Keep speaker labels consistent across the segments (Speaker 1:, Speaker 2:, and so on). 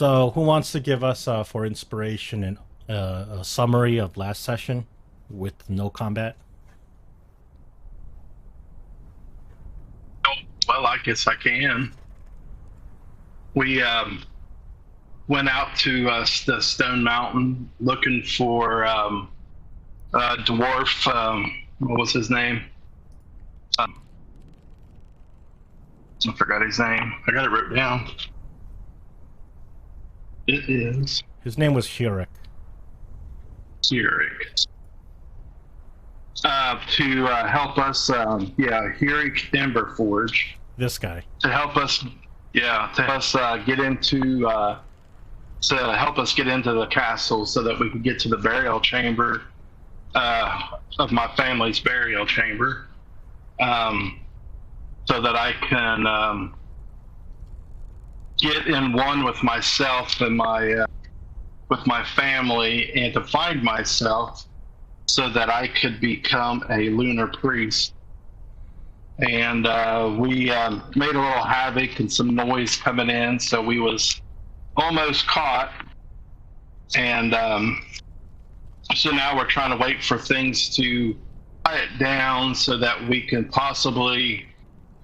Speaker 1: So, who wants to give us, for inspiration, a summary of last session with no combat?
Speaker 2: Well, I guess I can. We went out to the Stone Mountain looking for a dwarf. What was his name? Um, I forgot his name. I got it written down. It is
Speaker 1: His name was Hurik.
Speaker 2: Hurik. To help us, Hurik Emberforge,
Speaker 1: This guy.
Speaker 2: to help us, to help us get into to help us get into the castle so that we could get to the burial chamber of my family's burial chamber, so that I can get in one with myself and my with my family, and to find myself so that I could become a lunar priest. And we made a little havoc and some noise coming in, so we was almost caught. And so now we're trying to wait for things to quiet down so that we can possibly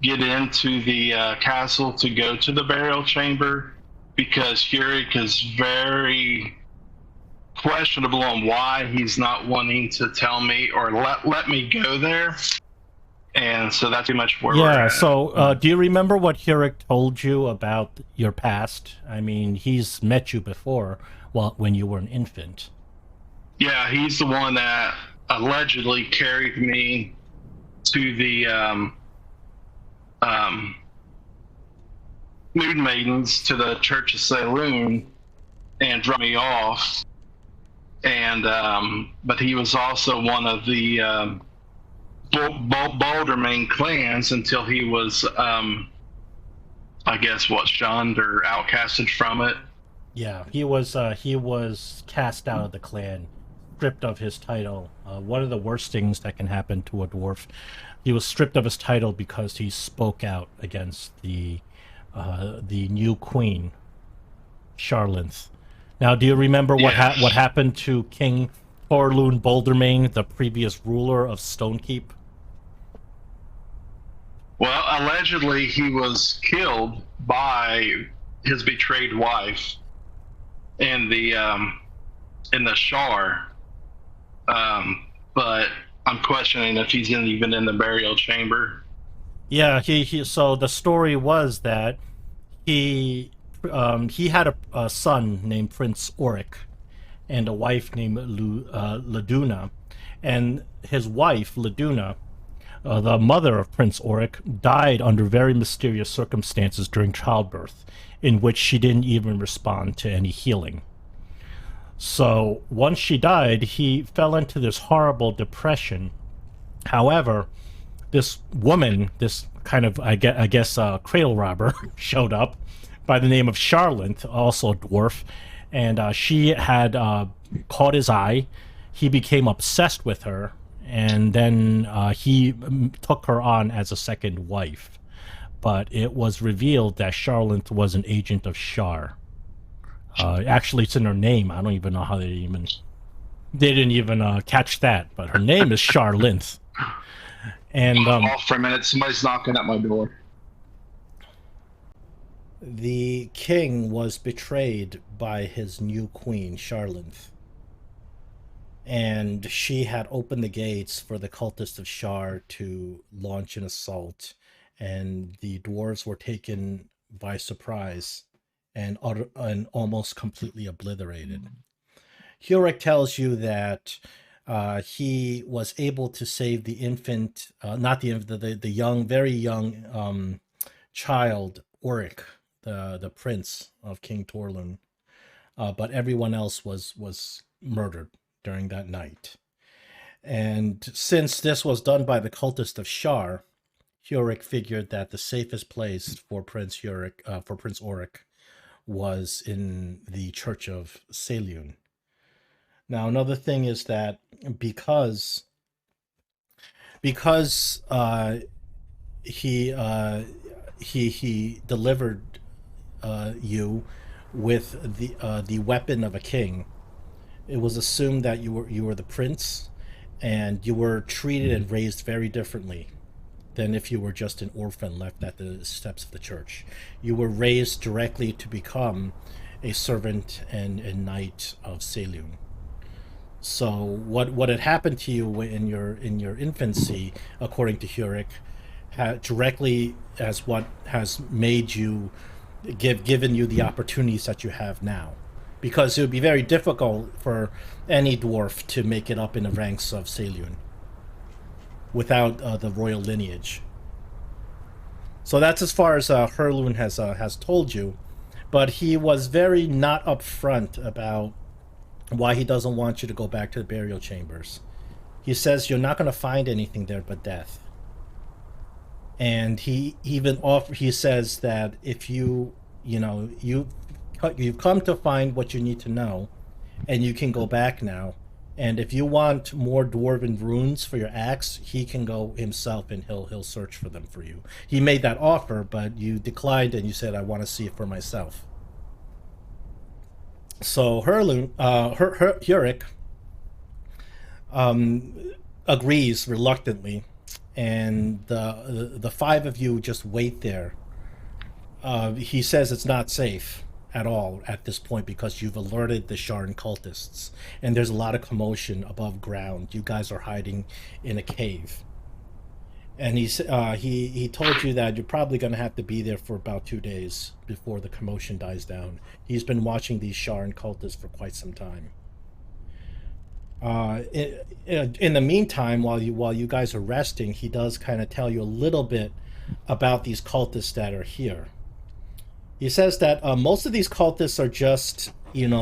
Speaker 2: get into the castle to go to the burial chamber, because Hurik is very questionable on why he's not wanting to tell me or let me go there. And so that's pretty much where we're
Speaker 1: Yeah,
Speaker 2: at.
Speaker 1: so do you remember what Hurik told you about your past? I mean, he's met you before, well, when you were an infant.
Speaker 2: Yeah, he's the one that allegedly carried me to the Moon Maidens, to the Church of Saloon, and dropped me off. And but he was also one of the Baldermain clans until he was, I guess, shunned or outcasted from it.
Speaker 1: Yeah, he was cast out of the clan, stripped of his title. One of the worst things that can happen to a dwarf. He was stripped of his title because he spoke out against the new queen, Charlinth. Now, do you remember what happened to King Thorlun Boldermane, the previous ruler of Stonekeep?
Speaker 2: Well, allegedly he was killed by his betrayed wife in the Shar. But I'm questioning if he's even in the burial chamber.
Speaker 1: Yeah, he so the story was that he had a son named Prince Auric and a wife named Laduna, and his wife Laduna, the mother of Prince Auric, died under very mysterious circumstances during childbirth, in which she didn't even respond to any healing. So once she died, he fell into this horrible depression. However, this woman, this kind of, I guess, cradle robber, showed up by the name of Charlotte, also a dwarf, and she had caught his eye. He became obsessed with her, and then he took her on as a second wife. But it was revealed that Charlotte was an agent of Shar. Actually, it's in her name. I don't even know how they didn't even catch that. But her name is Charlinth. And
Speaker 2: Off for a minute. Somebody's knocking at my door.
Speaker 1: the king was betrayed by his new queen, Charlinth. And she had opened the gates for the cultists of Shar to launch an assault. And the dwarves were taken by surprise and almost completely obliterated. Hurik tells you that he was able to save the infant, not the infant, the young, very young child, Auric, the prince of King Torlun. But everyone else was murdered during that night. And since this was done by the cultist of Shar, Hurik figured that the safest place for Prince Auric was in the Church of Saloon. Now, another thing is that because because he he delivered you with the weapon of a king. It was assumed that you were the prince, and you were treated and raised very differently than if you were just an orphan left at the steps of the church. You were raised directly to become a servant and a knight of Selium. So what had happened to you in your infancy, according to Huric, directly as what has made you given you the opportunities that you have now, because it would be very difficult for any dwarf to make it up in the ranks of Seliun without the royal lineage. So that's as far as Herlun has told you, but he was very not upfront about why he doesn't want you to go back to the burial chambers. He says you're not going to find anything there but death. And he says that if you've come to find what you need to know, and you can go back now. And if you want more dwarven runes for your axe, he can go himself and he'll search for them for you. He made that offer, but you declined and you said, I want to see it for myself. So Huric agrees reluctantly, and the five of you just wait there. He says it's not safe at all at this point because you've alerted the Sharn cultists, and there's a lot of commotion above ground. You guys are hiding in a cave, and he told you that you're probably going to have to be there for about 2 days before the commotion dies down. He's been watching these Sharn cultists for quite some time. In the meantime, while you guys are resting, he does kind of tell you a little bit about these cultists that are here. He says that most of these cultists are just,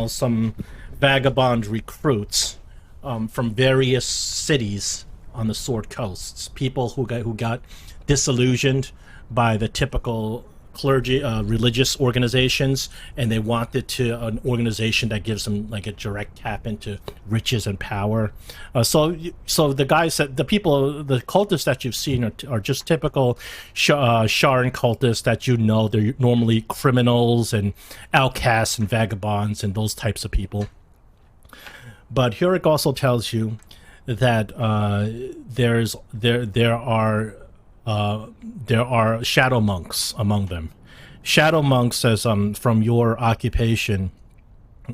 Speaker 1: some vagabond recruits from various cities on the Sword Coasts. People who got disillusioned by the typical clergy, religious organizations, and they wanted an organization that gives them like a direct tap into riches and power. So the cultists that you've seen are just typical Sharn cultists that they're normally criminals and outcasts and vagabonds and those types of people. But Huric also tells you that there are shadow monks among them. Shadow monks, as from your occupation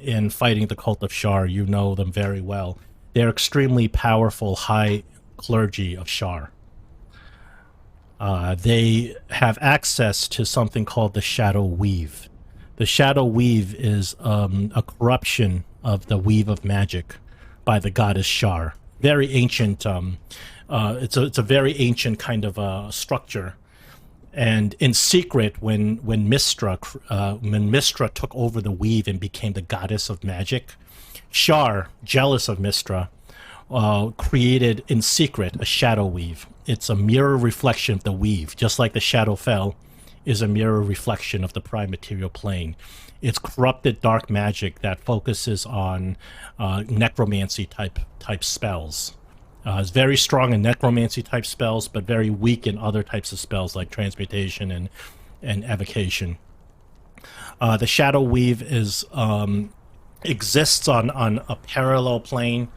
Speaker 1: in fighting the cult of Shar, you know them very well. They're extremely powerful high clergy of Shar. They have access to something called the Shadow Weave. The Shadow Weave is a corruption of the Weave of Magic by the goddess Shar. Very ancient. It's a very ancient kind of structure, and in secret, when Mistra took over the weave and became the goddess of magic, Shar, jealous of Mistra, created in secret a shadow weave. It's a mirror reflection of the weave, just like the Shadowfell is a mirror reflection of the prime material plane. It's corrupted dark magic that focuses on necromancy type spells. It's very strong in necromancy type spells, but very weak in other types of spells like transmutation and evocation. The Shadow Weave exists on a parallel plane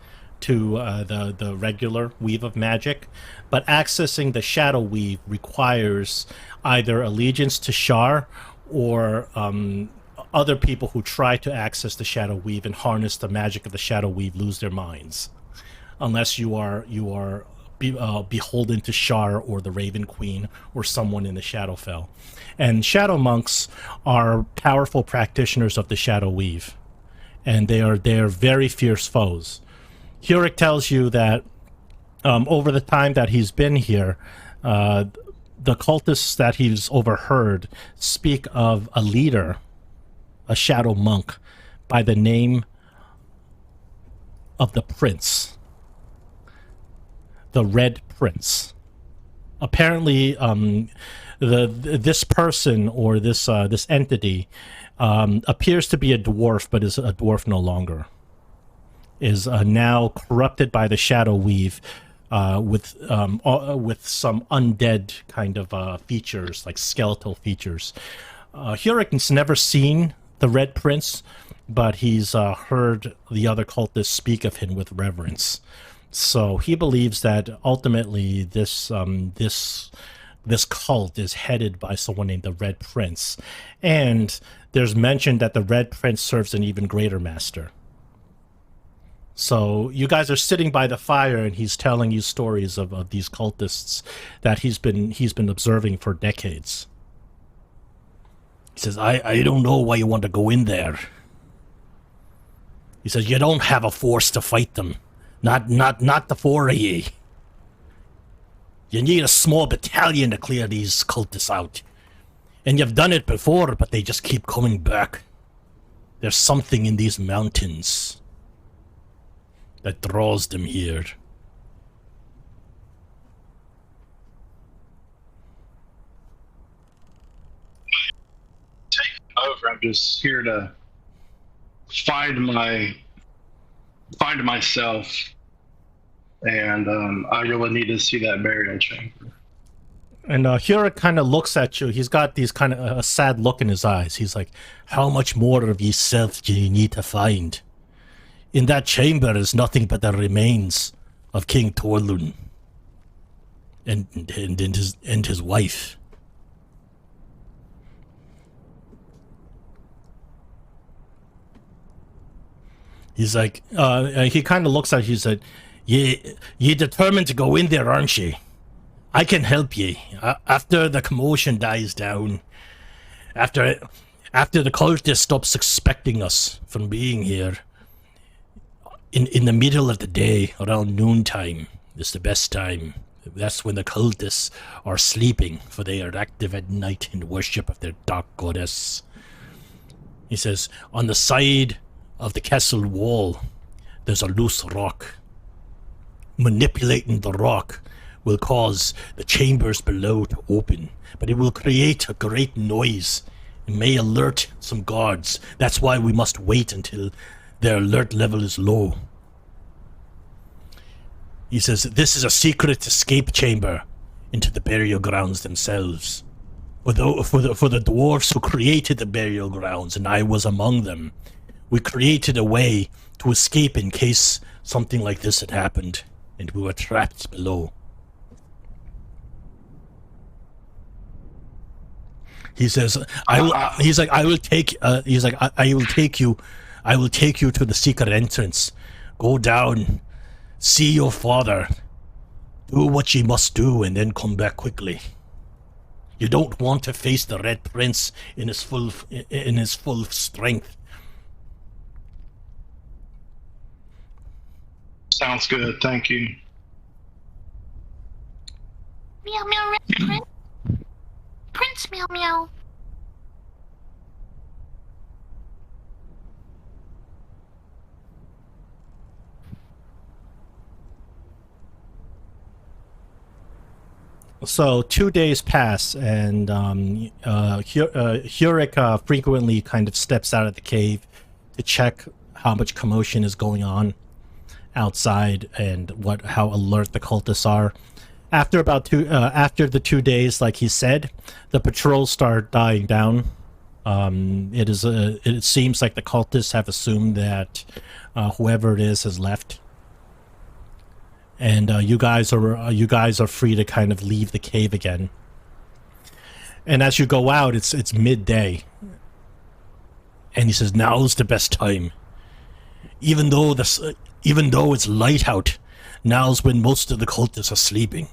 Speaker 1: to the regular Weave of Magic, but accessing the Shadow Weave requires either allegiance to Shar or other people who try to access the Shadow Weave and harness the magic of the Shadow Weave lose their minds, unless you are beholden to Shar or the Raven Queen or someone in the Shadowfell. And Shadow Monks are powerful practitioners of the Shadow Weave, and they are very fierce foes. Huric tells you that over the time that he's been here, the cultists that he's overheard speak of a leader, a Shadow Monk, by the name of the Prince. The Red Prince. Apparently, this person or this entity appears to be a dwarf, but is a dwarf no longer. Is now corrupted by the Shadow Weave, with some undead kind of features, like skeletal features. Huric's never seen the Red Prince, but he's heard the other cultists speak of him with reverence. So he believes that ultimately this cult is headed by someone named the Red Prince. And there's mention that the Red Prince serves an even greater master. So you guys are sitting by the fire, and he's telling you stories of these cultists that he's been observing for decades. He says, I don't know why you want to go in there. He says, you don't have a force to fight them. Not the four of ye. You need a small battalion to clear these cultists out. And you've done it before, but they just keep coming back. There's something in these mountains that draws them here.
Speaker 2: Take over. I'm just here to find myself, and I really need to see that burial chamber.
Speaker 1: And Hura kind of looks at you. He's got these kind of a sad look in his eyes. He's like, how much more of yourself do you need to find? In that chamber is nothing but the remains of King Torlun and his wife. He's like, he kind of looks at you. He said, "You determined to go in there, aren't you? I can help you. After the commotion dies down, after the cultist stops suspecting us from being here, in the middle of the day, around noontime, is the best time. That's when the cultists are sleeping, for they are active at night in worship of their dark goddess." He says, on the side of the castle wall, there's a loose rock. Manipulating the rock will cause the chambers below to open, but it will create a great noise. It may alert some guards. That's why we must wait until their alert level is low. He says, this is a secret escape chamber into the burial grounds themselves. For the dwarves who created the burial grounds, and I was among them, we created a way to escape in case something like this had happened, and we were trapped below. He says, I will take you to the secret entrance. Go down, see your father, do what you must do, and then come back quickly. You don't want to face the Red Prince in his full strength.
Speaker 2: Sounds good, thank you.
Speaker 3: Meow meow, Red Prince. Prince meow meow.
Speaker 1: So 2 days pass, and Hurek frequently kind of steps out of the cave to check how much commotion is going on outside and how alert the cultists are. After the 2 days, like he said, the patrols start dying down. It seems like the cultists have assumed that whoever it is has left. And you guys are free to kind of leave the cave again. And as you go out, it's midday. And he says, "Now's the best time. Even though it's light out, now's when most of the cultists are sleeping."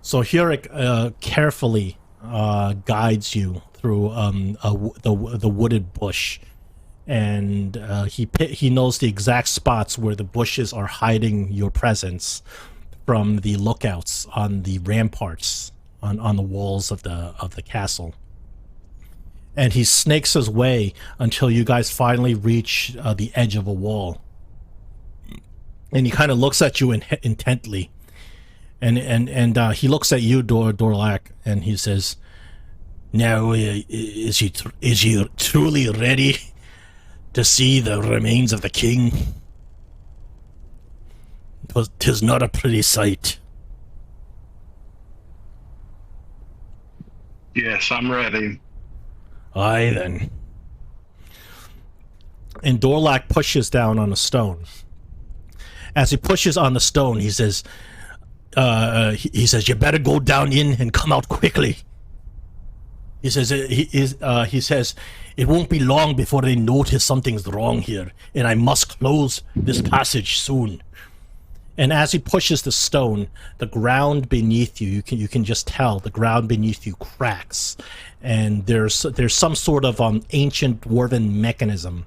Speaker 1: So Hurek carefully guides you through the wooded bush, and he knows the exact spots where the bushes are hiding your presence from the lookouts on the ramparts on the walls of the castle. And he snakes his way until you guys finally reach the edge of a wall, and he kind of looks at you intently, and he looks at you, Dorlak, and he says, "Now, is he truly ready to see the remains of the king? 'Tis not a pretty sight."
Speaker 2: Yes, I'm ready.
Speaker 1: Aye, then. And Dorlak pushes down on a stone. As he pushes on the stone, he says, he says, "You better go down in and come out quickly." He says, he says, "It won't be long before they notice something's wrong here, and I must close this passage soon." And as he pushes the stone, the ground beneath you can just tell the ground beneath you cracks, and there's some sort of ancient dwarven mechanism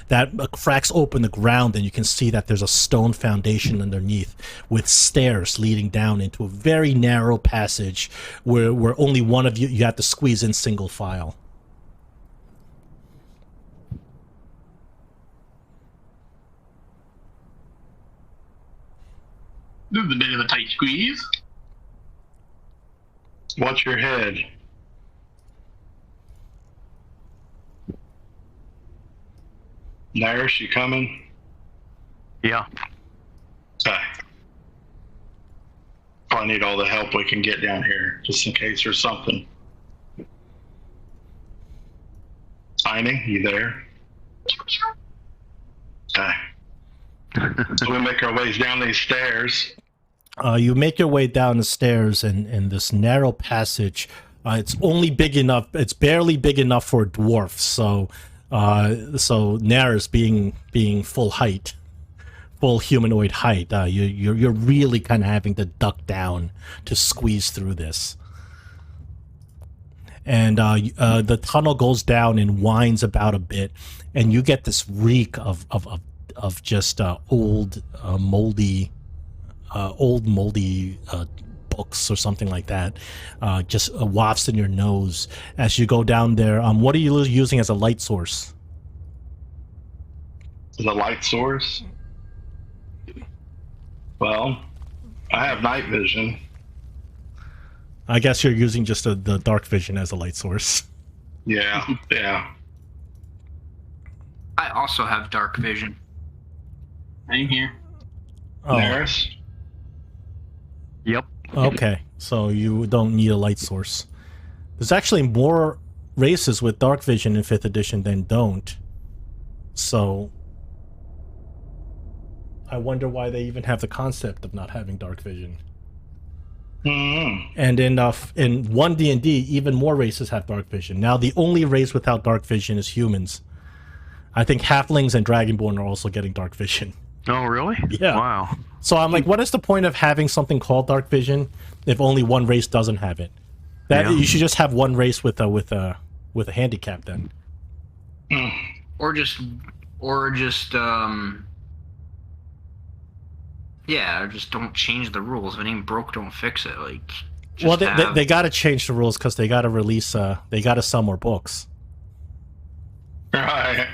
Speaker 1: that cracks open the ground, and you can see that there's a stone foundation underneath with stairs leading down into a very narrow passage where only one of you have to squeeze in single file.
Speaker 4: This is a bit of a tight squeeze.
Speaker 2: Watch your head. Nairis, you coming?
Speaker 5: Yeah.
Speaker 2: Okay. Probably need all the help we can get down here, just in case there's something. Yawning, you there? Okay. So we make our ways down these stairs.
Speaker 1: You make your way down the stairs in this narrow passage. It's only big enough. It's barely big enough for a dwarf. So Nairis being full height, full humanoid height, you're really kind of having to duck down to squeeze through this. And the tunnel goes down and winds about a bit, and you get this reek of just old moldy books or something like that, just wafts in your nose as you go down there. What are you using as a light source?
Speaker 2: The light source? Well, I have night vision.
Speaker 1: I guess you're using just the dark vision as a light source.
Speaker 2: Yeah, yeah.
Speaker 4: I also have dark vision. I'm here.
Speaker 1: Oh,
Speaker 2: Nairis?
Speaker 5: Yep.
Speaker 1: okay. So you don't need a light source. There's actually more races with dark vision in 5th edition than don't. So I wonder why they even have the concept of not having dark vision.
Speaker 2: Mm-hmm.
Speaker 1: And in 1D&D, even more races have dark vision. Now, the only race without dark vision is humans. I think halflings and dragonborn are also getting dark vision.
Speaker 5: Oh, really?
Speaker 1: Yeah.
Speaker 5: Wow.
Speaker 1: So I'm like, what is the point of having something called dark vision if only one race doesn't have it? That
Speaker 5: Yeah.
Speaker 1: You should just have one race with a handicap then.
Speaker 4: Or just yeah, or just don't change the rules. If it ain't broke, don't fix it. Like, just
Speaker 1: Well,
Speaker 4: have...
Speaker 1: they got to change the rules because they got to release. They got to sell more books.
Speaker 2: Right.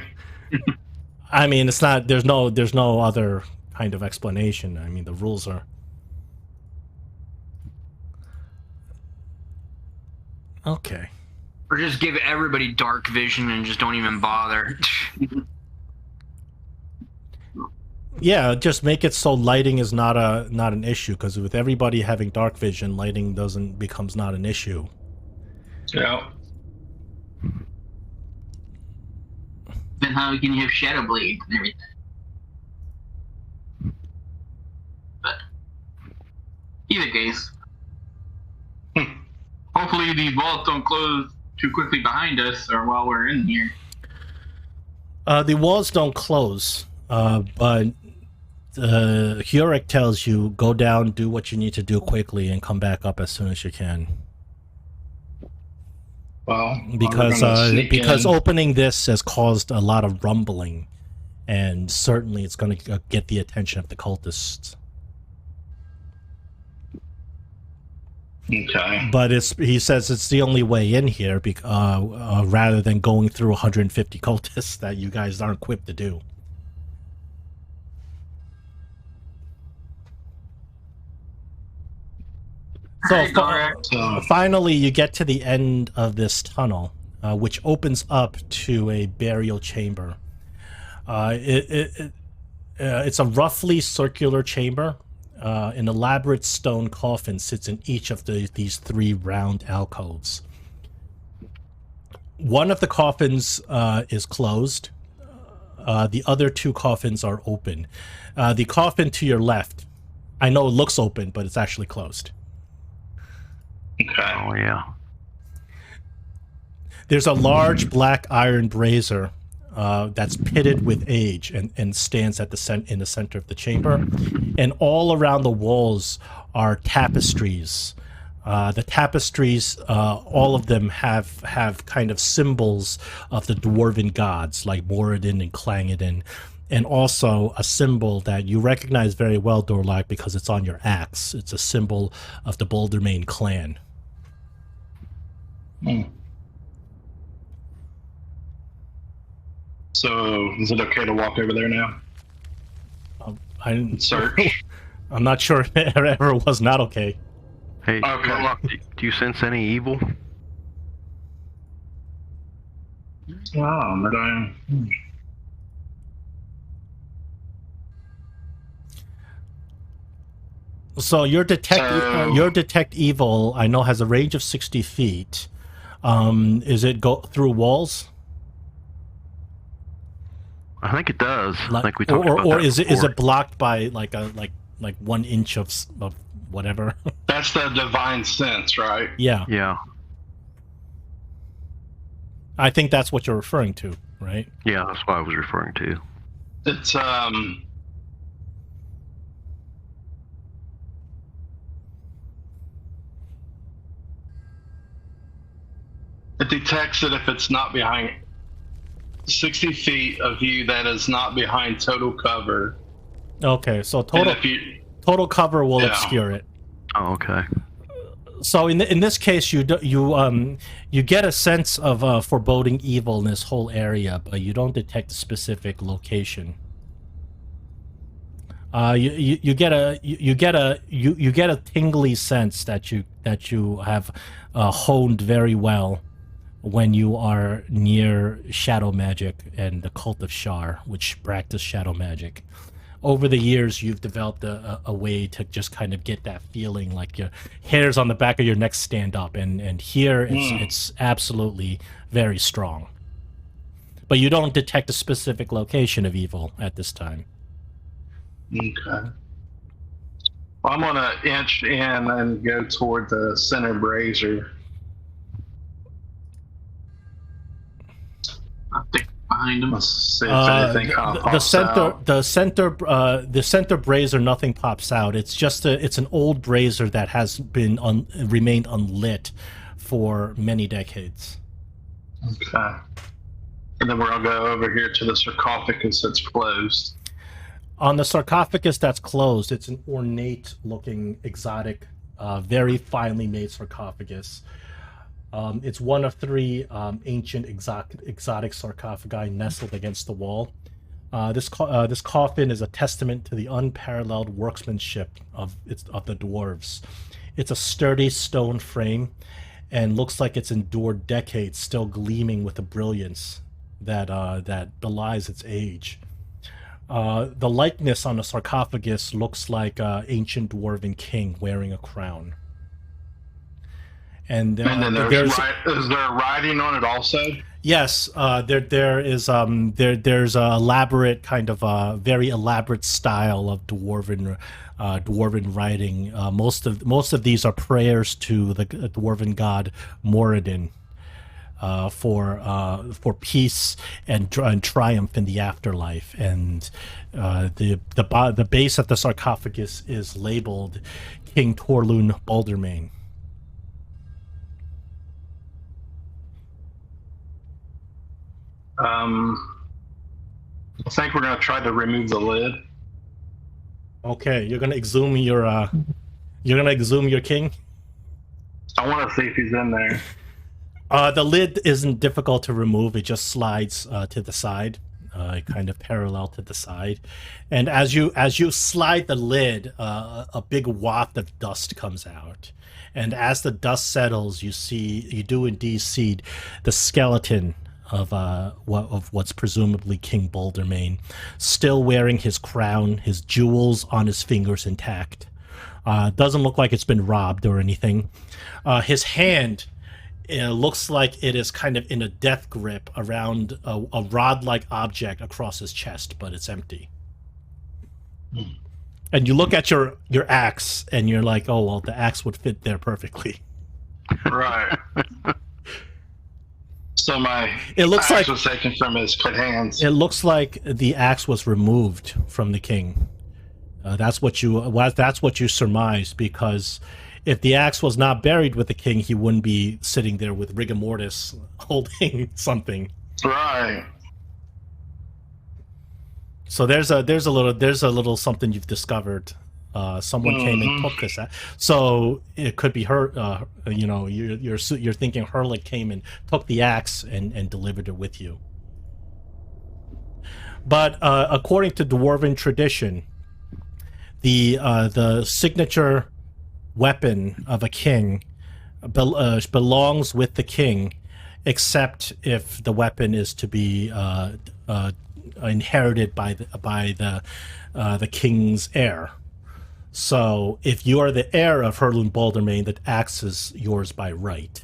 Speaker 1: I mean, it's not. There's no other kind of explanation. I mean, the rules are. Okay.
Speaker 4: Or just give everybody dark vision and just don't even bother.
Speaker 1: Yeah, just make it so lighting is not an issue, because with everybody having dark vision, lighting becomes not an issue.
Speaker 2: Yeah.
Speaker 4: Then how can you have shadow blades and everything? But either case, hopefully these walls don't close too quickly behind us or while we're in here.
Speaker 1: The walls don't close, but Hurek tells you go down, do what you need to do quickly, and come back up as soon as you can.
Speaker 2: Well,
Speaker 1: Because opening this has caused a lot of rumbling, and certainly it's going to get the attention of the cultists.
Speaker 2: Okay.
Speaker 1: But he says it's the only way in here, rather than going through 150 cultists that you guys aren't equipped to do. So finally, you get to the end of this tunnel, which opens up to a burial chamber. It's a roughly circular chamber an elaborate stone coffin sits in each of these three round alcoves. One of the coffins is closed. The other two coffins are open. The coffin to your left, I know it looks open, but it's actually closed.
Speaker 2: Okay.
Speaker 5: Oh yeah.
Speaker 1: There's a large black iron brazier that's pitted with age and stands at in the center of the chamber. And all around the walls are tapestries. The tapestries, all of them have kind of symbols of the dwarven gods, like Moradin and Clangedin, and also a symbol that you recognize very well, Dorlak, because it's on your axe. It's a symbol of the Bouldermain clan.
Speaker 2: Hmm. So, is it okay to walk over there now?
Speaker 1: I didn't
Speaker 2: Search.
Speaker 1: I'm not sure if it ever was not okay.
Speaker 5: Hey,
Speaker 2: Okay.
Speaker 5: Dorlak, do you sense any evil?
Speaker 2: Oh, but I.
Speaker 1: So your detect evil, I know, has a range of 60 feet. Is it go through walls?
Speaker 5: I think it does. I
Speaker 1: Like,
Speaker 5: think we talked about
Speaker 1: or
Speaker 5: that
Speaker 1: is
Speaker 5: before.
Speaker 1: it blocked by like 1 inch of whatever?
Speaker 2: That's the divine sense, right?
Speaker 1: Yeah,
Speaker 5: Yeah,
Speaker 1: I think that's what you're referring to, right?
Speaker 5: yeah, that's what I was referring to.
Speaker 2: It's it detects it if it's not behind 60 feet of you that is not behind total cover.
Speaker 1: Okay, so
Speaker 2: And
Speaker 1: total
Speaker 2: if you,
Speaker 1: cover will
Speaker 2: Yeah.
Speaker 1: obscure it.
Speaker 5: Oh, okay.
Speaker 1: So in this case, you get a sense of foreboding evil in this whole area, but you don't detect a specific location. You get a tingly sense that you have honed very well when you are near shadow magic and the cult of Shar, which practice shadow magic. Over the years, you've developed a way to just kind of get that feeling, like your hairs on the back of your neck stand up, and here it's absolutely very strong. But you don't detect a specific location of evil at this time.
Speaker 2: okay. Well, I'm gonna inch in and go toward the center brazier. I think behind him. Let's see if anything kind of pops out.
Speaker 1: The center brazier, nothing pops out. It's just it's an old brazier that has been remained unlit for many decades.
Speaker 2: Okay. And then we're gonna go over here to the sarcophagus that's closed.
Speaker 1: On the sarcophagus that's closed, it's an ornate-looking, exotic, very finely made sarcophagus. It's one of 3 ancient exotic sarcophagi nestled against the wall. This coffin is a testament to the unparalleled workmanship of the dwarves. It's a sturdy stone frame, and looks like it's endured decades, still gleaming with a brilliance that belies its age. The likeness on the sarcophagus looks like an ancient dwarven king wearing a crown. And
Speaker 2: then
Speaker 1: there's
Speaker 2: is there writing on it also?
Speaker 1: yes, there's an elaborate kind of very elaborate style of dwarven writing. Most of these are prayers to the dwarven god Moradin. For peace and triumph in the afterlife, and the base of the sarcophagus is labeled King Torlun Bouldermain.
Speaker 2: I think we're gonna try to remove the lid.
Speaker 1: Okay, you're gonna exhume your king.
Speaker 2: I want to see if he's in there.
Speaker 1: The lid isn't difficult to remove. It just slides to the side, kind of parallel to the side. And as you slide the lid, a big waft of dust comes out. And as the dust settles, you do indeed see the skeleton of what's presumably King Baldermane, still wearing his crown, his jewels on his fingers intact. Doesn't look like it's been robbed or anything. His hand looks like it is kind of in a death grip around a rod-like object across his chest, but it's empty. And you look at your axe, and you're like, oh, well, the axe would fit there perfectly.
Speaker 2: Right. So my
Speaker 1: It looks
Speaker 2: axe
Speaker 1: like
Speaker 2: was taken from his good hands.
Speaker 1: it looks like the axe was removed from the king. That's what you surmised, because if the axe was not buried with the king, he wouldn't be sitting there with rigor mortis holding something.
Speaker 2: Right.
Speaker 1: So there's a little something you've discovered. Someone came and took this. So it could be her. You're thinking Hurlik came and took the axe and delivered it with you. But according to dwarven tradition, the signature weapon of a king belongs with the king, except if the weapon is to be inherited by the king's heir. So if you are the heir of Herlin Baldermane, the axe is yours by right.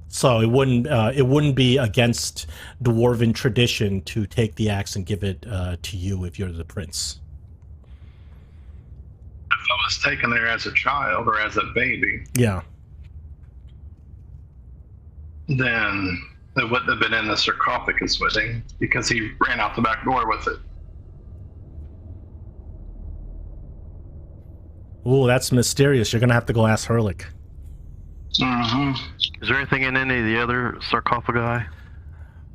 Speaker 1: So it wouldn't be against dwarven tradition to take the axe and give it to you if you're the prince.
Speaker 2: If I was taken there as a child or as a baby,
Speaker 1: Yeah.
Speaker 2: then it wouldn't have been in the sarcophagus with him because he ran out the back door with it.
Speaker 1: Ooh, that's mysterious. You're gonna have to go ask Hurlik.
Speaker 2: Mm-hmm.
Speaker 5: Is there anything in any of the other sarcophagi?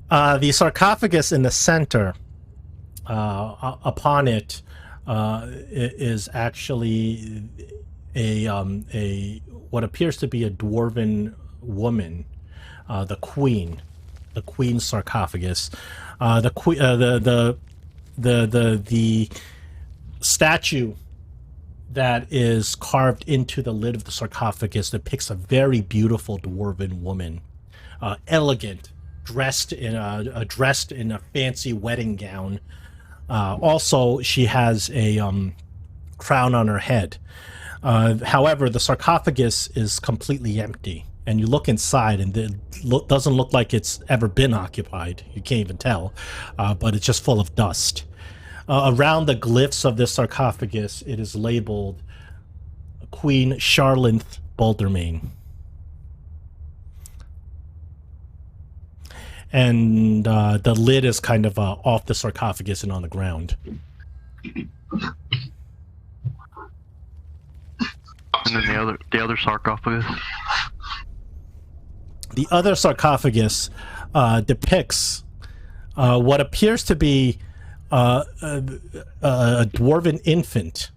Speaker 1: The sarcophagus in the center, upon it, is actually a what appears to be a dwarven woman, the queen sarcophagus. The statue that is carved into the lid of the sarcophagus depicts a very beautiful dwarven woman, elegant, dressed in a fancy wedding gown. Also, she has a crown on her head. However, the sarcophagus is completely empty, and you look inside, and it doesn't look like it's ever been occupied. You can't even tell, but it's just full of dust. Around the glyphs of this sarcophagus, it is labeled Queen Charlinth Baldermane. And the lid is kind of off the sarcophagus and on the ground.
Speaker 5: And then the other sarcophagus?
Speaker 1: The other sarcophagus depicts what appears to be a dwarven infant.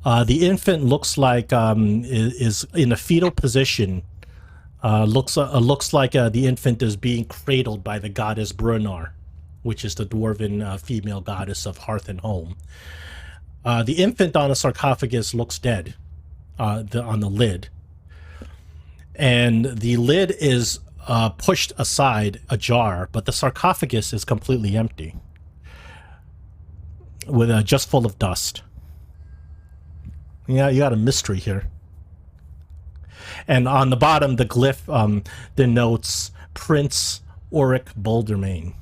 Speaker 1: The infant looks like is in a fetal position. Looks like the infant is being cradled by the goddess Brunar, which is the dwarven female goddess of hearth and home. The infant on the sarcophagus looks dead on the lid, and the lid is pushed aside, ajar, but the sarcophagus is completely empty, with just full of dust. Yeah, you got a mystery here. And on the bottom, the glyph denotes Prince Auric Baldermane.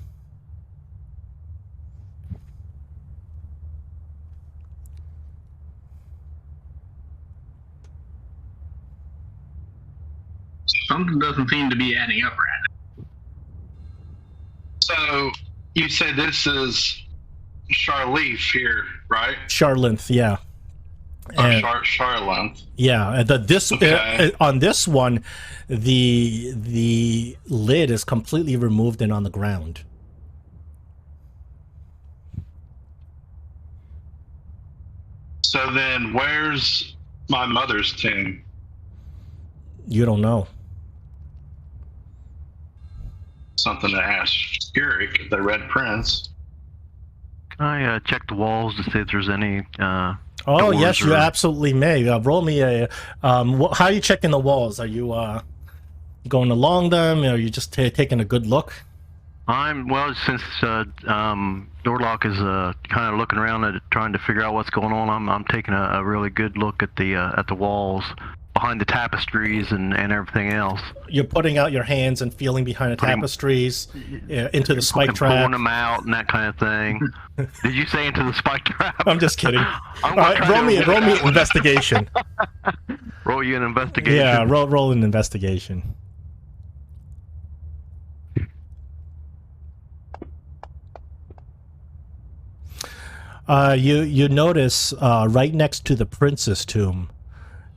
Speaker 4: Something doesn't seem to be adding up right now.
Speaker 2: So you said this is Charleaf here, right?
Speaker 1: Charlinth, yeah.
Speaker 2: Or
Speaker 1: And-
Speaker 2: Charlinth.
Speaker 1: Yeah,
Speaker 2: Okay.
Speaker 1: on this one, the lid is completely removed and on the ground.
Speaker 2: So then where's my mother's tomb?
Speaker 1: You don't know.
Speaker 2: Something to ask Eric, the Red Prince.
Speaker 5: Can I check the walls to see if there's any
Speaker 1: Oh
Speaker 5: doors
Speaker 1: yes, you
Speaker 5: or-
Speaker 1: absolutely may. Roll me a. How are you checking the walls? Are you going along them, or are you just taking a good look?
Speaker 5: Since Dorlak is kind of looking around at it, trying to figure out what's going on. I'm taking a really good look at the walls, behind the tapestries and everything else.
Speaker 1: You're putting out your hands and feeling behind the tapestries, into the spike trap.
Speaker 5: Pulling them out and that kind of thing. Did you say into the spike trap?
Speaker 1: I'm just kidding. All right, roll me investigation.
Speaker 5: Roll you an investigation?
Speaker 1: Yeah, roll an investigation. You notice right next to the prince's tomb,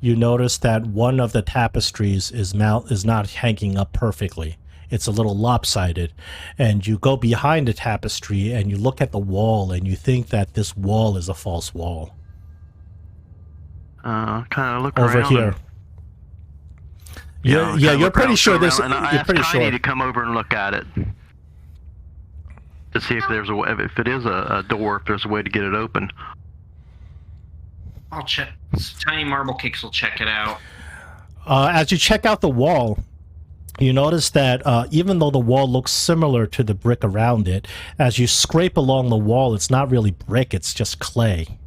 Speaker 1: you notice that one of the tapestries is not hanging up perfectly. It's a little lopsided. And you go behind the tapestry and you look at the wall and you think that this wall is a false wall.
Speaker 5: Kind of look
Speaker 1: over
Speaker 5: around
Speaker 1: here. Yeah, you're pretty sure this.
Speaker 5: And I
Speaker 1: you're
Speaker 5: asked
Speaker 1: pretty
Speaker 5: Tiny
Speaker 1: sure
Speaker 5: to come over and look at it to see if there's if it is a door, if there's a way to get it open.
Speaker 4: I'll check. Tiny Marble Cakes will check it out.
Speaker 1: As you check out the wall, you notice that even though the wall looks similar to the brick around it, as you scrape along the wall, it's not really brick, it's just clay.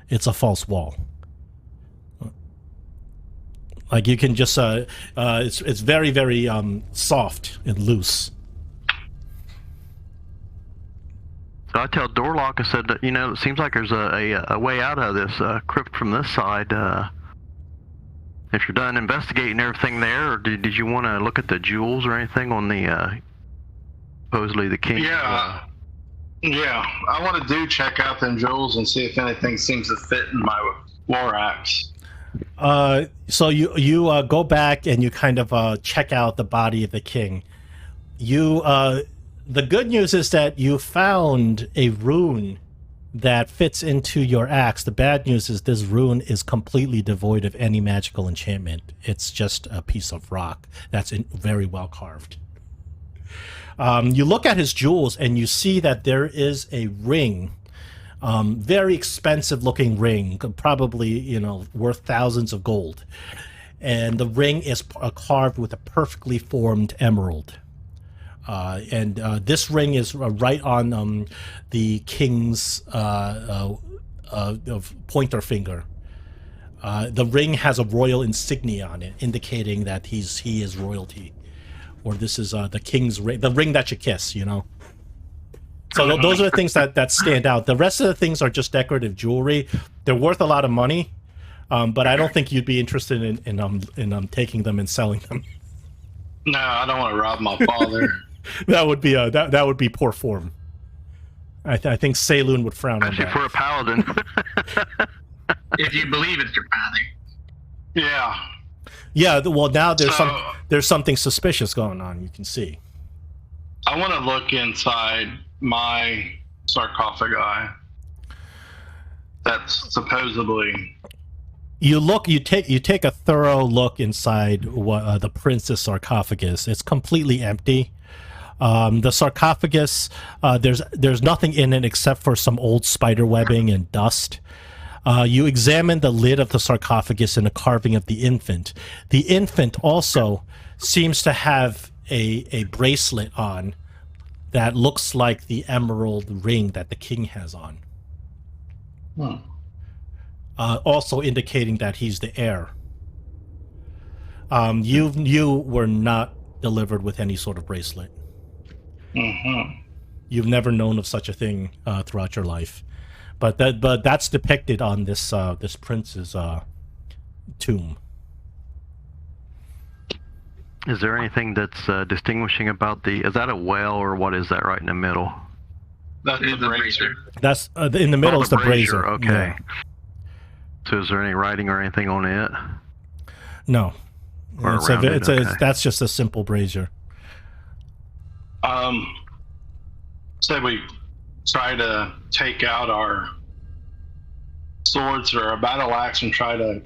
Speaker 1: It's a false wall. Like you can just, it's very, very soft and loose.
Speaker 5: So I tell Dorlak, I said, that, it seems like there's a way out of this crypt from this side. If you're done investigating everything there, or did you want to look at the jewels or anything on the supposedly the king?
Speaker 2: Yeah, I want to check out them jewels and see if anything seems to fit in my war axe.
Speaker 1: So you go back and you kind of check out the body of the king. The good news is that you found a rune that fits into your axe. The bad news is this rune is completely devoid of any magical enchantment. It's just a piece of rock that's very well carved. You look at his jewels and you see that there is a ring, very expensive looking ring, probably worth thousands of gold, and the ring is carved with a perfectly formed emerald. And this ring is right on the king's pointer finger. The ring has a royal insignia on it, indicating that he is royalty, or this is the king's ring, the ring that you kiss. So those are the things that stand out. The rest of the things are just decorative jewelry. They're worth a lot of money, but I don't think you'd be interested in taking them and selling them.
Speaker 2: No, I don't want to rob my father.
Speaker 1: That would be that would be poor form. I think Saloon would frown on that.
Speaker 5: Especially for a paladin.
Speaker 4: If you believe it's your father.
Speaker 2: Yeah.
Speaker 1: Yeah. Well, now there's something suspicious going on. You can see.
Speaker 2: I want to look inside my sarcophagi. That's supposedly.
Speaker 1: You take a thorough look inside the prince's sarcophagus. It's completely empty. The sarcophagus, there's nothing in it except for some old spider webbing and dust. You examine the lid of the sarcophagus and a carving of the infant. The infant also seems to have a bracelet on that looks like the emerald ring that the king has on. Also indicating that he's the heir. You were not delivered with any sort of bracelet.
Speaker 2: Mm-hmm.
Speaker 1: You've never known of such a thing throughout your life, but that's depicted on this prince's tomb.
Speaker 5: Is there anything that's distinguishing about is that a well or what is that right in the middle?
Speaker 2: That's the brazier.
Speaker 1: That's in the middle is the brazier.
Speaker 5: Okay. Yeah. So is there any writing or anything on it?
Speaker 1: No. That's just a simple brazier.
Speaker 2: So we try to take out our swords or our battle axe and try to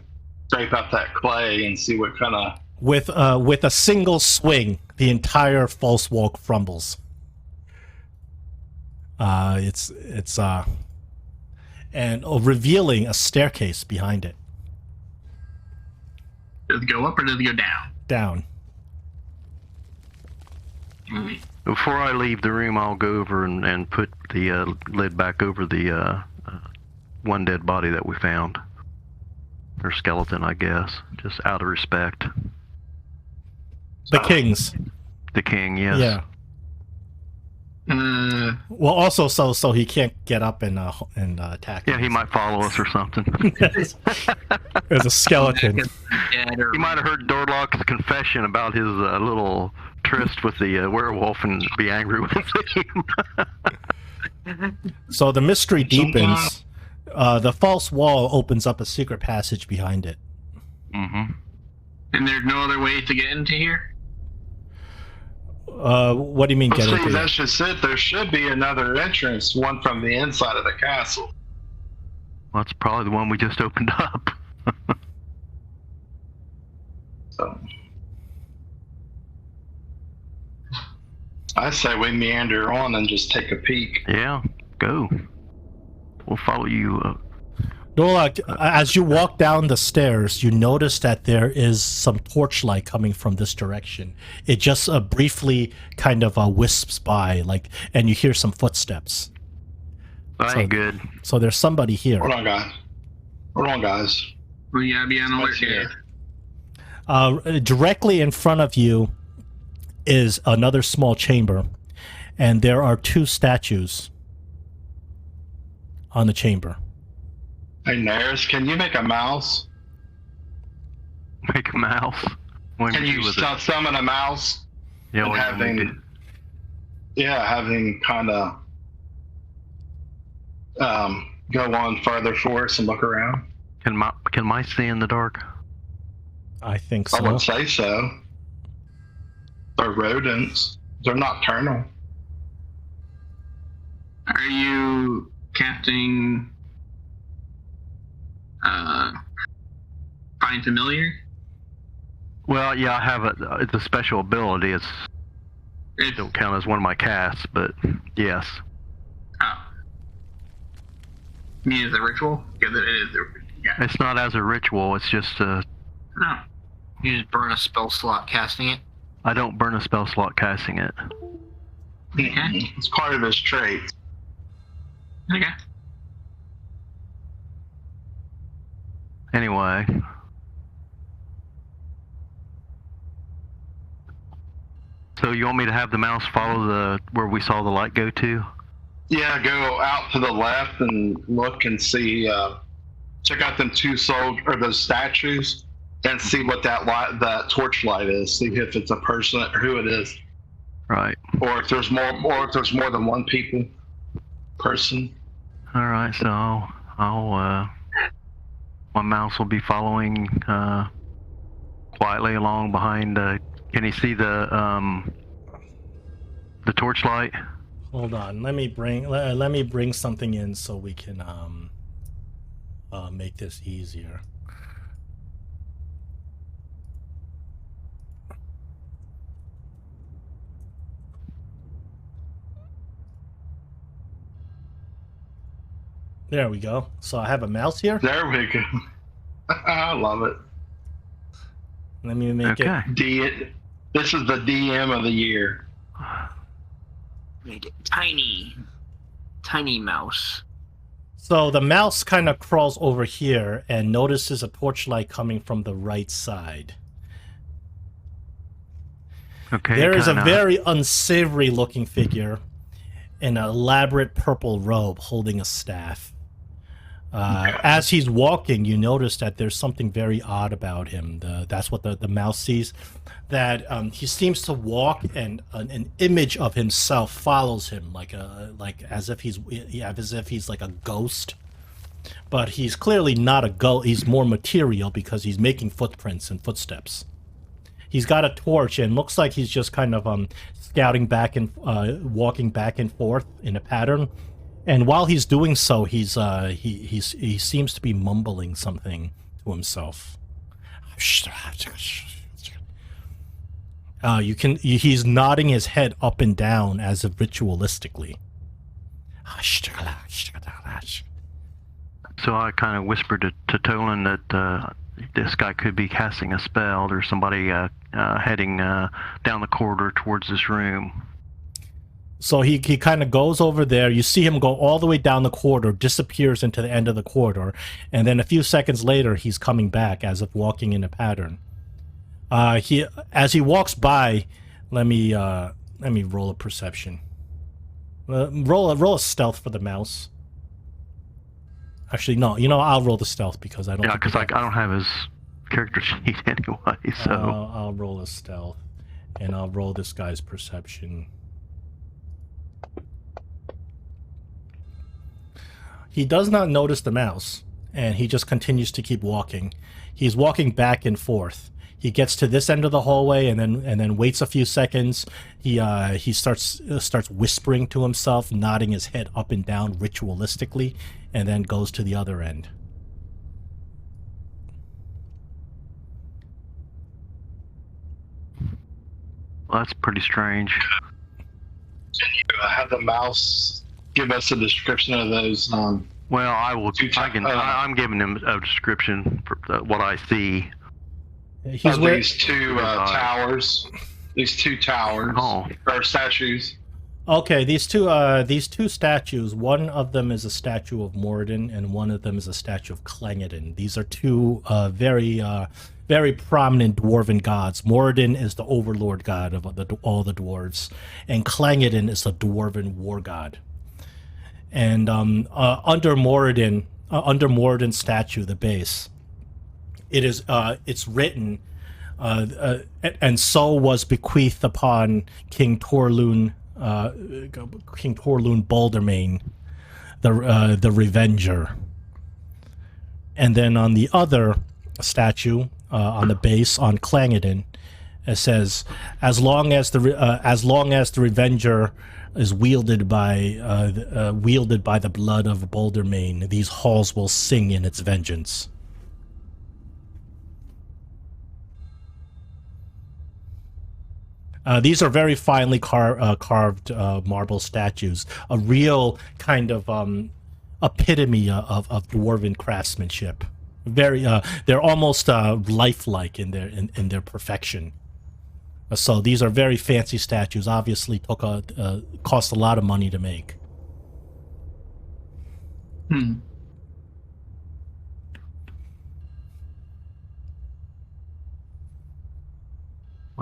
Speaker 2: scrape out that clay and see what kind of.
Speaker 1: With a single swing, the entire false wall crumbles. It's revealing a staircase behind it.
Speaker 4: Does it go up or does it go down?
Speaker 1: Down.
Speaker 4: Alright.
Speaker 5: Before I leave the room, I'll go over and put the lid back over the one dead body that we found. Or skeleton, I guess. Just out of respect.
Speaker 1: The king's.
Speaker 5: The king, yes.
Speaker 1: Yeah. Well, also so he can't get up and attack.
Speaker 5: Yeah, he might follow us or something.
Speaker 1: There's a skeleton.
Speaker 5: He might have heard Dorlak's confession about his little tryst with the werewolf and be angry with him.
Speaker 1: So the mystery deepens. The false wall opens up a secret passage behind it.
Speaker 5: Mm-hmm.
Speaker 4: And there's no other way to get into here?
Speaker 1: What do you mean get into
Speaker 2: that's
Speaker 1: it?
Speaker 2: just it. There should be another entrance, one from the inside of the castle.
Speaker 5: Well, that's probably the one we just opened up.
Speaker 2: So I say we meander on and just take a peek.
Speaker 5: Yeah, go. We'll follow you.
Speaker 1: Dorlak, as you walk down the stairs, you notice that there is some torchlight coming from this direction. It just briefly kind of wisps by, and you hear some footsteps.
Speaker 5: That ain't good.
Speaker 1: So there's somebody here.
Speaker 2: Hold on, guys. Hold on, guys.
Speaker 4: We gotta be on alert
Speaker 2: What's
Speaker 4: here.
Speaker 1: Directly in front of you is another small chamber, and there are two statues on the chamber.
Speaker 2: Hey, Nares, can you make a mouse?
Speaker 5: Make a mouse. What do
Speaker 2: Can
Speaker 5: do
Speaker 2: you
Speaker 5: with it?
Speaker 2: summon a mouse?
Speaker 5: Yeah,
Speaker 2: and
Speaker 5: what do you
Speaker 2: having,
Speaker 5: do?
Speaker 2: having kind of go on further for us and look around.
Speaker 5: Can mice see in the dark?
Speaker 1: I think so.
Speaker 2: I would say so. They're rodents. They're nocturnal.
Speaker 4: Are you casting Find Familiar?
Speaker 5: Well, yeah, I have it's a special ability. It don't count as one of my casts, but yes.
Speaker 4: Oh. You mean as a ritual? Because it is yeah.
Speaker 5: It's not as a ritual, it's just
Speaker 4: No. You just burn a spell slot casting it?
Speaker 5: I don't burn a spell slot casting it.
Speaker 4: Okay.
Speaker 2: It's part of his trait.
Speaker 4: Okay.
Speaker 5: Anyway. So you want me to have the mouse follow where we saw the light go to?
Speaker 2: Yeah, go out to the left and look and see. Check out them those statues, and see what that torch light is. See if it's a person or who it is,
Speaker 5: Right.
Speaker 2: or if there's more than one person.
Speaker 5: All right. So I'll my mouse will be following quietly along behind. Can you see the torchlight?
Speaker 1: Hold on. Let me bring something in so we can make this easier. There we go. So I have a mouse here.
Speaker 2: There we go. I love it.
Speaker 1: Let me make it.
Speaker 2: This is the DM of the year.
Speaker 4: Make it tiny mouse.
Speaker 1: So the mouse kind of crawls over here and notices a torchlight coming from the right side.
Speaker 5: Okay.
Speaker 1: There is a
Speaker 5: kinda-
Speaker 1: very unsavory looking figure in an elaborate purple robe holding a staff. As he's walking, you notice that there's something very odd about him. That's what the mouse sees. That he seems to walk, and an image of himself follows him, like as if he's like a ghost. But he's clearly not a ghost. He's more material because he's making footprints and footsteps. He's got a torch and looks like he's just kind of scouting back and walking back and forth in a pattern. And while he's doing so, he seems to be mumbling something to himself. He's nodding his head up and down as if ritualistically.
Speaker 5: So I kind of whispered to Tolan that this guy could be casting a spell. There's somebody heading down the corridor towards this room.
Speaker 1: So he kind of goes over there. You see him go all the way down the corridor, disappears into the end of the corridor, and then a few seconds later, he's coming back as if walking in a pattern. As he walks by, let me roll a perception. Roll a stealth for the mouse. Actually, no. You know, I'll roll the stealth because I don't.
Speaker 5: Yeah, because I don't have his character sheet anyway. So
Speaker 1: I'll roll a stealth, and I'll roll this guy's perception. He does not notice the mouse, and he just continues to keep walking. He's walking back and forth. He gets to this end of the hallway, and then waits a few seconds. He starts whispering to himself, nodding his head up and down ritualistically, and then goes to the other end.
Speaker 5: well, that's pretty strange.
Speaker 2: Can you have the mouse give us a description of those?
Speaker 5: Well, I'm giving him a description for what I see.
Speaker 1: He's
Speaker 2: these two towers. These two towers or statues.
Speaker 1: Okay, these two statues. One of them is a statue of Moradin, and one of them is a statue of Clangeddin. These are two very prominent dwarven gods. Moradin is the overlord god of all the dwarves, and Clangeddin is the dwarven war god. And under Moradin's statue, the base, it's written, and so was bequeathed upon King Torlun Baldermane, the Revenger. And then on the other statue, on the base on Clangeddin, it says, as long as the Revenger is wielded by the blood of Baldermane, these halls will sing in its vengeance. These are very finely carved marble statues, a real kind of epitome of dwarven craftsmanship. They're almost lifelike in their perfection. So these are very fancy statues. Obviously, cost a lot of money to make.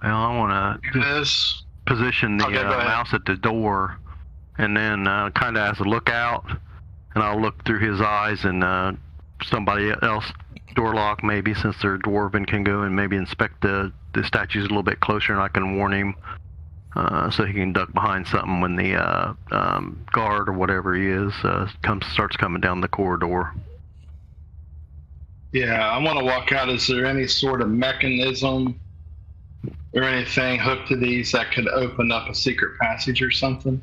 Speaker 5: Well, I want to position the mouse at the door, and then kind of as a lookout, and I'll look through his eyes, and somebody else, Dorlak maybe, since they're dwarven, can go and maybe inspect the statues a little bit closer, and I can warn him so he can duck behind something when the guard or whatever he is starts coming down the corridor.
Speaker 2: Yeah, I want to walk out. Is there any sort of mechanism or anything hooked to these that could open up a secret passage or something?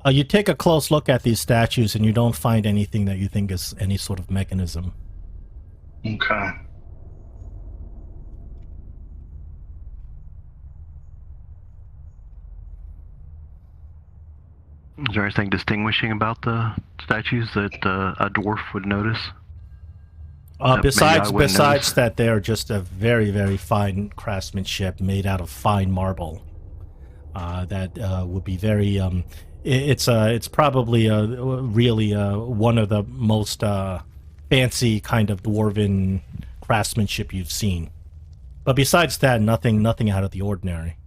Speaker 1: You take a close look at these statues, and you don't find anything that you think is any sort of mechanism.
Speaker 2: Okay.
Speaker 5: Is there anything distinguishing about the statues that a dwarf would notice?
Speaker 1: Besides that, they are just a very, very fine craftsmanship made out of fine marble. That would be very. It's probably really one of the most fancy kind of dwarven craftsmanship you've seen. But besides that, nothing out of the ordinary.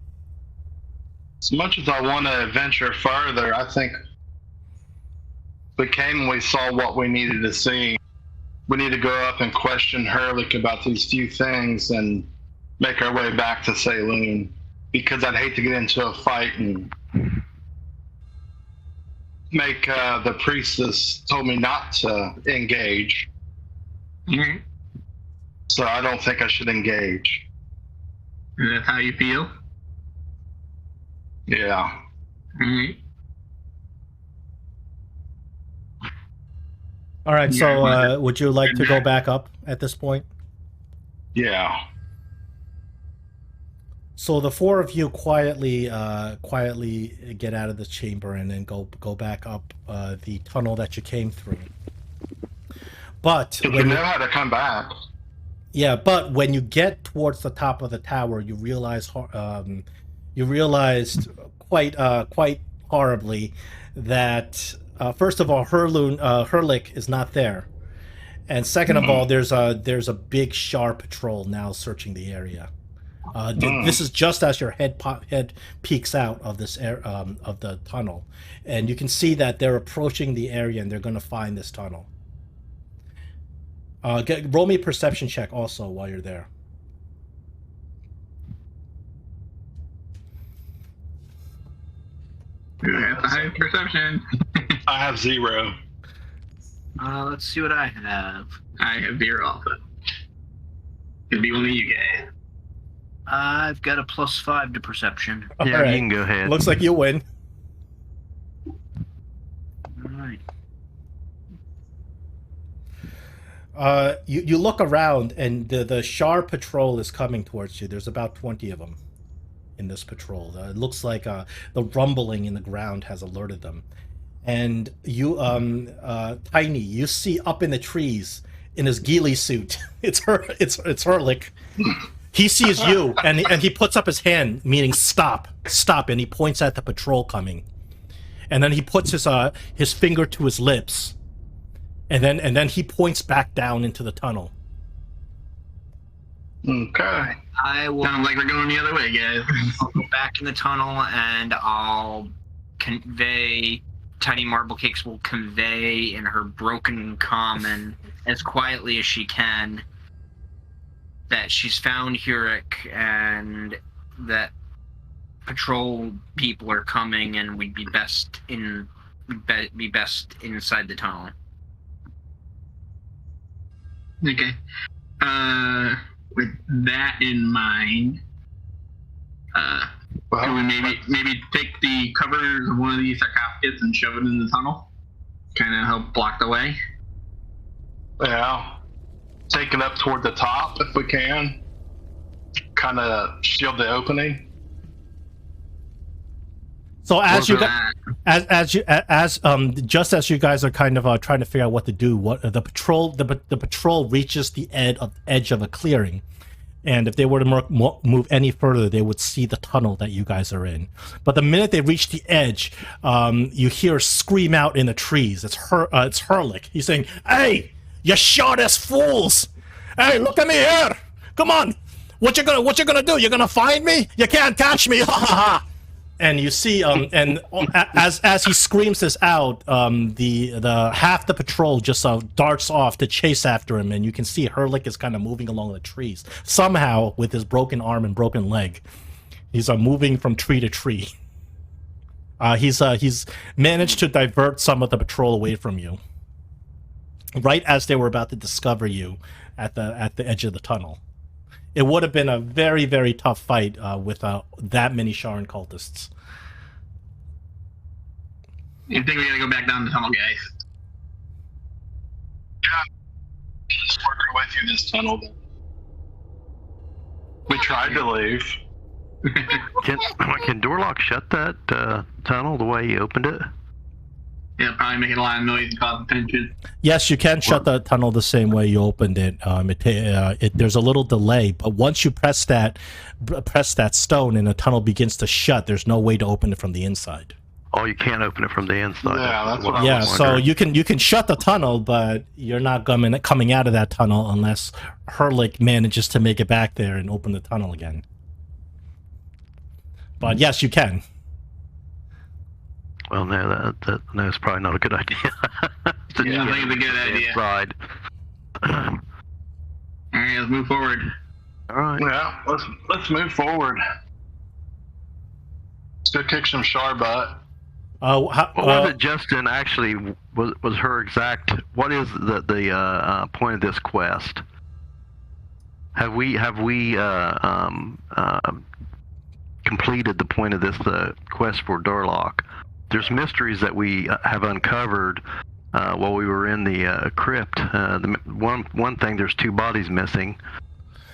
Speaker 2: As much as I want to venture further, I think we came and we saw what we needed to see. We need to go up and question Hurlik about these few things and make our way back to Saloon, because I'd hate to get into a fight and make the priestess told me not to engage.
Speaker 4: Mm-hmm.
Speaker 2: So I don't think I should engage.
Speaker 4: Is that how you feel?
Speaker 2: Yeah.
Speaker 4: Mm-hmm.
Speaker 1: All right, so would you like to go back up at this point?
Speaker 2: Yeah.
Speaker 1: So the four of you quietly get out of the chamber and then go back up the tunnel that you came through. But
Speaker 2: If you know how to come back.
Speaker 1: Yeah, but when you get towards the top of the tower, you realize you realized quite horribly that first of all, Hurlik is not there, and second of all, there's a big Shar patrol now searching the area. This is just as your head peeks out of this of the tunnel, and you can see that they're approaching the area and they're going to find this tunnel. Roll me a perception check also while you're there.
Speaker 6: High perception.
Speaker 2: I have 0.
Speaker 4: Let's see what I have.
Speaker 6: I have 0 also. Could be one of you guys.
Speaker 4: I've got a +5 to perception.
Speaker 5: Yeah,
Speaker 1: All right.
Speaker 5: you can go ahead.
Speaker 1: Looks like you win.
Speaker 4: Alright.
Speaker 1: You look around and the Shar patrol is coming towards you. There's about 20 of them in this patrol. It looks like the rumbling in the ground has alerted them. And you, Tiny, you see up in the trees in his ghillie suit. It's Hurlik. He sees you and he puts up his hand, meaning stop, and he points at the patrol coming. And then he puts his finger to his lips. And then he points back down into the tunnel.
Speaker 2: Okay.
Speaker 4: I will
Speaker 6: Sounds like we're going the other way, guys.
Speaker 4: I'll go back in the tunnel and I'll convey. Tiny Marble Cakes will convey in her broken common as quietly as she can that she's found Hurek and that patrol people are coming and we'd be best inside the tunnel.
Speaker 6: Okay. With that in mind, can we maybe take the covers of one of these sarcophagus and shove it in the tunnel? Kind of help block the way.
Speaker 2: Yeah. Take it up toward the top if we can. Kind of shield the opening.
Speaker 1: So as you
Speaker 6: That.
Speaker 1: just as you guys are kind of trying to figure out what to do, the patrol reaches the edge of a clearing, and if they were to move any further, they would see the tunnel that you guys are in. But the minute they reach the edge, you hear a scream out in the trees. It's Hurlik. He's saying, "Hey, you short-ass fools! Hey, look at me here! Come on! What you gonna do? You're gonna find me? You can't catch me! Ha ha ha!" And you see, and as he screams this out, the half the patrol just darts off to chase after him, and you can see Hurlik is kind of moving along the trees somehow with his broken arm and broken leg. He's moving from tree to tree. He's managed to divert some of the patrol away from you, right as they were about to discover you at the edge of the tunnel. It would have been a very, very tough fight with that many Sharan cultists.
Speaker 6: You think we gotta go back down the tunnel, guys?
Speaker 2: Yeah. Just work our way through this tunnel. We tried to leave.
Speaker 5: Can Dorlak shut that tunnel the way he opened it?
Speaker 6: Yeah, probably making a lot of noise and causing tension.
Speaker 1: Yes, you can shut the tunnel the same way you opened it. There's a little delay, but once you press that stone and the tunnel begins to shut, there's no way to open it from the inside.
Speaker 5: Oh, you can't open it from the inside.
Speaker 2: Yeah, that's what I
Speaker 1: Yeah,
Speaker 2: was
Speaker 1: so
Speaker 2: wondering.
Speaker 1: you can shut the tunnel, but you're not coming out of that tunnel unless Hurlik manages to make it back there and open the tunnel again. But yes, you can.
Speaker 5: Well, no, that's probably not a good idea.
Speaker 6: I think it's a good idea.
Speaker 5: Right.
Speaker 6: Alright, let's move forward.
Speaker 5: All right.
Speaker 2: Yeah, let's move forward. Let's go kick some Shar butt.
Speaker 5: What was it, Justin? Actually, was her exact? What is the point of this quest? Have we completed the point of this quest for Dorlak? There's mysteries that we have uncovered while we were in the crypt. One thing, there's 2 bodies missing.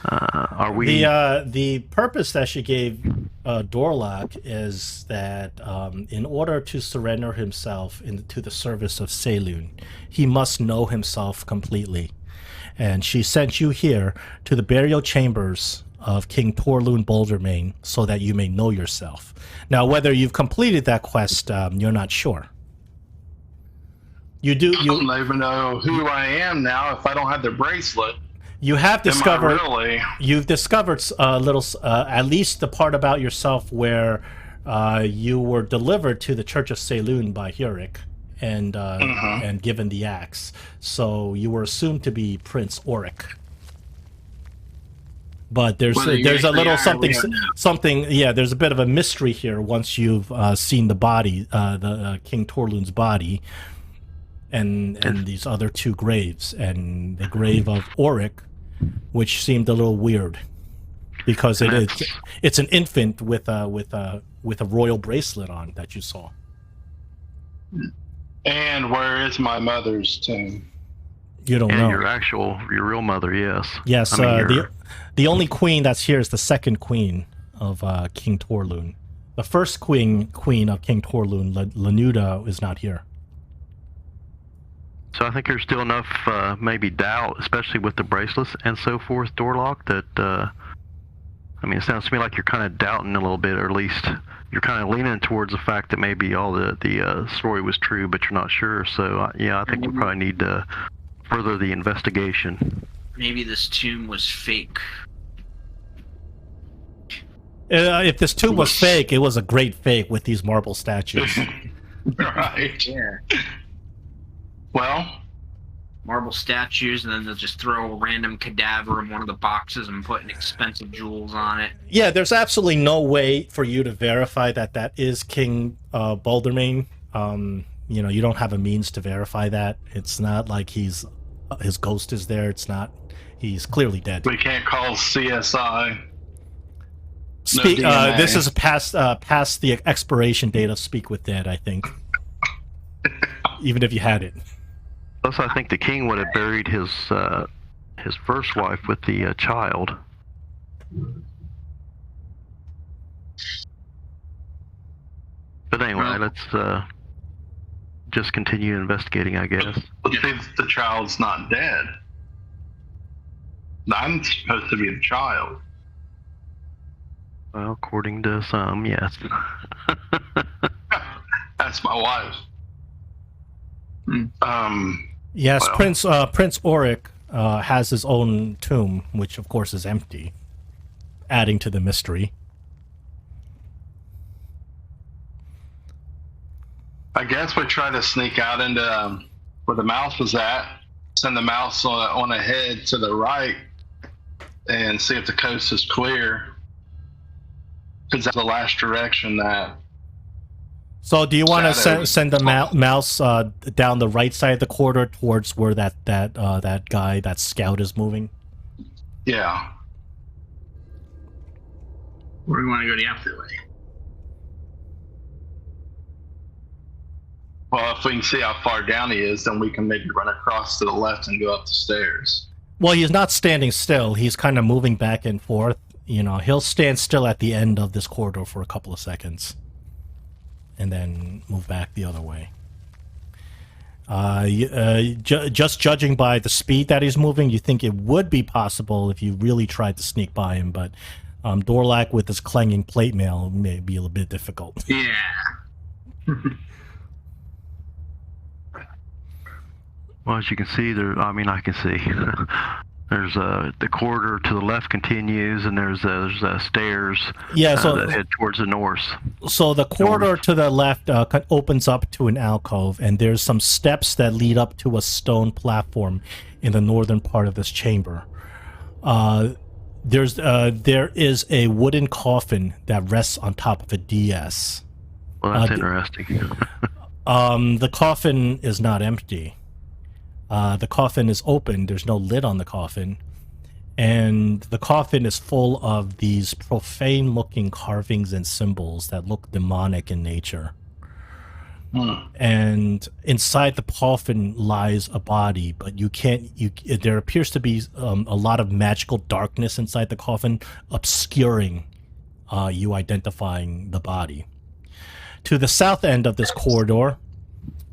Speaker 5: Are we?
Speaker 1: The purpose that she gave Dorlak is that in order to surrender himself to the service of Selûne, he must know himself completely. and she sent you here to the burial chambers of King Torlun Bouldermane so that you may know yourself. Now, whether you've completed that quest, you're not sure. You do.
Speaker 2: I don't even know who I am now if I don't have the bracelet.
Speaker 1: You have discovered.
Speaker 2: Am I really?
Speaker 1: You've discovered a little, at least the part about yourself where you were delivered to the Church of Selûne by Huric and given the axe. So you were assumed to be Prince Auric. But there's a little something. Yeah, there's a bit of a mystery here once you've seen the body, the King Torlun's body, and these other two graves, and the grave of Auric, which seemed a little weird because it's an infant with a royal bracelet on that you saw.
Speaker 2: And where is my mother's tomb?
Speaker 1: You don't know.
Speaker 5: Your real mother, yes.
Speaker 1: Yes, the only queen that's here is the second queen of King Torlun. The first queen of King Torlun, Lanuda, is not here.
Speaker 5: So I think there's still enough maybe doubt, especially with the bracelets and so forth, Dorlak, that it sounds to me like you're kind of doubting a little bit, or at least you're kind of leaning towards the fact that maybe all the story was true, but you're not sure. So I think you probably need to further the investigation.
Speaker 4: Maybe this tomb was fake.
Speaker 1: If this tomb was fake, it was a great fake with these marble statues.
Speaker 2: Right.
Speaker 4: Yeah.
Speaker 2: Well,
Speaker 4: marble statues, and then they'll just throw a random cadaver in one of the boxes and put expensive jewels on it.
Speaker 1: Yeah, there's absolutely no way for you to verify that is King Bouldermane. You don't have a means to verify that. It's not like his ghost is there. It's not. He's clearly dead.
Speaker 2: We can't call CSI.
Speaker 1: This is past the expiration date of Speak with Dead, I think. Even if you had it.
Speaker 5: Plus, I think the king would have buried his first wife with the child. But anyway, let's just continue investigating, I guess.
Speaker 2: But the child's not dead. I'm supposed to be the child.
Speaker 5: Well, according to some, yes.
Speaker 2: That's my wife.
Speaker 1: Yes,
Speaker 2: well.
Speaker 1: Prince Auric has his own tomb, which of course is empty, adding to the mystery.
Speaker 2: I guess we try to sneak out into where the mouse was at, send the mouse on ahead to the right, and see if the coast is clear. Because that's the last direction that.
Speaker 1: So, do you want to send the mouse down the right side of the corridor towards where that scout is moving?
Speaker 2: Yeah.
Speaker 6: Or do you want to go the opposite way?
Speaker 2: Well, if we can see how far down he is, then we can maybe run across to the left and go up the stairs.
Speaker 1: Well, he's not standing still. He's kind of moving back and forth. He'll stand still at the end of this corridor for a couple of seconds and then move back the other way. Just judging by the speed that he's moving, you think it would be possible if you really tried to sneak by him, but Dorlak with his clanging plate mail may be a little bit difficult.
Speaker 6: Yeah.
Speaker 5: Well, as you can see, I can see. There's the corridor to the left continues, and there's stairs that head towards the north.
Speaker 1: So the corridor to the left opens up to an alcove, and there's some steps that lead up to a stone platform in the northern part of this chamber. There is a wooden coffin that rests on top of a DS.
Speaker 5: Well, that's interesting.
Speaker 1: The coffin is not empty. The coffin is open. There's no lid on the coffin. And the coffin is full of these profane-looking carvings and symbols that look demonic in nature. And inside the coffin lies a body, but there appears to be a lot of magical darkness inside the coffin, obscuring you identifying the body. To the south end of this corridor,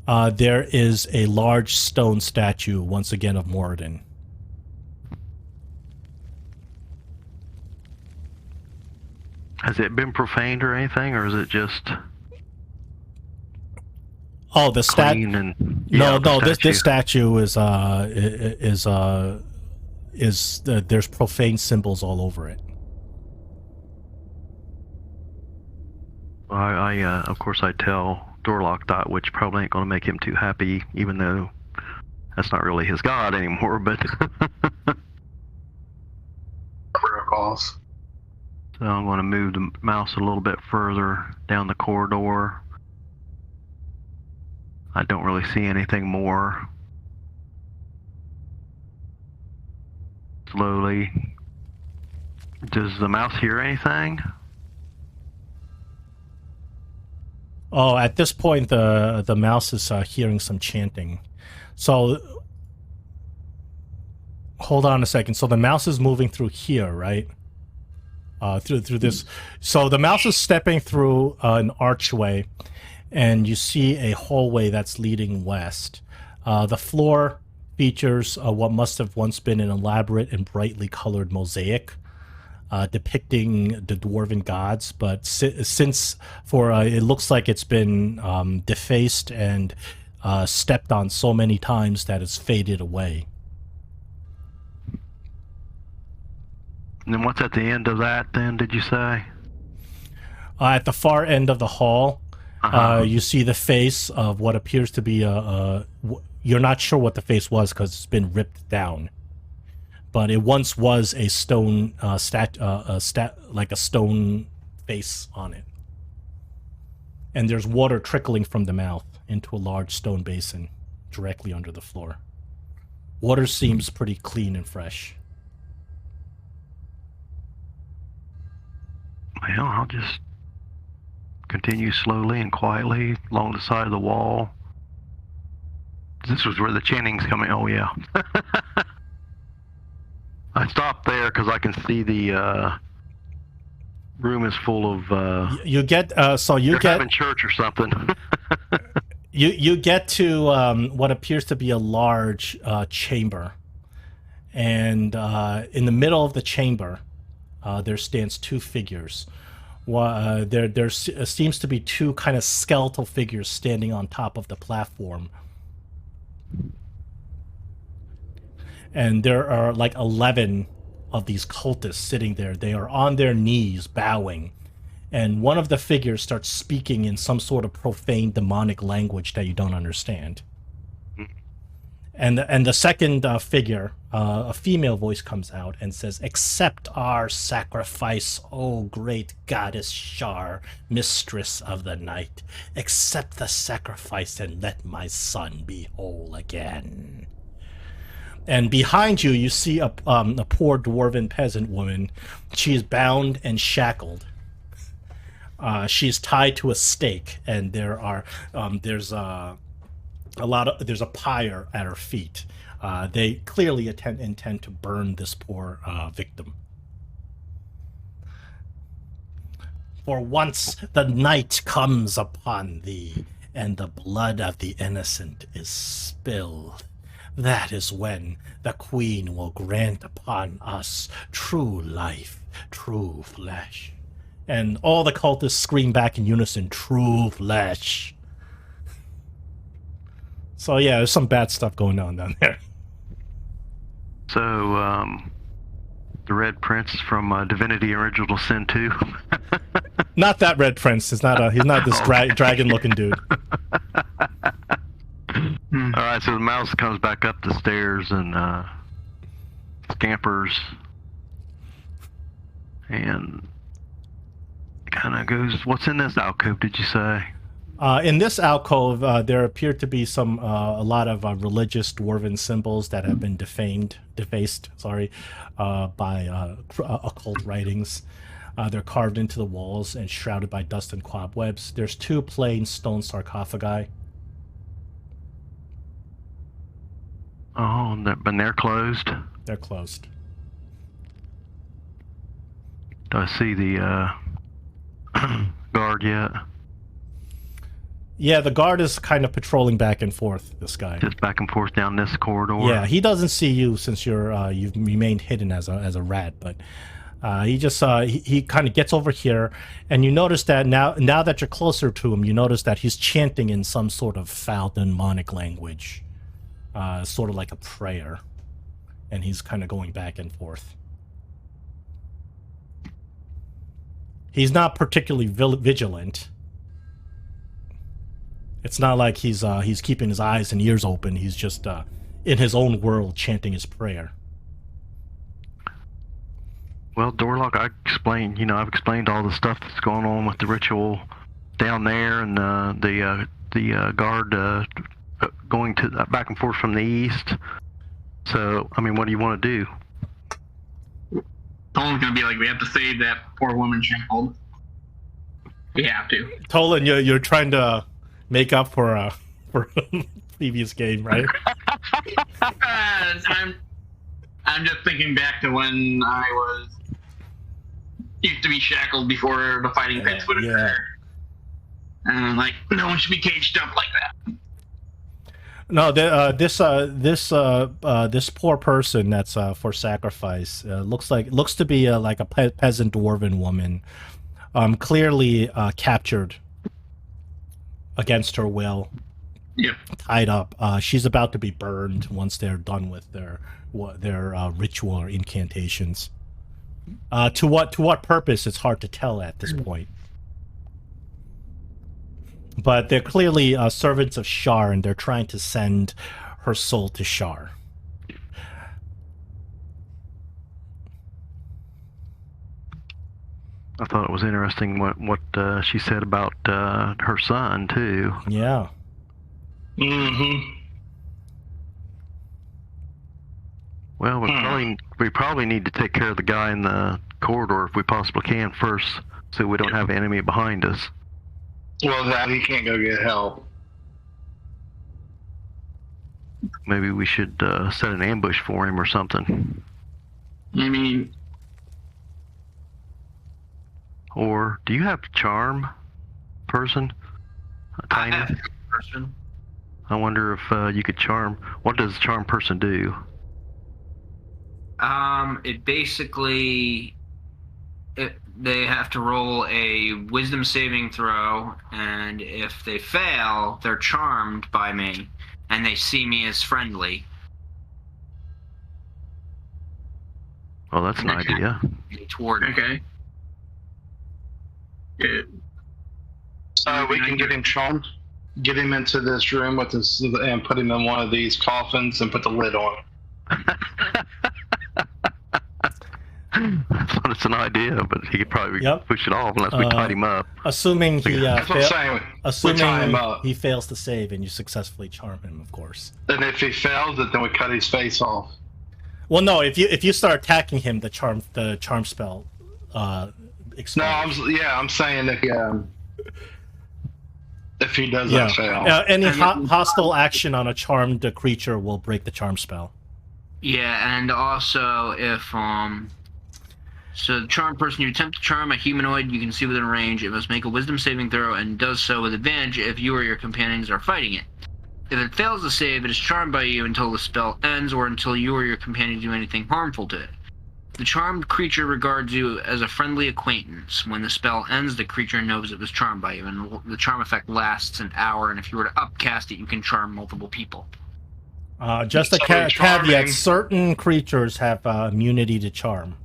Speaker 1: there is a large stone statue, once again, of Moradin.
Speaker 5: Has it been profaned or anything, or is it just
Speaker 1: Oh, the
Speaker 5: clean and
Speaker 1: no,
Speaker 5: the
Speaker 1: this statue is there's profane symbols all over it.
Speaker 5: I of course I tell Dorlak that, which probably ain't gonna make him too happy, even though that's not really his god anymore. But
Speaker 2: Protocols.
Speaker 5: so I'm gonna move the mouse a little bit further down the corridor. I don't really see anything more. Slowly. Does the mouse hear anything?
Speaker 1: Oh, at this point, the mouse is hearing some chanting. So, hold on a second. So the mouse is moving through here, right? Through this. So the mouse is stepping through an archway, and you see a hallway that's leading west. The floor features what must have once been an elaborate and brightly colored mosaic depicting the dwarven gods, but since it looks like it's been defaced and stepped on so many times that it's faded away.
Speaker 5: And then what's at the end of that then, did you say?
Speaker 1: At the far end of the hall, you see the face of what appears to be you're not sure what the face was because it's been ripped down. But it once was a stone like a stone face on it. And there's water trickling from the mouth into a large stone basin directly under the floor. Water seems pretty clean and fresh.
Speaker 5: Well, I'll just continue slowly and quietly along the side of the wall. This was where the chanting's coming. Oh, yeah. I stopped there because I can see the room is full of.
Speaker 1: You get
Speaker 5: having church or something.
Speaker 1: you get to what appears to be a large chamber, and in the middle of the chamber, there stands two figures. There seems to be two kind of skeletal figures standing on top of the platform. And there are like 11 of these cultists sitting there. They are on their knees, bowing. And one of the figures starts speaking in some sort of profane demonic language that you don't understand. And the second figure, a female voice comes out and says, "Accept our sacrifice, O great goddess Shar, mistress of the night. Accept the sacrifice and let my son be whole again." And behind you, you see a poor dwarven peasant woman. She is bound and shackled. She's tied to a stake, and there's a pyre at her feet. They clearly intend to burn this poor victim. For once the night comes upon thee, and the blood of the innocent is spilled, that is when the queen will grant upon us true life, true flesh. And all the cultists scream back in unison, "True flesh." So yeah, there's some bad stuff going on down there.
Speaker 5: So, the Red Prince is from Divinity Original Sin 2.
Speaker 1: Not that Red Prince. He's not this dragon-looking dude.
Speaker 5: Alright, so the mouse comes back up the stairs and scampers and kind of goes, what's in this alcove, did you say?
Speaker 1: In this alcove, there appear to be a lot of religious dwarven symbols that have been defaced, by occult writings. They're carved into the walls and shrouded by dust and cobwebs. There's two plain stone sarcophagi.
Speaker 5: Oh, but they're closed?
Speaker 1: They're closed.
Speaker 5: Do I see the guard yet?
Speaker 1: Yeah, the guard is kind of patrolling back and forth, this guy.
Speaker 5: Just back and forth down this corridor?
Speaker 1: Yeah, he doesn't see you since you've remained hidden as a rat, but He kind of gets over here, and you notice that now that you're closer to him, you notice that he's chanting in some sort of foul demonic language, sort of like a prayer, and he's kind of going back and forth. He's not particularly vigilant. It's not like he's keeping his eyes and ears open. He's just in his own world chanting his prayer.
Speaker 5: Well, Dorlak, I've explained all the stuff that's going on with the ritual down there, and the guard going to back and forth from the east. So, I mean, what do you want to do?
Speaker 6: Tolan's gonna be like, we have to save that poor woman shackled. We have to.
Speaker 1: Tolan, you're trying to make up for previous game, right?
Speaker 6: I'm just thinking back to when I used to be shackled before the fighting pits would occur. And I'm like, no one should be caged up like that.
Speaker 1: No, this poor person that's for sacrifice looks to be like a peasant dwarven woman, clearly captured against her will.
Speaker 6: Yep.
Speaker 1: Tied up. She's about to be burned once they're done with their ritual or incantations. To what purpose? It's hard to tell at this point. But they're clearly servants of Shar, and they're trying to send her soul to Shar.
Speaker 5: I thought it was interesting what she said about her son too.
Speaker 1: Yeah.
Speaker 2: Mm-hmm.
Speaker 5: Well, we probably need to take care of the guy in the corridor if we possibly can first, so we don't have an enemy behind us.
Speaker 2: Well, that he can't go get help.
Speaker 5: Maybe we should set an ambush for him or something.
Speaker 6: I mean,
Speaker 5: or do you have charm, person?
Speaker 4: I have person.
Speaker 5: I wonder if you could charm. What does charm person do?
Speaker 4: It basically, they have to roll a wisdom saving throw, and if they fail, they're charmed by me, and they see me as friendly.
Speaker 5: Oh, that's an idea.
Speaker 4: Toward me.
Speaker 6: okay. Good.
Speaker 2: So we can get him charmed, get him into this room with this, and put him in one of these coffins and put the lid on.
Speaker 5: I thought it's an idea, but he could probably push it off unless we tied him up.
Speaker 1: Assuming he
Speaker 2: he
Speaker 1: fails to save, and you successfully charm him, of course.
Speaker 2: And if he fails it, then we cut his face off.
Speaker 1: Well, no. If you start attacking him, the charm spell explodes.
Speaker 2: No, I'm saying if he doesn't fail.
Speaker 1: Any hostile action on a charmed creature will break the charm spell.
Speaker 4: Yeah, and also if so the charmed person, you attempt to charm a humanoid you can see within range, it must make a wisdom saving throw and does so with advantage if you or your companions are fighting it. If it fails to save, it is charmed by you until the spell ends or until you or your companions do anything harmful to it. The charmed creature regards you as a friendly acquaintance. When the spell ends, the creature knows it was charmed by you, and the charm effect lasts an hour, and if you were to upcast it, you can charm multiple people.
Speaker 1: Just a caveat, certain creatures have immunity to charm.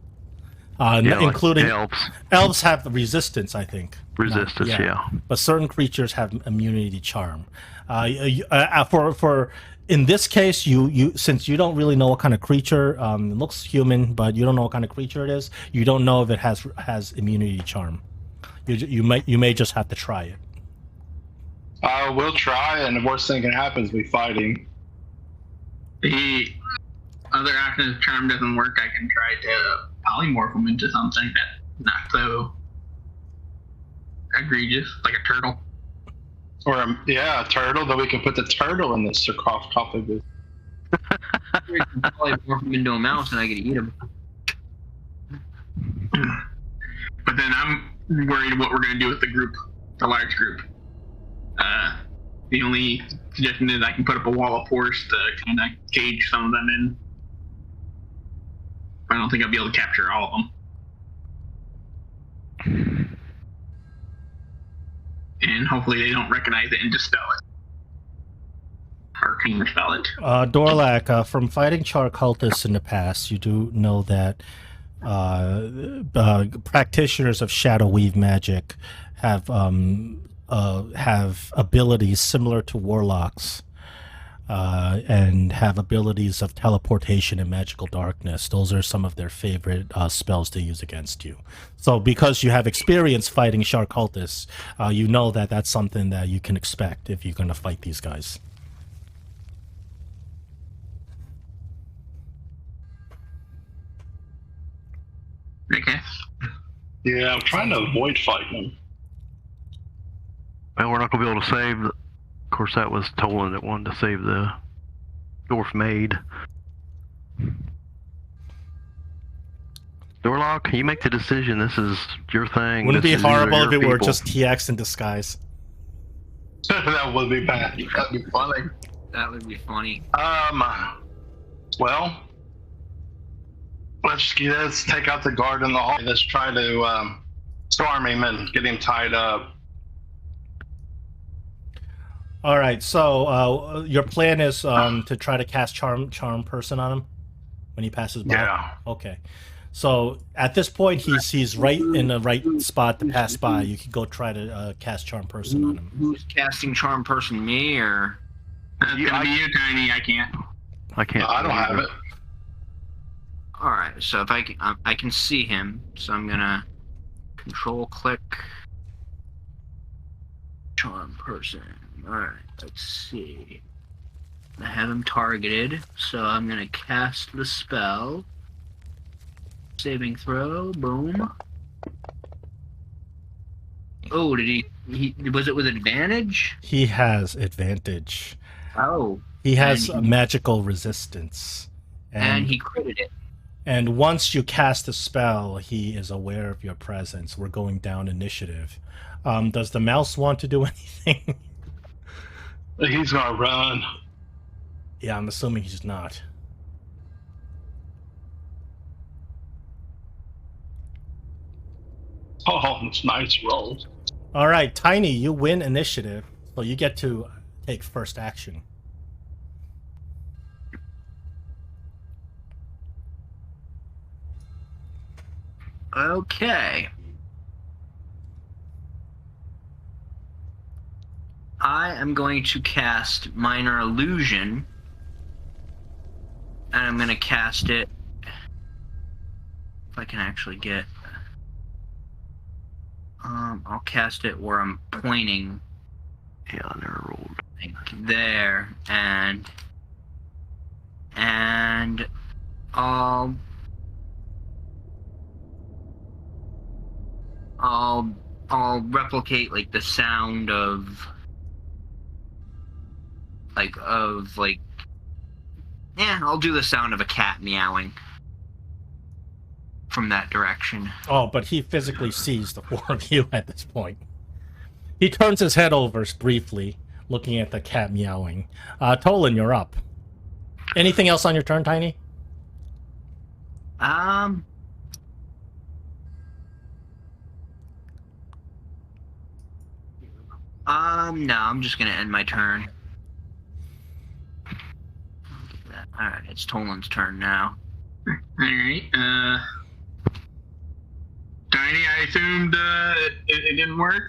Speaker 1: Including
Speaker 5: elves.
Speaker 1: Elves have resistance, I think.
Speaker 5: Resistance, yeah.
Speaker 1: But certain creatures have immunity to charm. For in this case, you since you don't really know what kind of creature, it looks human, but you don't know what kind of creature it is. You don't know if it has immunity to charm. You may just have to try it.
Speaker 2: We'll try, and the worst thing that happens is we fight him.
Speaker 6: The other option is charm doesn't work. I can try to polymorph him into something that's not so egregious, like a turtle.
Speaker 2: Or a turtle. Then we can put the turtle in the sarcophagus.
Speaker 4: We can polymorph him into a mouse, and I can eat him.
Speaker 6: But then I'm worried what we're going to do with the group, the large group. The only suggestion is I can put up a wall of force to kind of cage some of them in. I don't think I'll be able to capture all of them. And hopefully they don't recognize it and dispel it. Or counterspell it.
Speaker 1: Dorlak, from fighting Char cultists in the past, you do know that practitioners of Shadow Weave magic have abilities similar to warlocks, and have abilities of teleportation and magical darkness. Those are some of their favorite spells to use against you. So because you have experience fighting Char cultists, you know that that's something that you can expect if you're going to fight these guys.
Speaker 6: Okay.
Speaker 2: Yeah, I'm trying to avoid fighting him.
Speaker 5: Well, we're not going to be able to save... Of course, that was Tolan that wanted to save the dwarf maid. Dorlak, you make the decision. This is your thing.
Speaker 1: Wouldn't it be
Speaker 5: These are
Speaker 1: horrible
Speaker 5: your
Speaker 1: if it were
Speaker 5: people.
Speaker 1: just TX in disguise?
Speaker 2: That would be bad. That'd be funny.
Speaker 4: That would be funny.
Speaker 2: Well, let's take out the guard in the hall. Let's try to storm him and get him tied up.
Speaker 1: All right, so your plan is to try to cast charm person on him when he passes by.
Speaker 2: Yeah.
Speaker 1: Okay. So at this point, he's right in the right spot to pass by. You can go try to cast charm person on him.
Speaker 4: Who's casting charm person? Me or?
Speaker 6: That's gonna be you, Tiny. I can't.
Speaker 5: I can't.
Speaker 2: I don't have it.
Speaker 4: All right. So if I can see him, so I'm gonna control click charm person. All right. Let's see. I have him targeted, so I'm gonna cast the spell. Saving throw. Boom. Oh, did he was it with advantage?
Speaker 1: He has advantage.
Speaker 4: Oh.
Speaker 1: He has
Speaker 4: And
Speaker 1: magical resistance.
Speaker 4: And he critted it.
Speaker 1: And once you cast a spell, he is aware of your presence. We're going down initiative. Does the mouse want to do anything?
Speaker 2: He's gonna run.
Speaker 1: Yeah, I'm assuming he's not.
Speaker 2: Oh, it's nice rolls.
Speaker 1: All right, Tiny, you win initiative, so you get to take first action.
Speaker 4: Okay. I am going to cast Minor Illusion. And I'm going to cast it... If I can actually get... I'll cast it where I'm pointing.
Speaker 5: Yeah, I never rolled.
Speaker 4: Like there. And I'll replicate like the sound of I'll do the sound of a cat meowing from that direction.
Speaker 1: Oh, but he physically sees the four of you at this point. He turns his head over briefly, looking at the cat meowing. Tolan, you're up. Anything else on your turn, Tiny?
Speaker 4: No, I'm just gonna end my turn. Alright, it's Tolan's turn now.
Speaker 6: Alright, Tiny, I assumed it didn't work.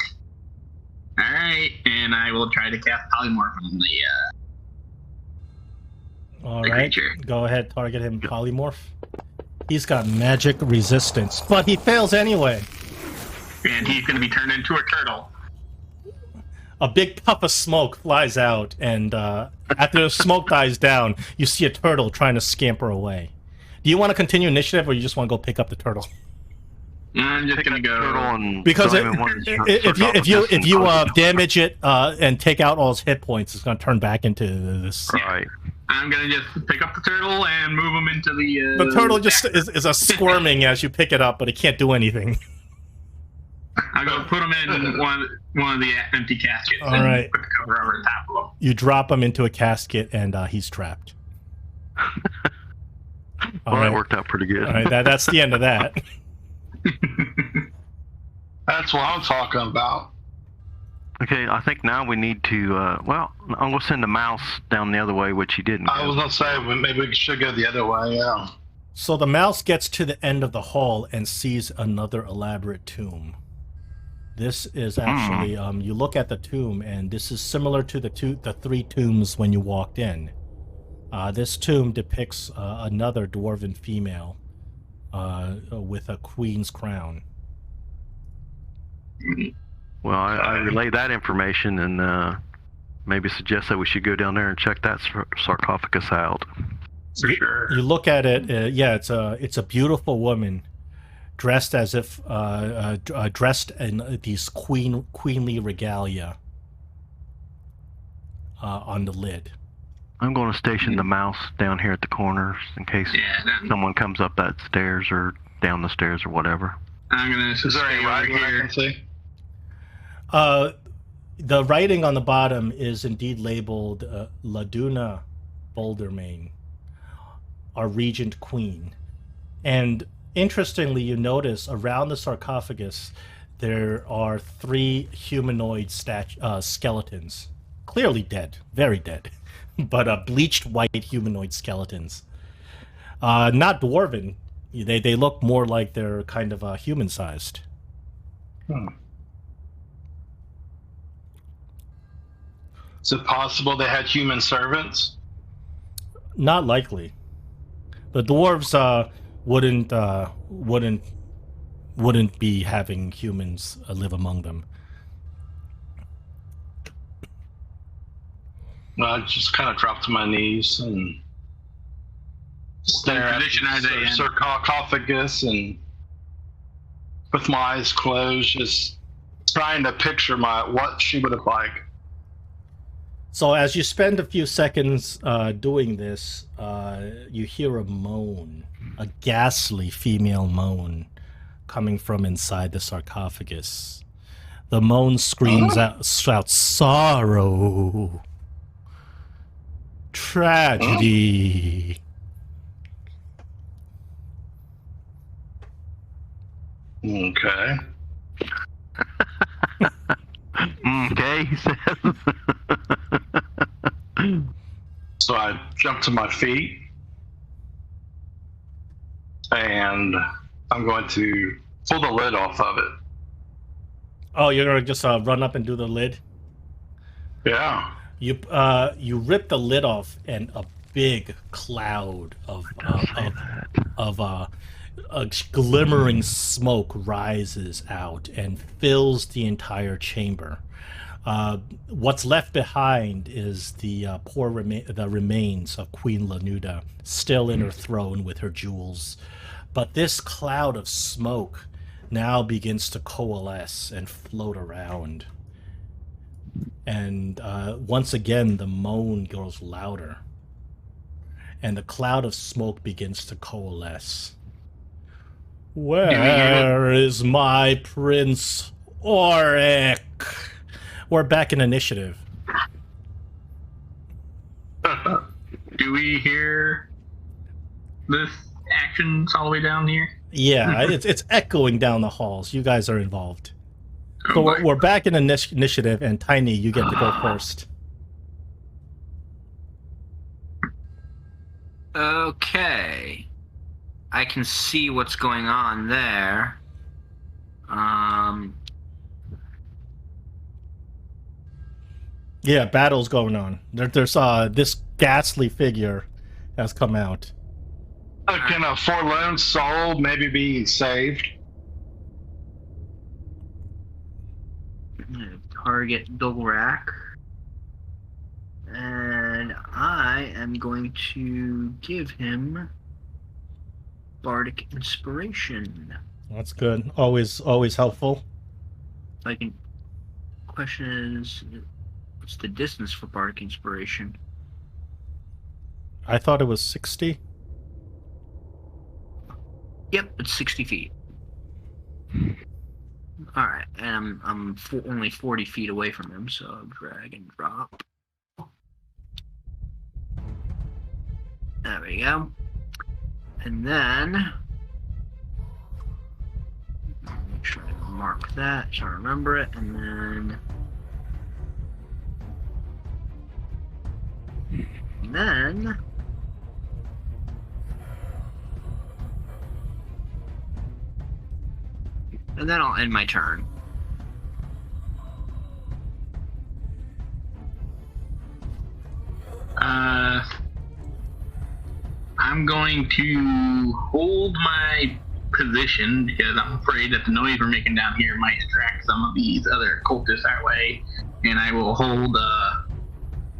Speaker 6: Alright, and I will try to cast Polymorph on
Speaker 1: All
Speaker 6: the
Speaker 1: right,
Speaker 6: creature.
Speaker 1: go ahead, target him, polymorph. He's got magic resistance, but he fails anyway.
Speaker 6: And he's going to be turned into a turtle.
Speaker 1: A big puff of smoke flies out, and after the smoke dies down, you see a turtle trying to scamper away. Do you want to continue initiative, or you just want to go pick up the turtle?
Speaker 6: I'm just going to go...
Speaker 1: Because if you damage it and take out all his hit points, it's going to turn back into this.
Speaker 5: Right.
Speaker 6: I'm going to just pick up the turtle and move him into the...
Speaker 1: The turtle just is a squirming as you pick it up, but it can't do anything.
Speaker 6: I'll go put him in one of the empty caskets.
Speaker 1: All
Speaker 6: and
Speaker 1: right.
Speaker 6: Put the cover over the top of him.
Speaker 1: You drop him into a casket, and he's trapped.
Speaker 5: Well,
Speaker 1: All right.
Speaker 5: that worked out pretty good.
Speaker 1: All right, that's the end of that.
Speaker 2: That's what I'm talking about.
Speaker 5: Okay, I think now we need to, well, I'm going to send a mouse down the other way, which he didn't.
Speaker 2: I was going to say, maybe we should go the other way, yeah.
Speaker 1: So the mouse gets to the end of the hall and sees another elaborate tomb. This is actually, you look at the tomb, and this is similar to the three tombs when you walked in. This tomb depicts another dwarven female with a queen's crown.
Speaker 5: Well, I relay that information and maybe suggest that we should go down there and check that sarcophagus out.
Speaker 2: For sure.
Speaker 1: You look at it, yeah, it's a beautiful woman, dressed as if dressed in these queenly regalia on the lid.
Speaker 5: I'm going to station the mouse down here at the corners in case someone comes up that stairs or down the stairs or whatever.
Speaker 6: I'm gonna.
Speaker 2: Is there any writing I can see?
Speaker 1: The writing on the bottom is indeed labeled Laduna Bouldermane, our regent queen. And interestingly, you notice around the sarcophagus there are 3 humanoid skeletons. Clearly dead, very dead, but bleached white humanoid skeletons. Not dwarven. They look more like they're kind of human-sized.
Speaker 2: Is it possible they had human servants?
Speaker 1: Not likely. The dwarves wouldn't be having humans live among them.
Speaker 2: I just kind of dropped to my knees and stare at the sarcophagus and with my eyes closed, just trying to picture what she would have liked.
Speaker 1: So as you spend a few seconds doing this, you hear a moan, a ghastly female moan, coming from inside the sarcophagus. The moan screams out, shouts sorrow, tragedy.
Speaker 2: Okay.
Speaker 5: Okay, he says.
Speaker 2: So I jump to my feet and I'm going to pull the lid off of it.
Speaker 1: Oh, you're gonna just run up and do the lid?
Speaker 2: Yeah.
Speaker 1: You rip the lid off, and a big cloud of glimmering smoke rises out and fills the entire chamber. What's left behind is the the remains of Queen Lanuda, still in her throne with her jewels. But this cloud of smoke now begins to coalesce and float around. And once again, the moan grows louder. And the cloud of smoke begins to coalesce. Where is my Prince Auric? We're back in initiative.
Speaker 6: Do we hear this actions all the way down here?
Speaker 1: Yeah, it's echoing down the halls. You guys are involved. So we're back in initiative, and Tiny, you get to go first.
Speaker 4: Okay. I can see what's going on there.
Speaker 1: Yeah, battle's going on. There's this ghastly figure has come out.
Speaker 2: Can a forlorn soul maybe be saved?
Speaker 4: Target Dorlak. And I am going to give him Bardic Inspiration.
Speaker 1: That's good. Always helpful.
Speaker 4: Question is, what's the distance for Bardic Inspiration?
Speaker 1: I thought it was 60.
Speaker 4: Yep, it's 60 feet. Alright, and I'm only 40 feet away from him, so I'll drag and drop. There we go. And then... make sure I mark that so I remember it, and then I'll end my turn.
Speaker 6: I'm going to hold my position because I'm afraid that the noise we're making down here might attract some of these other cultists our way, and I will hold an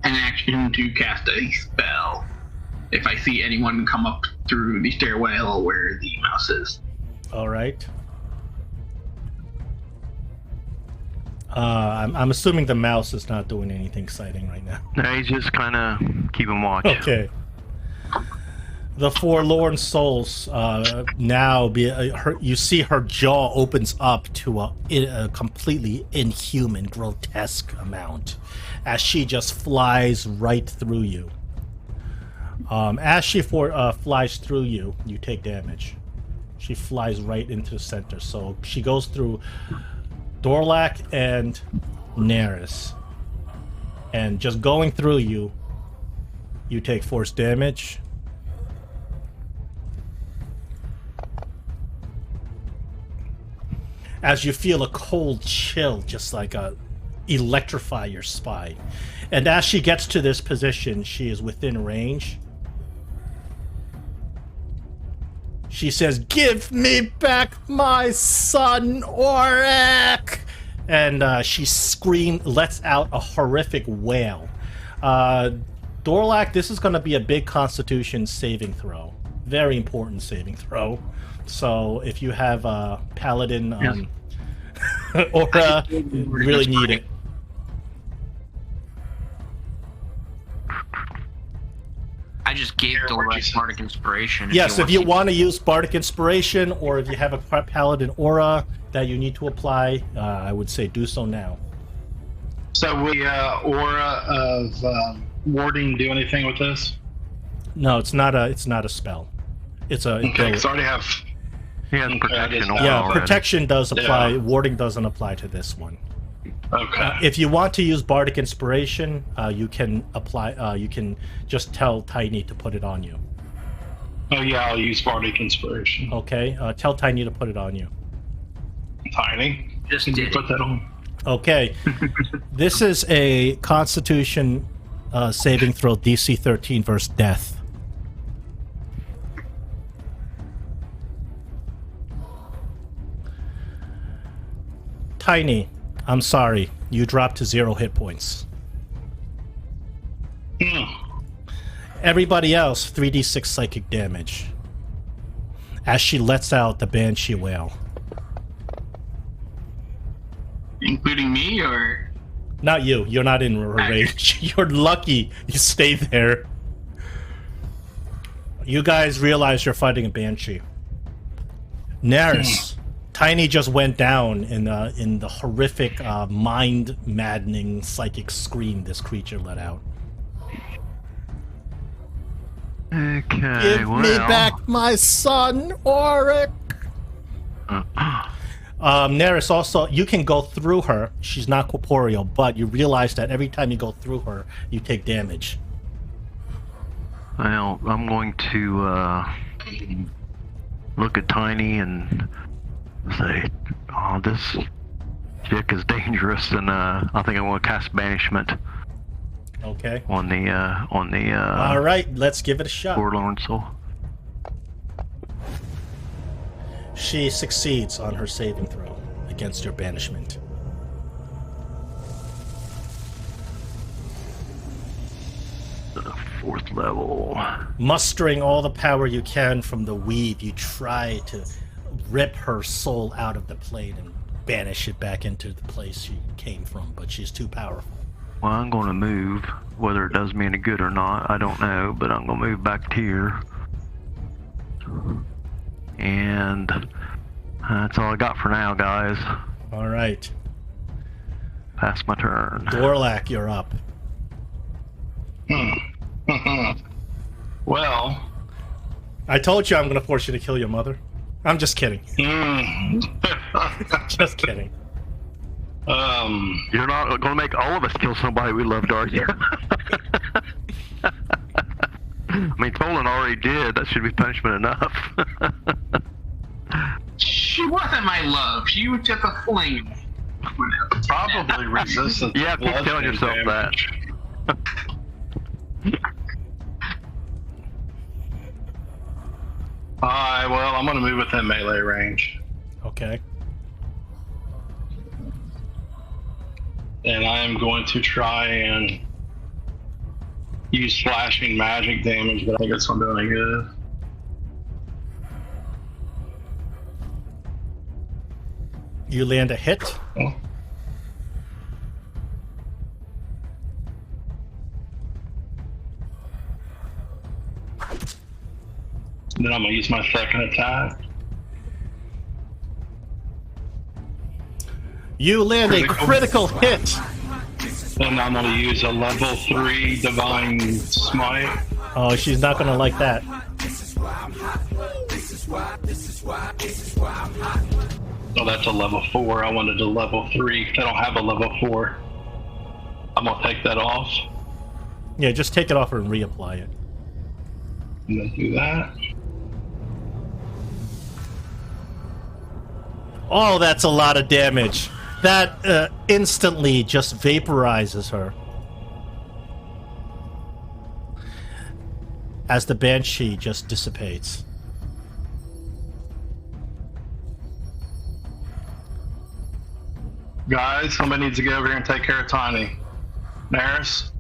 Speaker 6: action to cast a spell if I see anyone come up through the stairwell where the mouse is.
Speaker 1: All right. I'm assuming the mouse is not doing anything exciting right now.
Speaker 5: No, he's just kind of keeping watch.
Speaker 1: Okay. The forlorn souls you see her jaw opens up to a completely inhuman, grotesque amount as she just flies right through you. As she flies through you, you take damage. She flies right into the center, so she goes through Dorlak and Neris. And just going through you, you take force damage. As you feel a cold chill just like electrify your spine. And as she gets to this position, she is within range. She says, "Give me back my son, Orek!" And she lets out a horrific wail. Dorlak, this is going to be a big Constitution saving throw. Very important saving throw. So if you have a paladin aura, you really need it.
Speaker 4: I just gave Dorlak Bardic Inspiration.
Speaker 1: Yes, if you want to use Bardic Inspiration, or if you have a paladin aura that you need to apply, I would say do so now.
Speaker 2: So will the aura of warding do anything with this?
Speaker 1: No, it's not a spell. It's a
Speaker 2: Okay, because I already have.
Speaker 5: He has protection.
Speaker 1: Yeah, protection does apply.
Speaker 2: Yeah.
Speaker 1: Warding doesn't apply to this one.
Speaker 2: Okay.
Speaker 1: If you want to use Bardic Inspiration, you can apply. You can just tell Tiny to put it on you.
Speaker 2: Oh yeah, I'll use Bardic Inspiration.
Speaker 1: Okay. Tell Tiny to put it on you.
Speaker 2: Tiny.
Speaker 4: Just
Speaker 2: Can you
Speaker 4: did
Speaker 2: put that on?
Speaker 1: Okay. This is a Constitution saving throw, DC 13 versus death. Tiny, I'm sorry. You dropped to 0 hit points. Everybody else, 3d6 psychic damage. As she lets out the banshee wail.
Speaker 6: Including me, or?
Speaker 1: Not you. You're not in range. You're lucky you stayed there. You guys realize you're fighting a banshee. Neris. Tiny just went down in the horrific, mind-maddening psychic scream this creature let out.
Speaker 5: Okay,
Speaker 1: Give me back my son, Orek! Neris, also, you can go through her. She's not corporeal, but you realize that every time you go through her, you take damage.
Speaker 5: Well, I'm going to look at Tiny and say, "Oh, this chick is dangerous," and I think I'm going to cast Banishment.
Speaker 1: Okay.
Speaker 5: On the
Speaker 1: All right, let's give it a shot.
Speaker 5: Forlorn Soul.
Speaker 1: She succeeds on her saving throw against your banishment.
Speaker 5: The 4th level.
Speaker 1: Mustering all the power you can from the weave, you try to rip her soul out of the plate and banish it back into the place she came from, but she's too powerful.
Speaker 5: Well, I'm going to move. Whether it does me any good or not, I don't know, but I'm going to move back to here. And that's all I got for now, guys.
Speaker 1: All right.
Speaker 5: Pass my turn.
Speaker 1: Dorlak, you're up.
Speaker 2: Well,
Speaker 1: I told you I'm going to force you to kill your mother. I'm just kidding.
Speaker 2: Mm.
Speaker 1: Just kidding.
Speaker 5: You're not going to make all of us kill somebody we loved, are you? I mean, Tolan already did. That should be punishment enough.
Speaker 6: She wasn't my love. She was just a fling.
Speaker 2: Probably resistant.
Speaker 5: Yeah, keep telling yourself that.
Speaker 2: Alright, well, I'm gonna move within melee range.
Speaker 1: Okay.
Speaker 2: And I am going to try and use flashing magic damage, but I think it's not doing any good.
Speaker 1: You land a hit.
Speaker 2: Oh. Then I'm gonna use my second attack.
Speaker 1: You land a critical hit.
Speaker 2: And I'm gonna use a level 3 divine smite.
Speaker 1: Oh, she's not gonna like that.
Speaker 2: Oh, that's a level 4. I wanted a level 3. I don't have a level 4. I'm gonna take that off.
Speaker 1: Yeah, just take it off and reapply it.
Speaker 2: I'm gonna do that.
Speaker 1: Oh, that's a lot of damage. That instantly just vaporizes her. As the Banshee just dissipates.
Speaker 2: Guys, somebody needs to go over here and take care of Tiny. Naris?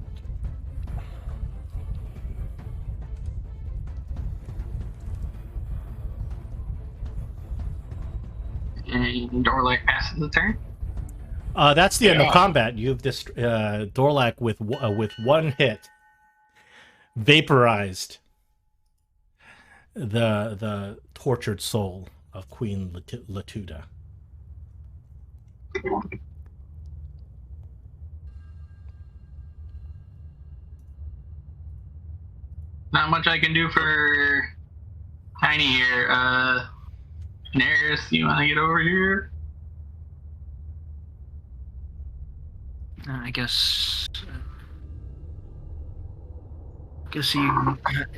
Speaker 6: And Dorlak passes the turn.
Speaker 1: That's the end of
Speaker 2: Yeah.
Speaker 1: combat. You have this Dorlak with one hit vaporized the tortured soul of Queen Latuda.
Speaker 6: Not much I can do for Tiny here. Naris, you want to get over here?
Speaker 4: I guess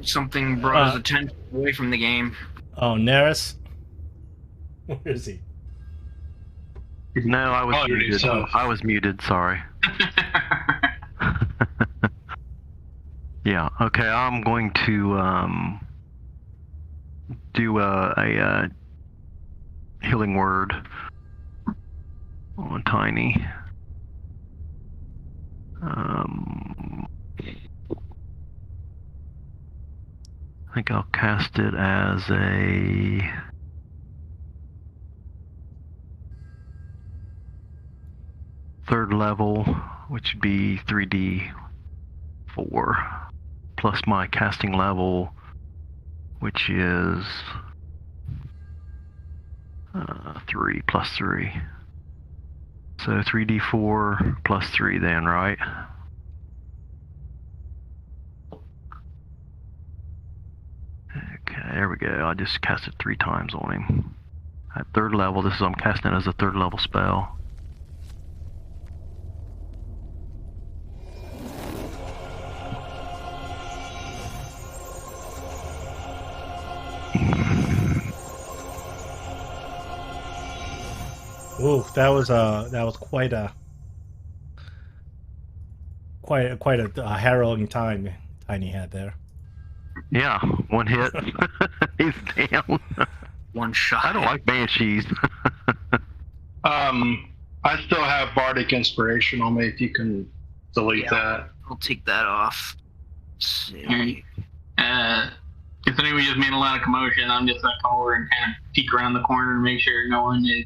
Speaker 4: something brought his attention away from the game.
Speaker 1: Oh, Naris? Where is he?
Speaker 5: No, I was
Speaker 2: Oh,
Speaker 5: muted.
Speaker 2: yourself.
Speaker 5: I was muted, sorry. Yeah, okay, I'm going to do a healing word on Tiny. I think I'll cast it as a third level, which would be 3d4 plus my casting level, which is 3 plus 3. So 3d4 plus 3 then, right? Okay, there we go. I just cast it 3 times on him. At third level, I'm casting it as a third level spell.
Speaker 1: Ooh, that was quite a harrowing time Tiny had there.
Speaker 5: Yeah, one hit. He's down.
Speaker 4: One shot.
Speaker 5: I don't like banshees.
Speaker 2: I still have Bardic Inspiration on me if you can delete that.
Speaker 4: I'll take that off. Let's see.
Speaker 6: Considering we just made a lot of commotion, I'm just gonna come over and kind of peek around the corner and make sure no one is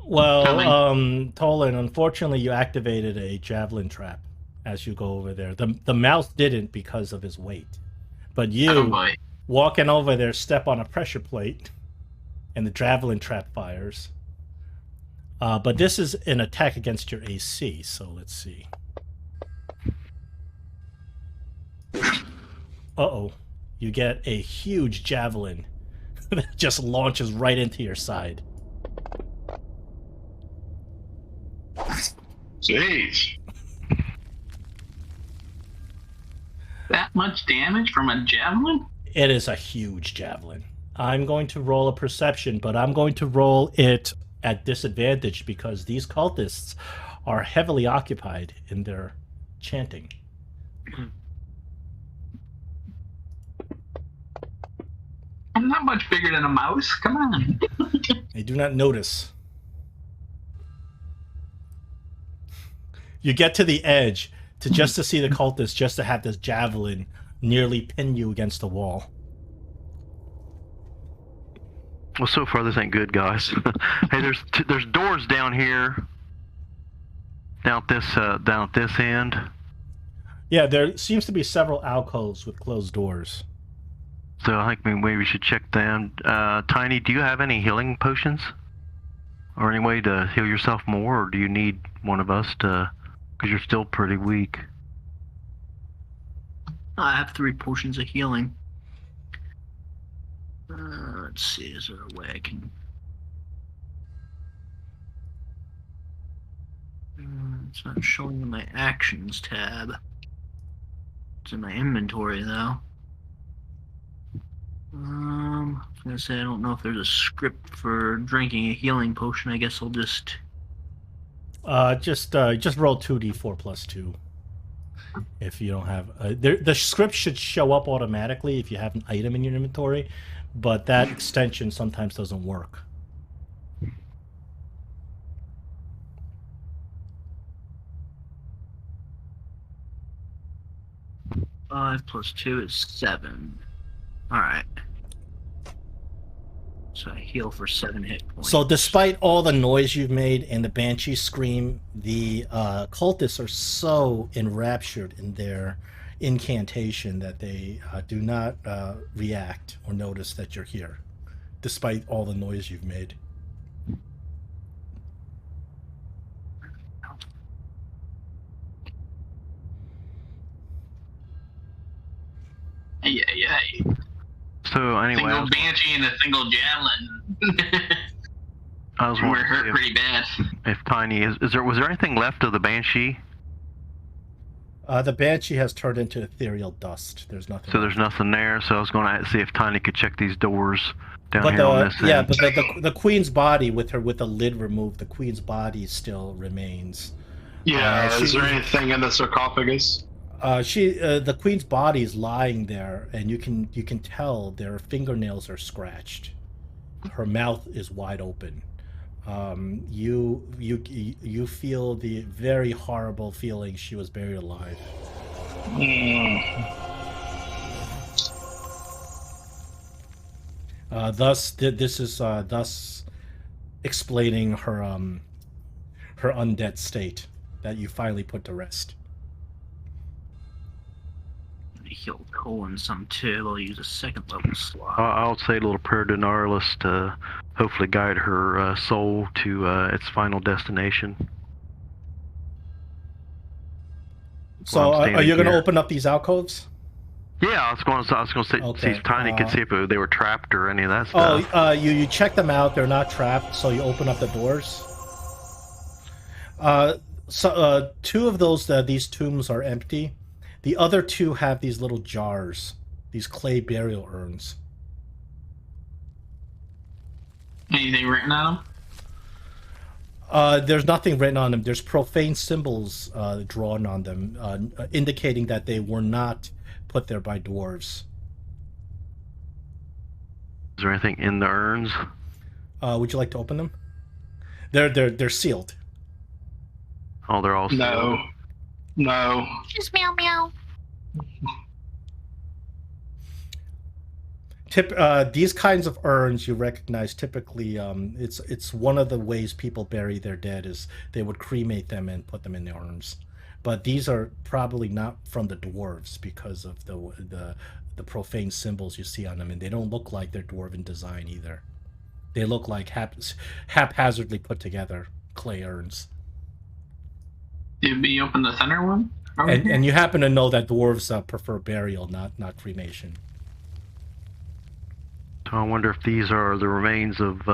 Speaker 1: Well,
Speaker 6: coming.
Speaker 1: Tolan, unfortunately you activated a javelin trap as you go over there. The mouse didn't because of his weight. But you
Speaker 6: Oh boy.
Speaker 1: walking over there step on a pressure plate and the javelin trap fires. But this is an attack against your AC, so let's see. Uh-oh. You get a huge javelin that just launches right into your side.
Speaker 2: Jeez.
Speaker 6: That much damage from a javelin?
Speaker 1: It is a huge javelin. I'm going to roll a perception, but I'm going to roll it at disadvantage because these cultists are heavily occupied in their chanting.
Speaker 6: I'm not much bigger than a mouse. Come on.
Speaker 1: They do not notice. You get to the edge to see the cultists, just to have this javelin nearly pin you against the wall.
Speaker 5: Well, so far this ain't good, guys. Hey, there's doors down here, down at this end.
Speaker 1: Yeah, there seems to be several alcoves with closed doors.
Speaker 5: So I think maybe we should check them. Tiny, do you have any healing potions? Or any way to heal yourself more? Or do you need one of us to... Because you're still pretty weak.
Speaker 7: I have 3 potions of healing. Let's see, is there a way I can... It's not showing in my actions tab. It's in my inventory, though. I was gonna say, I don't know if there's a script for drinking a healing potion. I guess I'll just
Speaker 1: roll 2d4 plus 2. If you don't have... the script should show up automatically if you have an item in your inventory, but that extension sometimes doesn't work.
Speaker 7: 5 plus 2 is 7. Alright. So I heal for 7 hit points.
Speaker 1: So despite all the noise you've made and the banshee scream, the cultists are so enraptured in their incantation that they do not react or notice that you're here, despite all the noise you've made.
Speaker 6: Yeah.
Speaker 5: So anyway,
Speaker 6: Single banshee and a single javelin.
Speaker 5: I was
Speaker 6: We're
Speaker 5: wondering
Speaker 6: hurt pretty bad.
Speaker 5: if Tiny was there anything left of the banshee?
Speaker 1: The banshee has turned into ethereal dust. There's nothing.
Speaker 5: So there's nothing there. So I was going to see if Tiny could check these doors down
Speaker 1: but
Speaker 5: here on this end.
Speaker 1: but the queen's body with the lid removed, the queen's body still remains.
Speaker 2: Yeah, is there anything in the sarcophagus?
Speaker 1: The queen's body is lying there, and you can tell their fingernails are scratched. Her mouth is wide open. You feel the very horrible feeling she was buried alive. This is explaining her undead state that you finally put to rest.
Speaker 7: I heal Colin some too. I'll use a 2nd level slot.
Speaker 5: I'll say a little prayer to Narlis to hopefully guide her soul to its final destination.
Speaker 1: So, are you going to open up these alcoves?
Speaker 5: Yeah, I was going to say,
Speaker 1: Okay,
Speaker 5: see if Tiny could see if they were trapped or any of that stuff.
Speaker 1: You check them out. They're not trapped, so you open up the doors. So 2 of these tombs are empty. The other 2 have these little jars, these clay burial urns.
Speaker 6: Anything written on them?
Speaker 1: There's nothing written on them. There's profane symbols drawn on them, indicating that they were not put there by dwarves.
Speaker 5: Is there anything in the urns?
Speaker 1: Would you like to open them? They're sealed.
Speaker 5: Oh, they're all sealed.
Speaker 2: No.
Speaker 3: Just meow meow.
Speaker 1: These kinds of urns you recognize typically. It's one of the ways people bury their dead is they would cremate them and put them in the urns. But these are probably not from the dwarves because of the profane symbols you see on them, and they don't look like they're dwarven design either. They look like haphazardly put together clay urns.
Speaker 6: Did we open the center one?
Speaker 1: And you happen to know that dwarves prefer burial, not cremation.
Speaker 5: So I wonder if these are the remains of,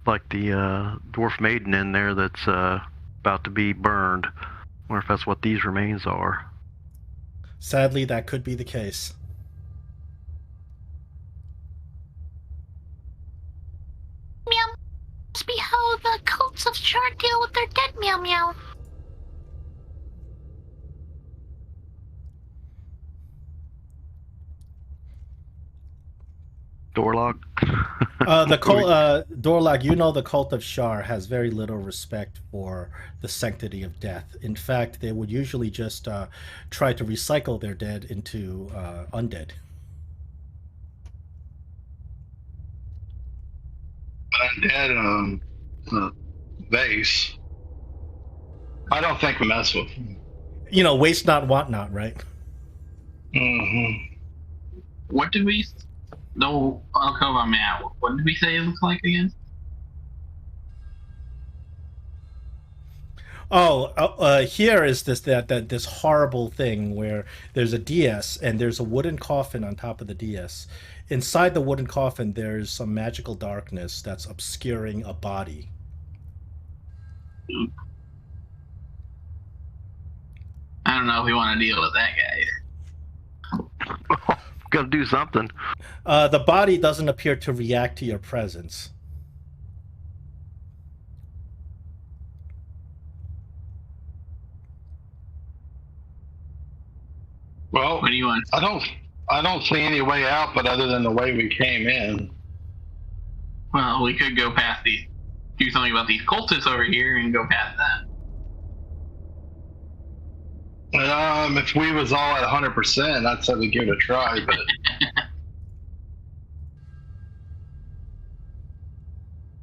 Speaker 5: like the dwarf maiden in there that's about to be burned. I wonder if that's what these remains are.
Speaker 1: Sadly, that could be the case.
Speaker 3: Meow. Must be how the cults of Shar deal with their dead, meow meow.
Speaker 5: Dorlak?
Speaker 1: The cult, Dorlak, you know the cult of Shar has very little respect for the sanctity of death. In fact, they would usually just try to recycle their dead into undead.
Speaker 2: Undead base. I don't think we mess with them.
Speaker 1: You know, waste not, want not, right?
Speaker 2: Mm-hmm.
Speaker 6: What did we? No, I'll come on, man. What did we say it looks like again?
Speaker 1: Oh, here is this horrible thing where there's a DS and there's a wooden coffin on top of the DS. Inside the wooden coffin, there's some magical darkness that's obscuring a body.
Speaker 6: I don't know if we want to deal with that guy.
Speaker 5: Gotta do something.
Speaker 1: The body doesn't appear to react to your presence.
Speaker 2: Well,
Speaker 6: What do you want?
Speaker 2: I don't see any way out, but other than the way we came in.
Speaker 6: Well, we could go past these, do something about these cultists over here, and go past that.
Speaker 2: If we was all at 100%, I'd say we give it a try. But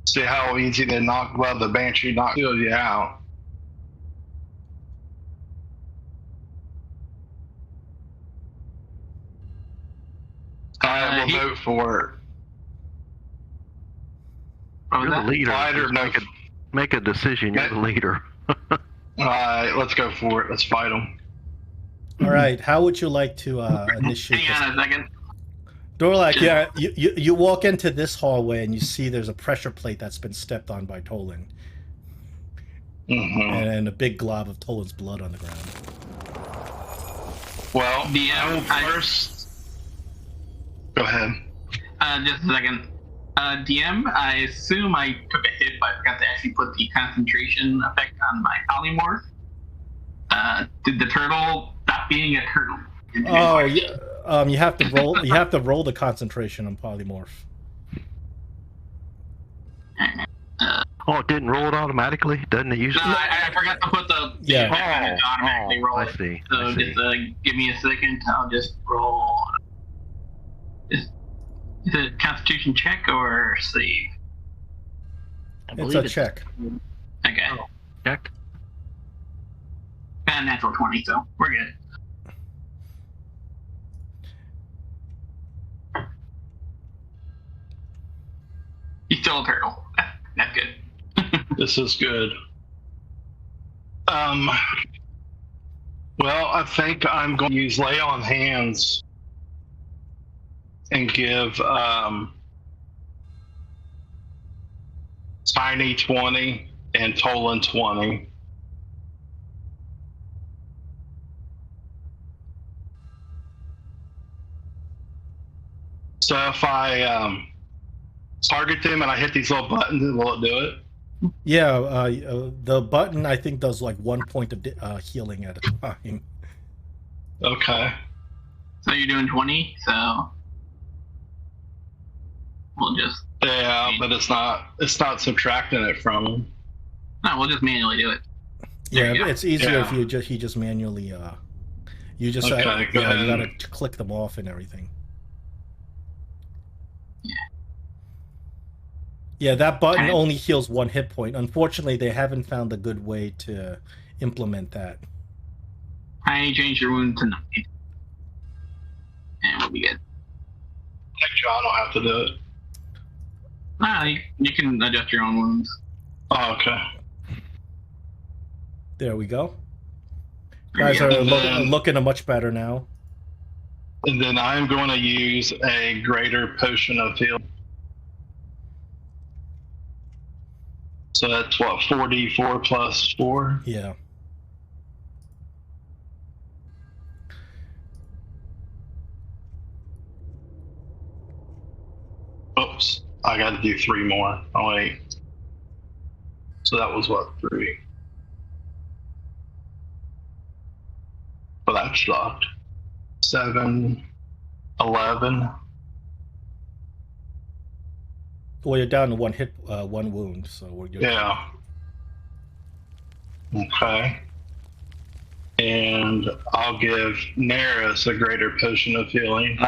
Speaker 2: see how easy they knock. Well, the Banshee knocked you out. I will vote for it.
Speaker 6: What was
Speaker 5: You're the
Speaker 6: that?
Speaker 5: leader.
Speaker 2: Fight or
Speaker 5: Just
Speaker 2: no?
Speaker 5: make a decision. You're the leader.
Speaker 2: All right, let's go for it. Let's fight them.
Speaker 1: All right, how would you like to initiate this?
Speaker 6: Hang on a second.
Speaker 1: Dorlak, yeah, you walk into this hallway and you see there's a pressure plate that's been stepped on by Tolan.
Speaker 2: Mm-hmm.
Speaker 1: And a big glob of Tolan's blood on the ground.
Speaker 2: Well,
Speaker 6: DM,
Speaker 2: first. Go ahead.
Speaker 6: Just a second. DM, I assume I took a hit, but I forgot to actually put the concentration effect on my polymorph. Did the turtle stop being a turtle?
Speaker 1: Oh, yeah. You have to roll. You have to roll the concentration on polymorph.
Speaker 5: Oh, it didn't roll it automatically? Doesn't it
Speaker 6: No,
Speaker 5: usually?
Speaker 6: I forgot to put the
Speaker 1: Yeah.
Speaker 6: effect on it to automatically roll
Speaker 5: I
Speaker 6: it.
Speaker 5: see.
Speaker 6: So
Speaker 5: I see.
Speaker 6: just give me a second. I'll just roll. Is it a Constitution check or save?
Speaker 1: It's a check.
Speaker 6: Okay.
Speaker 5: Check.
Speaker 6: And natural 20, so we're good. He's still a turtle. That's good.
Speaker 2: This is good. Well, I think I'm going to use lay on hands and give Tiny 20 and Tolan 20. So if I target them and I hit these little buttons, will it do it?
Speaker 1: Yeah, the button I think does like 1 point of healing at a time.
Speaker 2: Okay.
Speaker 6: So you're doing 20, so we'll just
Speaker 2: Yeah, but it's not subtracting it from them.
Speaker 6: no, we'll just manually do it. There
Speaker 1: Yeah,
Speaker 6: you go.
Speaker 1: it's easier if
Speaker 2: Yeah.
Speaker 1: he just manually you just
Speaker 2: Okay, go
Speaker 1: yeah, you
Speaker 2: ahead.
Speaker 1: gotta click them off and everything. Yeah, that button
Speaker 6: Okay.
Speaker 1: only heals 1 hit point. Unfortunately, they haven't found a good way to implement that.
Speaker 6: I change your wound to 9. And we'll be good.
Speaker 2: Like John will have to do it.
Speaker 6: You can adjust your own wounds.
Speaker 2: Oh, okay.
Speaker 1: There we go.
Speaker 6: There we
Speaker 1: Guys
Speaker 6: go.
Speaker 1: are
Speaker 2: And then-
Speaker 1: looking much better now.
Speaker 2: And then I'm going to use a greater potion of healing. So that's what, 4d4 plus 4?
Speaker 1: Yeah.
Speaker 2: Oops, I got to do 3 more. Oh, wait. So that was what, 3? Well, that sucked. 7, 11.
Speaker 1: Well, you're down to one wound, so you're
Speaker 2: Yeah. Okay. And I'll give Neris a greater potion of healing.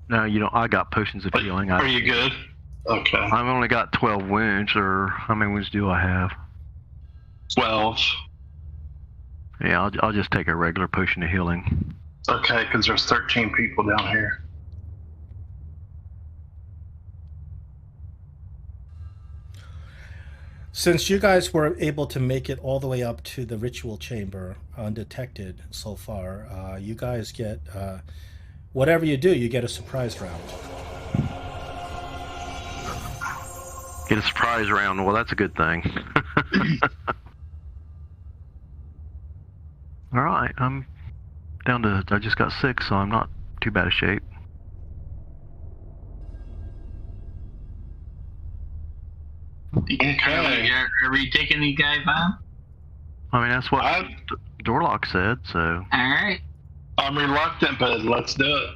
Speaker 5: No, you don't. I got potions of healing.
Speaker 2: Are you good? Okay.
Speaker 5: I've only got 12 wounds, or how many wounds do I have?
Speaker 2: 12.
Speaker 5: Yeah, I'll just take a regular potion of healing.
Speaker 2: Okay, because there's 13 people down here.
Speaker 1: Since you guys were able to make it all the way up to the ritual chamber undetected so far, you guys get, whatever you do, you get a surprise round.
Speaker 5: Get a surprise round. Well, that's a good thing. All right, I'm down to, I just got 6, so I'm not too bad a shape.
Speaker 2: Okay.
Speaker 6: Are we taking these guys on?
Speaker 5: I mean, that's what Dorlak said, so.
Speaker 6: Alright.
Speaker 2: I'm reluctant, but let's do it.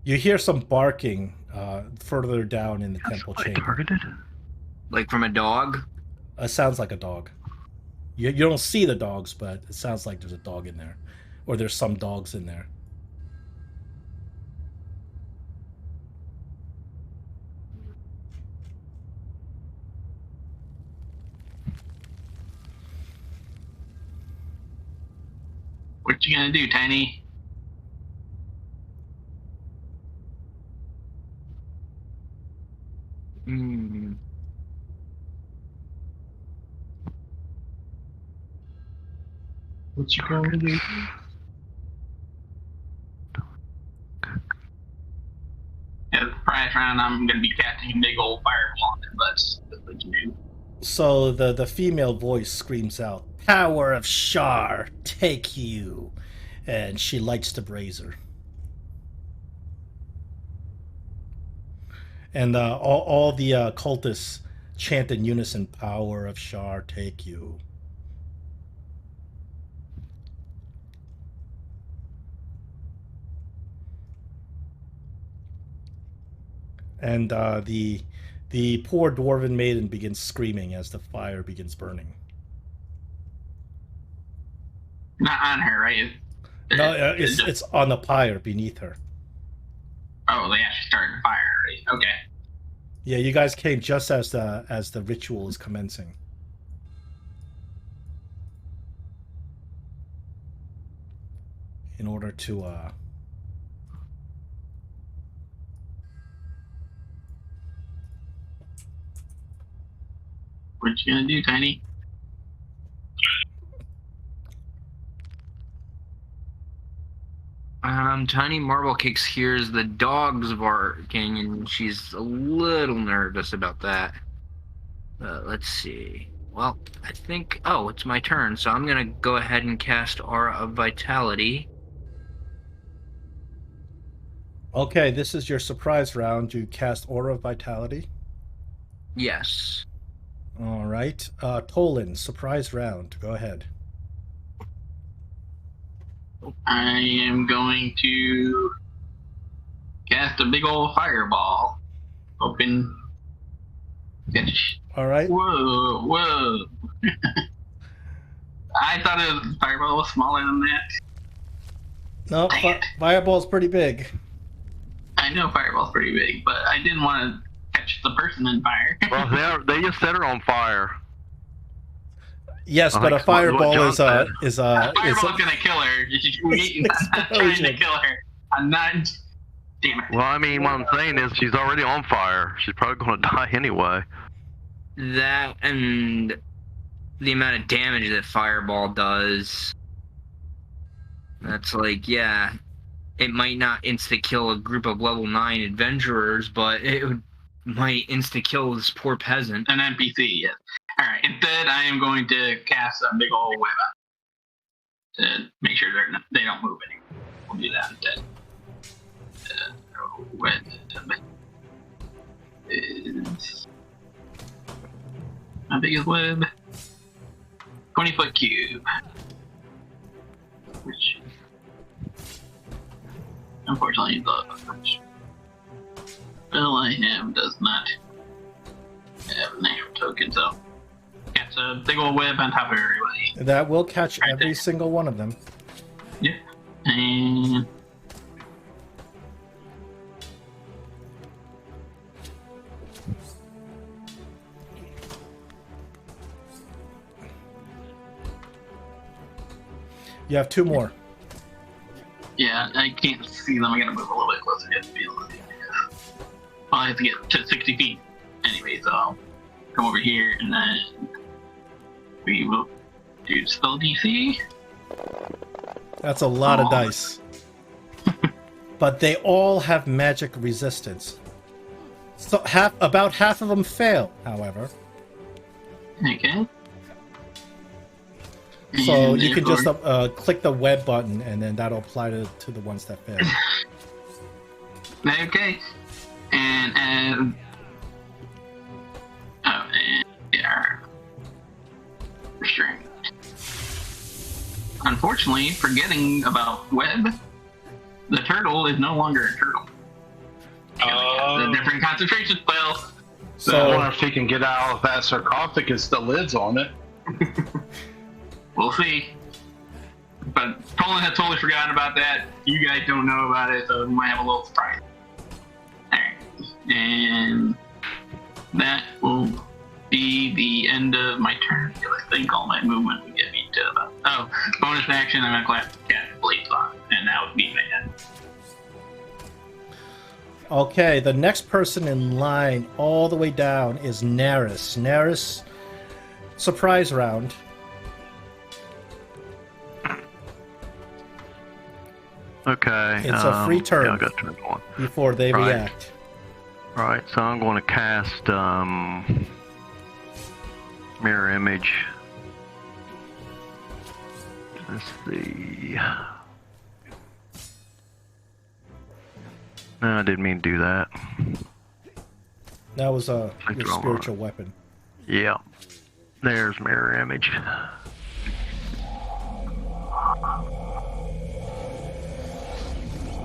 Speaker 1: You hear some barking further down in the temple chamber.
Speaker 5: Targeted?
Speaker 4: Like from a dog?
Speaker 1: It sounds like a dog. You don't see the dogs, but it sounds like there's a dog in there. Or there's some dogs in there.
Speaker 6: What you gonna do, Tiny?
Speaker 2: What you going to do?
Speaker 6: Yeah, the surprise round, I'm gonna be casting a big old fireball on it, but that's what you do.
Speaker 1: So the female voice screams out, "Power of Shar, take you!" And she lights the brazier. And all the cultists chant in unison, "Power of Shar, take you." And the poor dwarven maiden begins screaming as the fire begins burning.
Speaker 6: Not on her, right?
Speaker 1: No, it's on the pyre beneath her.
Speaker 6: Oh, they actually started a fire, right? Okay.
Speaker 1: Yeah, you guys came just as the ritual is commencing. In order to
Speaker 6: What you gonna do, Tiny?
Speaker 4: Tiny Marblecakes hears the dogs barking, and she's a little nervous about that. Let's see. Well, I think... Oh, it's my turn, so I'm gonna go ahead and cast Aura of Vitality.
Speaker 1: Okay, this is your surprise round. You cast Aura of Vitality.
Speaker 4: Yes.
Speaker 1: All right. Tolan, surprise round. Go ahead.
Speaker 6: I am going to cast a big old fireball. Open.
Speaker 1: All right.
Speaker 6: Whoa. I thought a fireball was smaller than that.
Speaker 1: No, fireball's pretty big.
Speaker 6: I know fireball's pretty big, but I didn't want to catch the person in fire.
Speaker 5: Well, they just set her on fire.
Speaker 1: Yes, but a fireball is
Speaker 6: Fireball's gonna kill her. I'm not trying to kill her. I'm not. Damn it.
Speaker 5: Well, I mean, what I'm saying is she's already on fire. She's probably going to die anyway.
Speaker 4: That and the amount of damage that Fireball does. That's like, yeah, it might not insta-kill a group of level 9 adventurers, but might insta-kill this poor peasant.
Speaker 6: An NPC, yes. Alright, instead I am going to cast a big old web out to make sure they don't move anymore. We'll do that instead. Web is my biggest web. 20-foot cube. Which unfortunately the spell I have does not have an actual token, so it's a big old web on top of everybody.
Speaker 1: That will catch
Speaker 6: Right
Speaker 1: every
Speaker 6: there.
Speaker 1: single one of them.
Speaker 6: Yeah. And
Speaker 1: You have 2 more.
Speaker 6: yeah, I can't see them. I gotta move a little bit closer to be able to see them. Well, I have to get to 60 feet anyway, so I'll come over here and then we will do spell DC.
Speaker 1: That's a lot of
Speaker 6: Oh.
Speaker 1: dice. But they all have magic resistance. So about half of them fail, however.
Speaker 6: Okay.
Speaker 1: So
Speaker 6: And
Speaker 1: you can
Speaker 6: therefore-
Speaker 1: just click the web button, and then that'll apply to the ones that fail.
Speaker 6: Okay. And yeah. Restraint. Unfortunately, forgetting about web, the turtle is no longer a turtle. The different concentration spell.
Speaker 2: I
Speaker 1: So
Speaker 2: wonder if he can get out of that sarcophagus, the lid's on it.
Speaker 6: We'll see. But Colin had totally forgotten about that. You guys don't know about it, so we might have a little surprise. Alright. And that will be the end of my turn. I think all my movement would get me to about... Oh, bonus action, I'm going to cast Blade on, and that would be my end.
Speaker 1: okay, the next person in line all the way down is Naris. Naris, surprise round.
Speaker 5: Okay.
Speaker 1: It's a free turn.
Speaker 5: Yeah, I got turn 1.
Speaker 1: Before they
Speaker 5: Right.
Speaker 1: react.
Speaker 5: Right, so I'm going to cast Mirror Image. Let's see. No, I didn't mean to do that.
Speaker 1: That was
Speaker 5: I
Speaker 1: your
Speaker 5: draw
Speaker 1: spiritual weapon.
Speaker 5: Yeah. There's Mirror Image.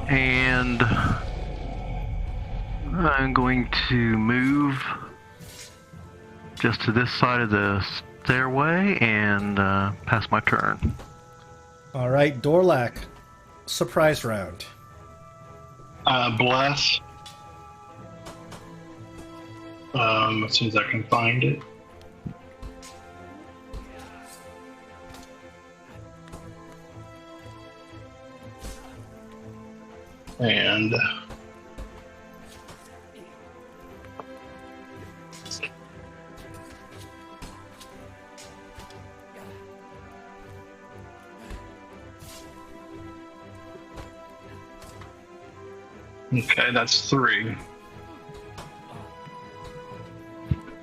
Speaker 5: And I'm going to move just to this side of the stairway and pass my turn.
Speaker 1: All right, Dorlak, surprise round.
Speaker 2: Bless. As soon as I can find it. And okay, that's 3.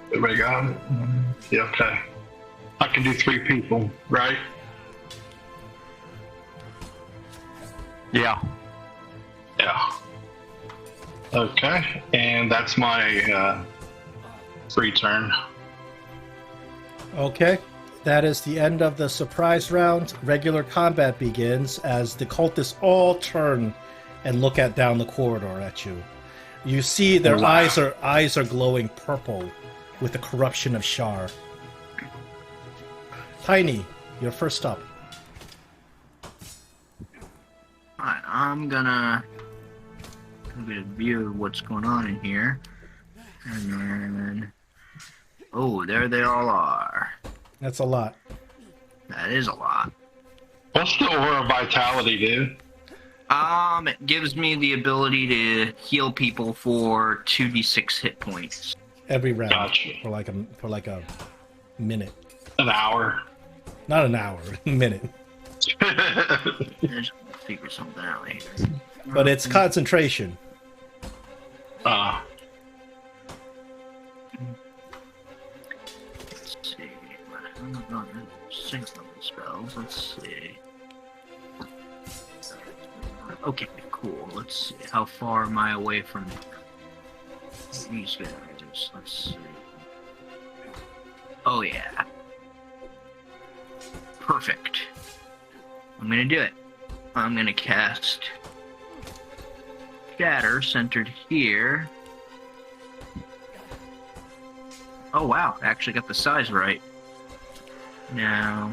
Speaker 2: Everybody got it? Yeah, okay. I can do 3 people, right?
Speaker 5: Yeah.
Speaker 2: Yeah. Okay, and that's my free turn.
Speaker 1: Okay, that is the end of the surprise round. Regular combat begins as the cultists all turn and look down the corridor at you. You see their
Speaker 2: Wow.
Speaker 1: eyes are glowing purple with the corruption of Shar. Tiny, you're first up.
Speaker 7: Alright, I'm gonna get a view of what's going on in here. And then... Oh, there they all are.
Speaker 1: That's a lot.
Speaker 7: That is a lot.
Speaker 2: What's the aura of vitality do?
Speaker 7: It gives me the ability to heal people for 2d6 hit points.
Speaker 1: Every round
Speaker 2: Gotcha.
Speaker 1: for like a minute.
Speaker 2: An hour.
Speaker 1: Not an hour, a minute.
Speaker 7: Let's figure something out here.
Speaker 1: But it's concentration.
Speaker 2: uh,
Speaker 7: Let's see. I'm not going to sync some of the spells. Let's see. Okay, cool. Let's see. How far am I away from these guys? Let's see. Oh, yeah. Perfect. I'm gonna do it. I'm gonna cast Shatter centered here. Oh wow, I actually got the size right. Now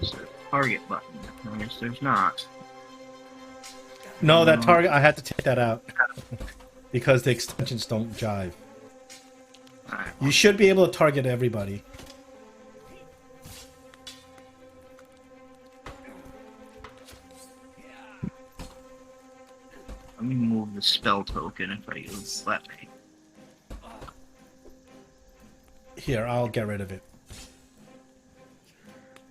Speaker 7: is there a target button? I guess there's not.
Speaker 1: No, that target, I had to take that out. Because the extensions don't jive.
Speaker 7: Alright,
Speaker 1: You should be able to target everybody.
Speaker 7: let me move the spell token if I let me.
Speaker 1: Here, I'll get rid of it.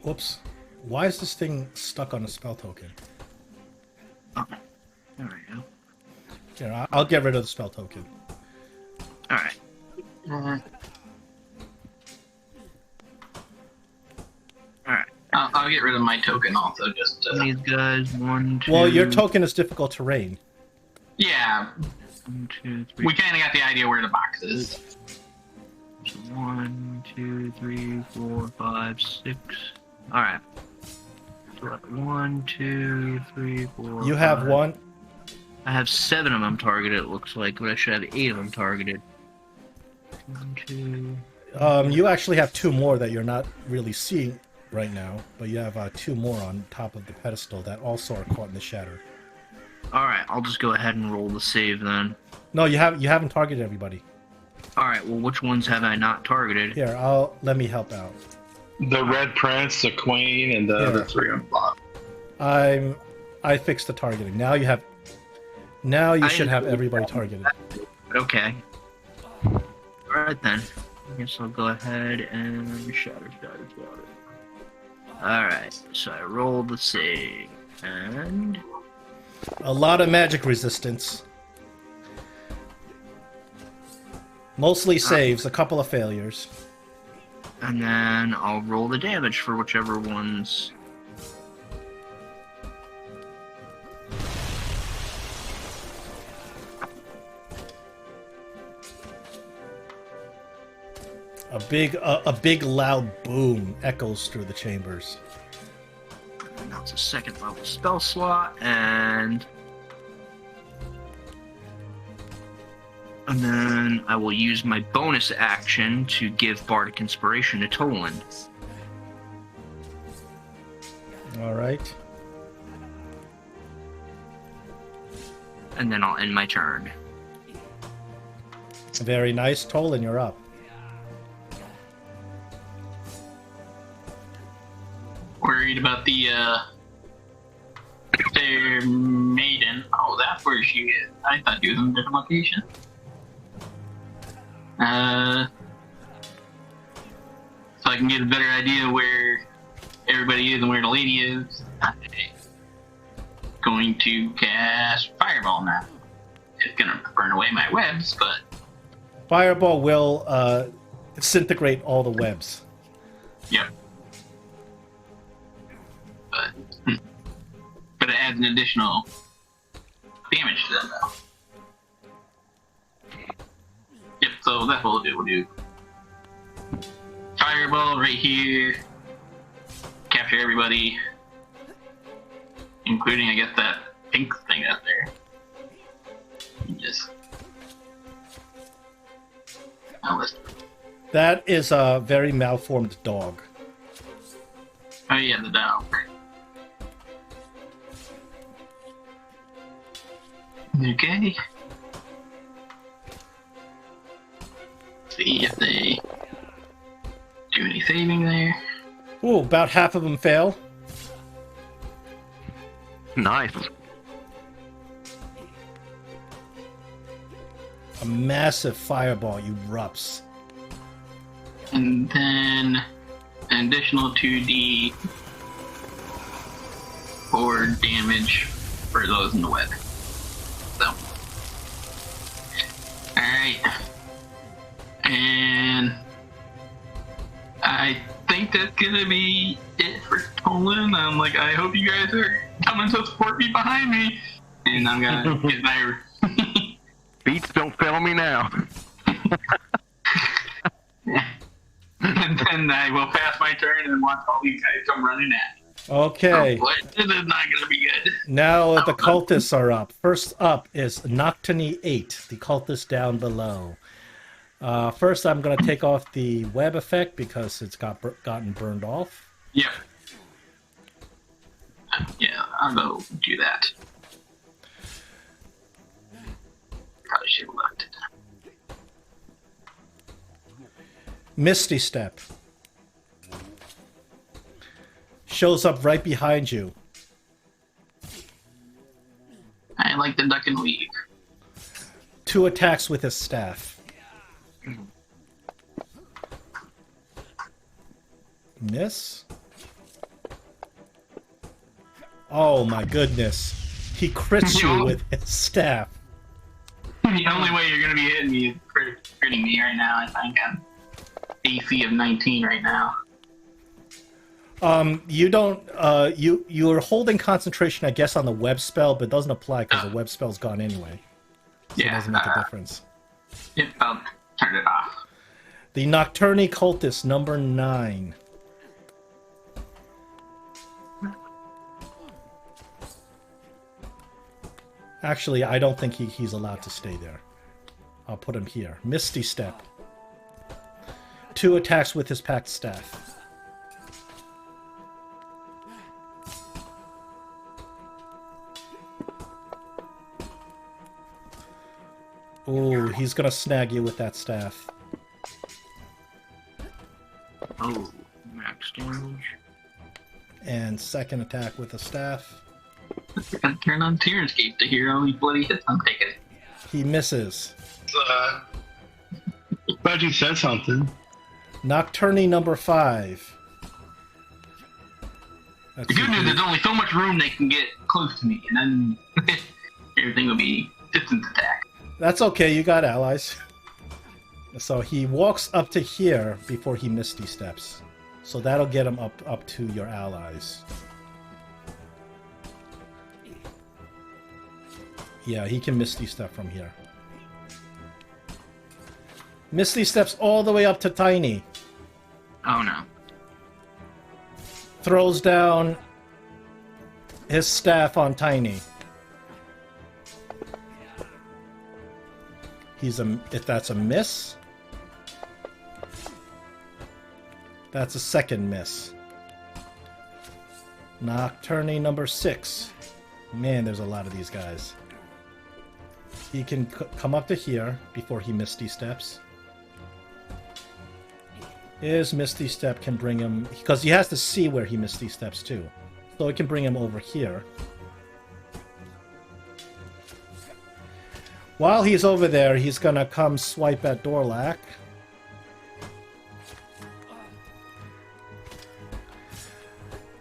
Speaker 1: Whoops. Why is this thing stuck on a spell token?
Speaker 7: Oh, there we go.
Speaker 1: Here, I'll get rid of the spell token.
Speaker 7: Alright. Alright.
Speaker 6: I'll get rid of my token also. Just
Speaker 7: These guys, 1, 2.
Speaker 1: Well, your token is difficult terrain.
Speaker 6: yeah,
Speaker 7: 1, 2, 3.
Speaker 6: we kind of got the idea where the box is.
Speaker 7: So 1, 2, 3, 4, 5, 6. Alright. So 1, 2, 3, 4.
Speaker 1: You have
Speaker 7: 5.
Speaker 1: one.
Speaker 7: I have 7 of them targeted, it looks like, but I should have 8 of them targeted. 1, 2.
Speaker 1: You actually have 2 more that you're not really seeing right now, but you have 2 more on top of the pedestal that also are caught in the shatter.
Speaker 7: Alright, I'll just go ahead and roll the save then.
Speaker 1: No, you haven't targeted everybody.
Speaker 7: Alright, well, which ones have I not targeted?
Speaker 1: Here, let me help out.
Speaker 2: the Red Prince, the Queen, and the other 3 on the bottom.
Speaker 1: I fixed the targeting. Now you should have everybody targeted.
Speaker 7: Okay. Alright then. I guess I'll go ahead and shatter. Alright, so I rolled the save. And
Speaker 1: A lot of magic resistance. Mostly saves, a couple of failures.
Speaker 7: then I'll roll the damage for whichever ones.
Speaker 1: A big loud boom echoes through the chambers.
Speaker 7: And that's a second level spell slot, and then I will use my bonus action to give Bardic Inspiration to Toland.
Speaker 1: All right.
Speaker 7: And then I'll end my turn.
Speaker 1: Very nice. Tolan, you're up.
Speaker 6: Worried about their maiden. Oh, that's where she is. I thought she was in a different location. So I can get a better idea where everybody is and where the lady is. I'm going to cast Fireball now. It's gonna burn away my webs, but
Speaker 1: Fireball will disintegrate all the webs.
Speaker 6: yep. But it adds an additional damage to them though. Yep, so that's what we'll do. We'll do Fireball right here. Capture everybody. Including, I guess, that pink thing out there. And just...
Speaker 1: That is a very malformed dog.
Speaker 6: Oh yeah, the dog. Okay. See if they do any saving there.
Speaker 1: Ooh, about half of them fail.
Speaker 5: Nice.
Speaker 1: A massive fireball erupts.
Speaker 6: And then an additional 2d for damage for those in the web. So, alright. And I think that's gonna be it for Tolan. I'm like, I hope you guys are coming to support me behind me. And I'm gonna get my...
Speaker 5: Beats don't fail me now.
Speaker 6: And then I will pass my turn and watch all these guys come running at me.
Speaker 1: Okay.
Speaker 6: Oh boy, this is not gonna be good.
Speaker 1: Now the cultists are up. First up is Nocturne 8, the cultist down below. First, I'm going to take off the web effect because it's gotten burned off.
Speaker 6: Yeah. Yeah, I'll go do that. Probably should have left it.
Speaker 1: Misty Step. Shows up right behind you.
Speaker 6: I like the duck and weave.
Speaker 1: 2 attacks with his staff. Miss? Oh my goodness. He crits you with his staff.
Speaker 6: The only way you're going to be hitting me is critting me right now. I think I'm AC of 19 right now.
Speaker 1: You don't, you're holding concentration, I guess, on the web spell, but it doesn't apply because the web spell's gone anyway. So it doesn't make a difference.
Speaker 6: Yep, I'll turn it off.
Speaker 1: The Nocturne Cultist, number 9. Actually, I don't think he's allowed to stay there. I'll put him here. Misty Step. 2 attacks with his packed staff. Ooh, he's gonna snag you with that staff.
Speaker 7: Oh, max damage.
Speaker 1: And second attack with the staff.
Speaker 6: I gotta turn on Tyrannuscape to hear all these bloody hits I'm taking.
Speaker 1: He misses.
Speaker 2: Glad you said something.
Speaker 1: Nocturne number 5.
Speaker 6: The good news is there's only so much room they can get close to me, and then everything will be distance attack.
Speaker 1: That's okay, you got allies. So he walks up to here before he Misty Steps. So that'll get him up to your allies. Yeah, he can Misty Step from here. Misty Steps all the way up to Tiny.
Speaker 7: Oh no.
Speaker 1: Throws down his staff on Tiny. If that's a miss, that's a second miss. Nocturne number 6. Man, there's a lot of these guys. He can come up to here before he Misty Steps. His Misty Step can bring him, because he has to see where he Misty Steps too. So it can bring him over here. While he's over there, he's gonna come swipe at Dorlak.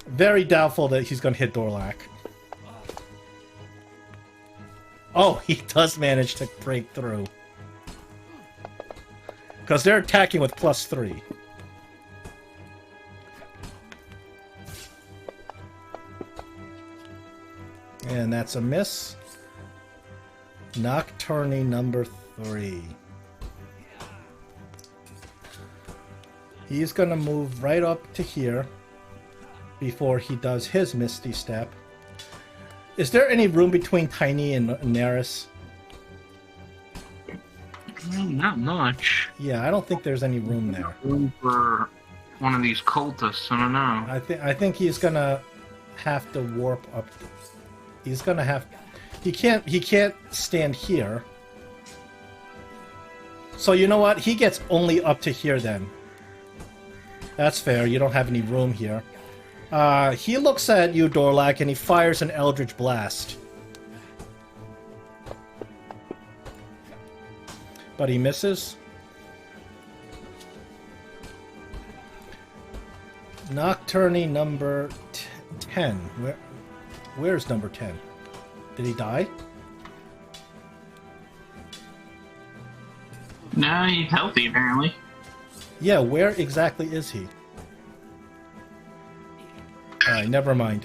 Speaker 1: Very doubtful that he's gonna hit Dorlak. Oh, he does manage to break through. Because they're attacking with +3. And that's a miss. Nocturne number 3. He's gonna move right up to here before he does his Misty Step. Is there any room between Tiny and Neris?
Speaker 7: Not much.
Speaker 1: Yeah, I don't think there's any room there.
Speaker 7: Room for one of these cultists, I don't know.
Speaker 1: I think he's gonna have to warp up. He's gonna have. He can't stand here. So you know what? He gets only up to here then. That's fair. You don't have any room here. He looks at you, Dorlak, and he fires an Eldritch Blast. But he misses. Nocturne number 10. Where's number 10? Did he die?
Speaker 6: No, he's healthy apparently.
Speaker 1: Yeah, where exactly is he? Alright, never mind.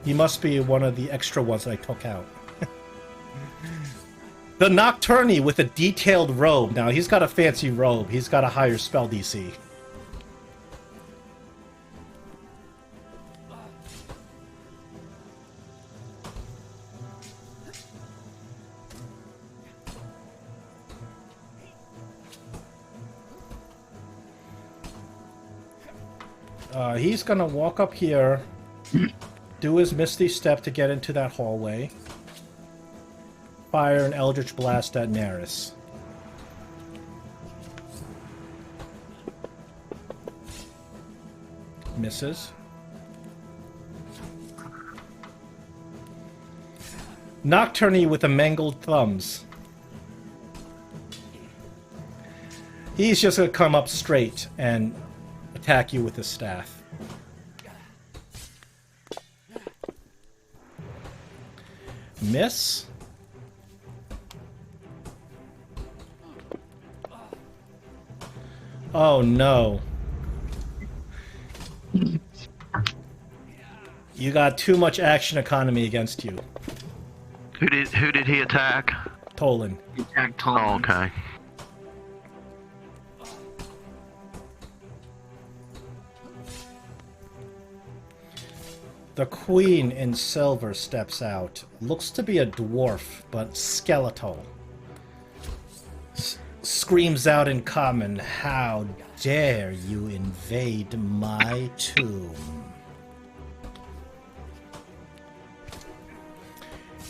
Speaker 1: He must be one of the extra ones that I took out. The Nocturne with a detailed robe. Now, he's got a fancy robe. He's got a higher spell DC. He's gonna walk up here, do his Misty Step to get into that hallway, fire an Eldritch Blast at Neris. Misses. Nocturne with the mangled thumbs. He's just gonna come up straight and attack you with his staff. Miss. Oh no. You got too much action economy against you.
Speaker 5: Who did he attack?
Speaker 1: Tolan.
Speaker 7: He attacked Tolan.
Speaker 5: Oh, okay.
Speaker 1: The queen in silver steps out. Looks to be a dwarf, but skeletal. Screams out in common, "How dare you invade my tomb?"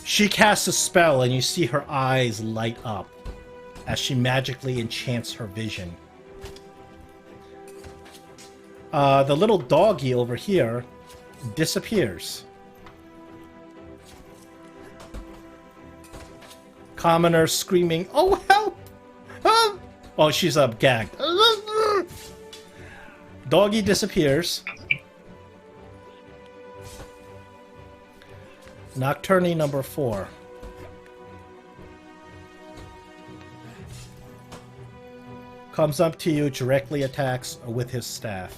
Speaker 1: She casts a spell and you see her eyes light up as she magically enchants her vision. The little doggy over here disappears. Commoner screaming, "Oh, help! Help!" Oh, she's gagged. Doggy disappears. Nocturne number 4. Comes up to you, directly attacks with his staff.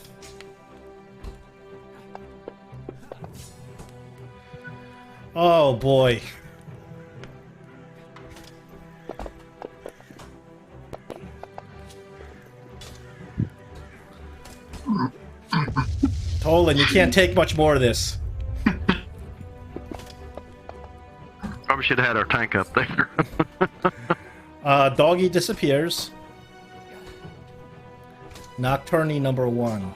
Speaker 1: Oh boy. Tolan, you can't take much more of this.
Speaker 5: Probably should have had our tank up there.
Speaker 1: Doggy disappears. Nocturne number 1.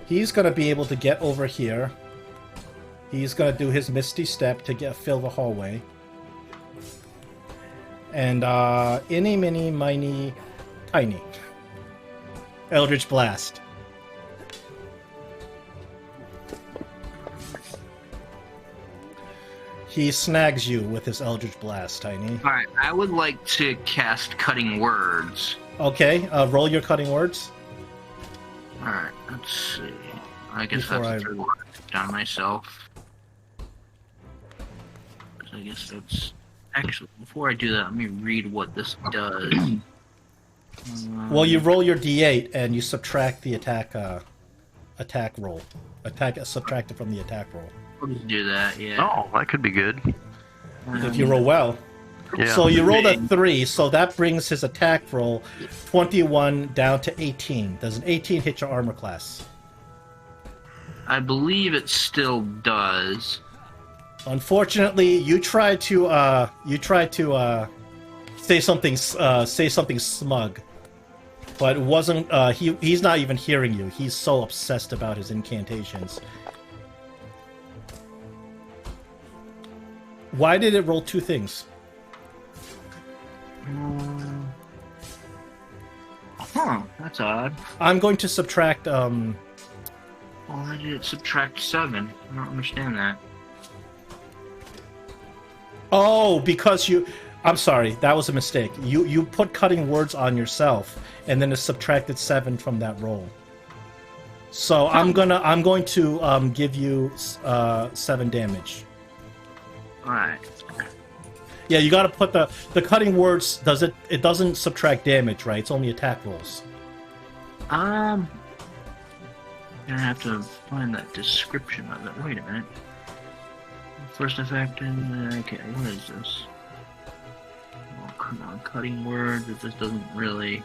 Speaker 1: He's gonna be able to get over here. He's gonna do his Misty Step to fill the hallway. And inny, mini, miny, tiny. Eldritch Blast. He snags you with his Eldritch Blast, Tiny.
Speaker 7: Alright, I would like to cast Cutting Words.
Speaker 1: Okay, roll your Cutting Words.
Speaker 7: Alright, let's see. I guess
Speaker 1: Before
Speaker 7: that's a down myself. I guess that's... Actually, before I do that, let me read what this does.
Speaker 1: Well, you roll your d8 and you subtract the attack roll. Subtract it from the attack roll.
Speaker 7: I'll just do that, yeah.
Speaker 5: Oh, that could be good.
Speaker 1: If you roll well.
Speaker 5: Yeah.
Speaker 1: So you rolled a 3, so that brings his attack roll 21 down to 18. Does an 18 hit your armor class?
Speaker 7: I believe it still does.
Speaker 1: Unfortunately, you tried to say something smug, but it wasn't. He's not even hearing you. He's so obsessed about his incantations. Why did it roll 2 things?
Speaker 7: Huh, that's odd.
Speaker 1: I'm going to subtract.
Speaker 7: Why did it subtract 7? I don't understand that.
Speaker 1: Oh, because you. I'm sorry, that was a mistake. You put cutting words on yourself, and then it subtracted 7 from that roll. So I'm going to give you 7 damage.
Speaker 7: All right.
Speaker 1: Yeah, you got to put the cutting words. It doesn't subtract damage, right? It's only attack rolls.
Speaker 7: Gonna have to find that description of it. Wait a minute. First effect and okay, what is this? Oh, come on, cutting words. If this doesn't really.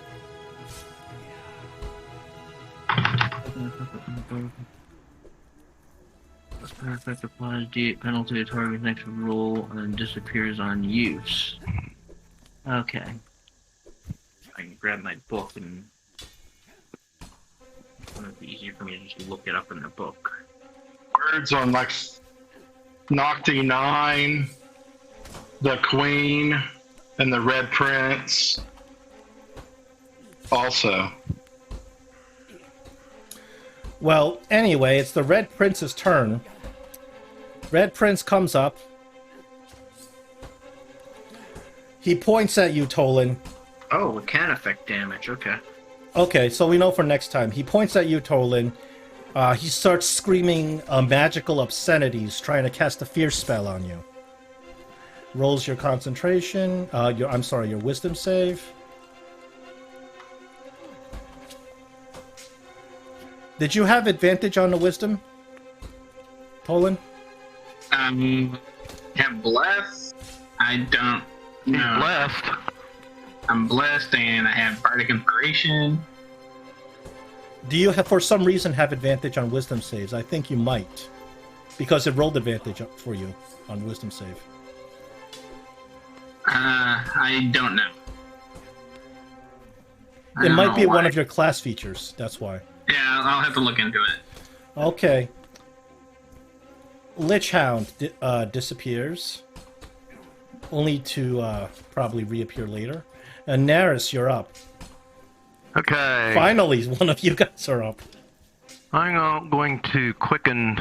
Speaker 7: This effect applies penalty to target next roll and disappears on use. Okay. I can grab my book and it'd be easier for me to just look it up in the book.
Speaker 2: Words on like Nocti 9, the Queen, and the Red Prince. Also.
Speaker 1: Well, anyway, it's the Red Prince's turn. Red Prince comes up. He points at you, Tolan.
Speaker 7: Oh, it can affect damage. Okay.
Speaker 1: Okay, so we know for next time. He points at you, Tolan. He starts screaming magical obscenities, trying to cast a fear spell on you. Rolls your concentration. Your wisdom save. Did you have advantage on the wisdom, Tolan?
Speaker 6: Have blessed. I don't know.
Speaker 5: Blessed.
Speaker 6: I'm blessed, and I have bardic inspiration.
Speaker 1: Do you for some reason have advantage on wisdom saves? I think you might, because it rolled advantage for you on wisdom save.
Speaker 6: I don't know.
Speaker 1: It might be one of your class features. That's why.
Speaker 6: Yeah, I'll have to look into it.
Speaker 1: Okay. Lich Hound disappears, only to probably reappear later. And Naris, you're up.
Speaker 5: Okay.
Speaker 1: Finally, one of you guys are up.
Speaker 5: I'm going to quicken,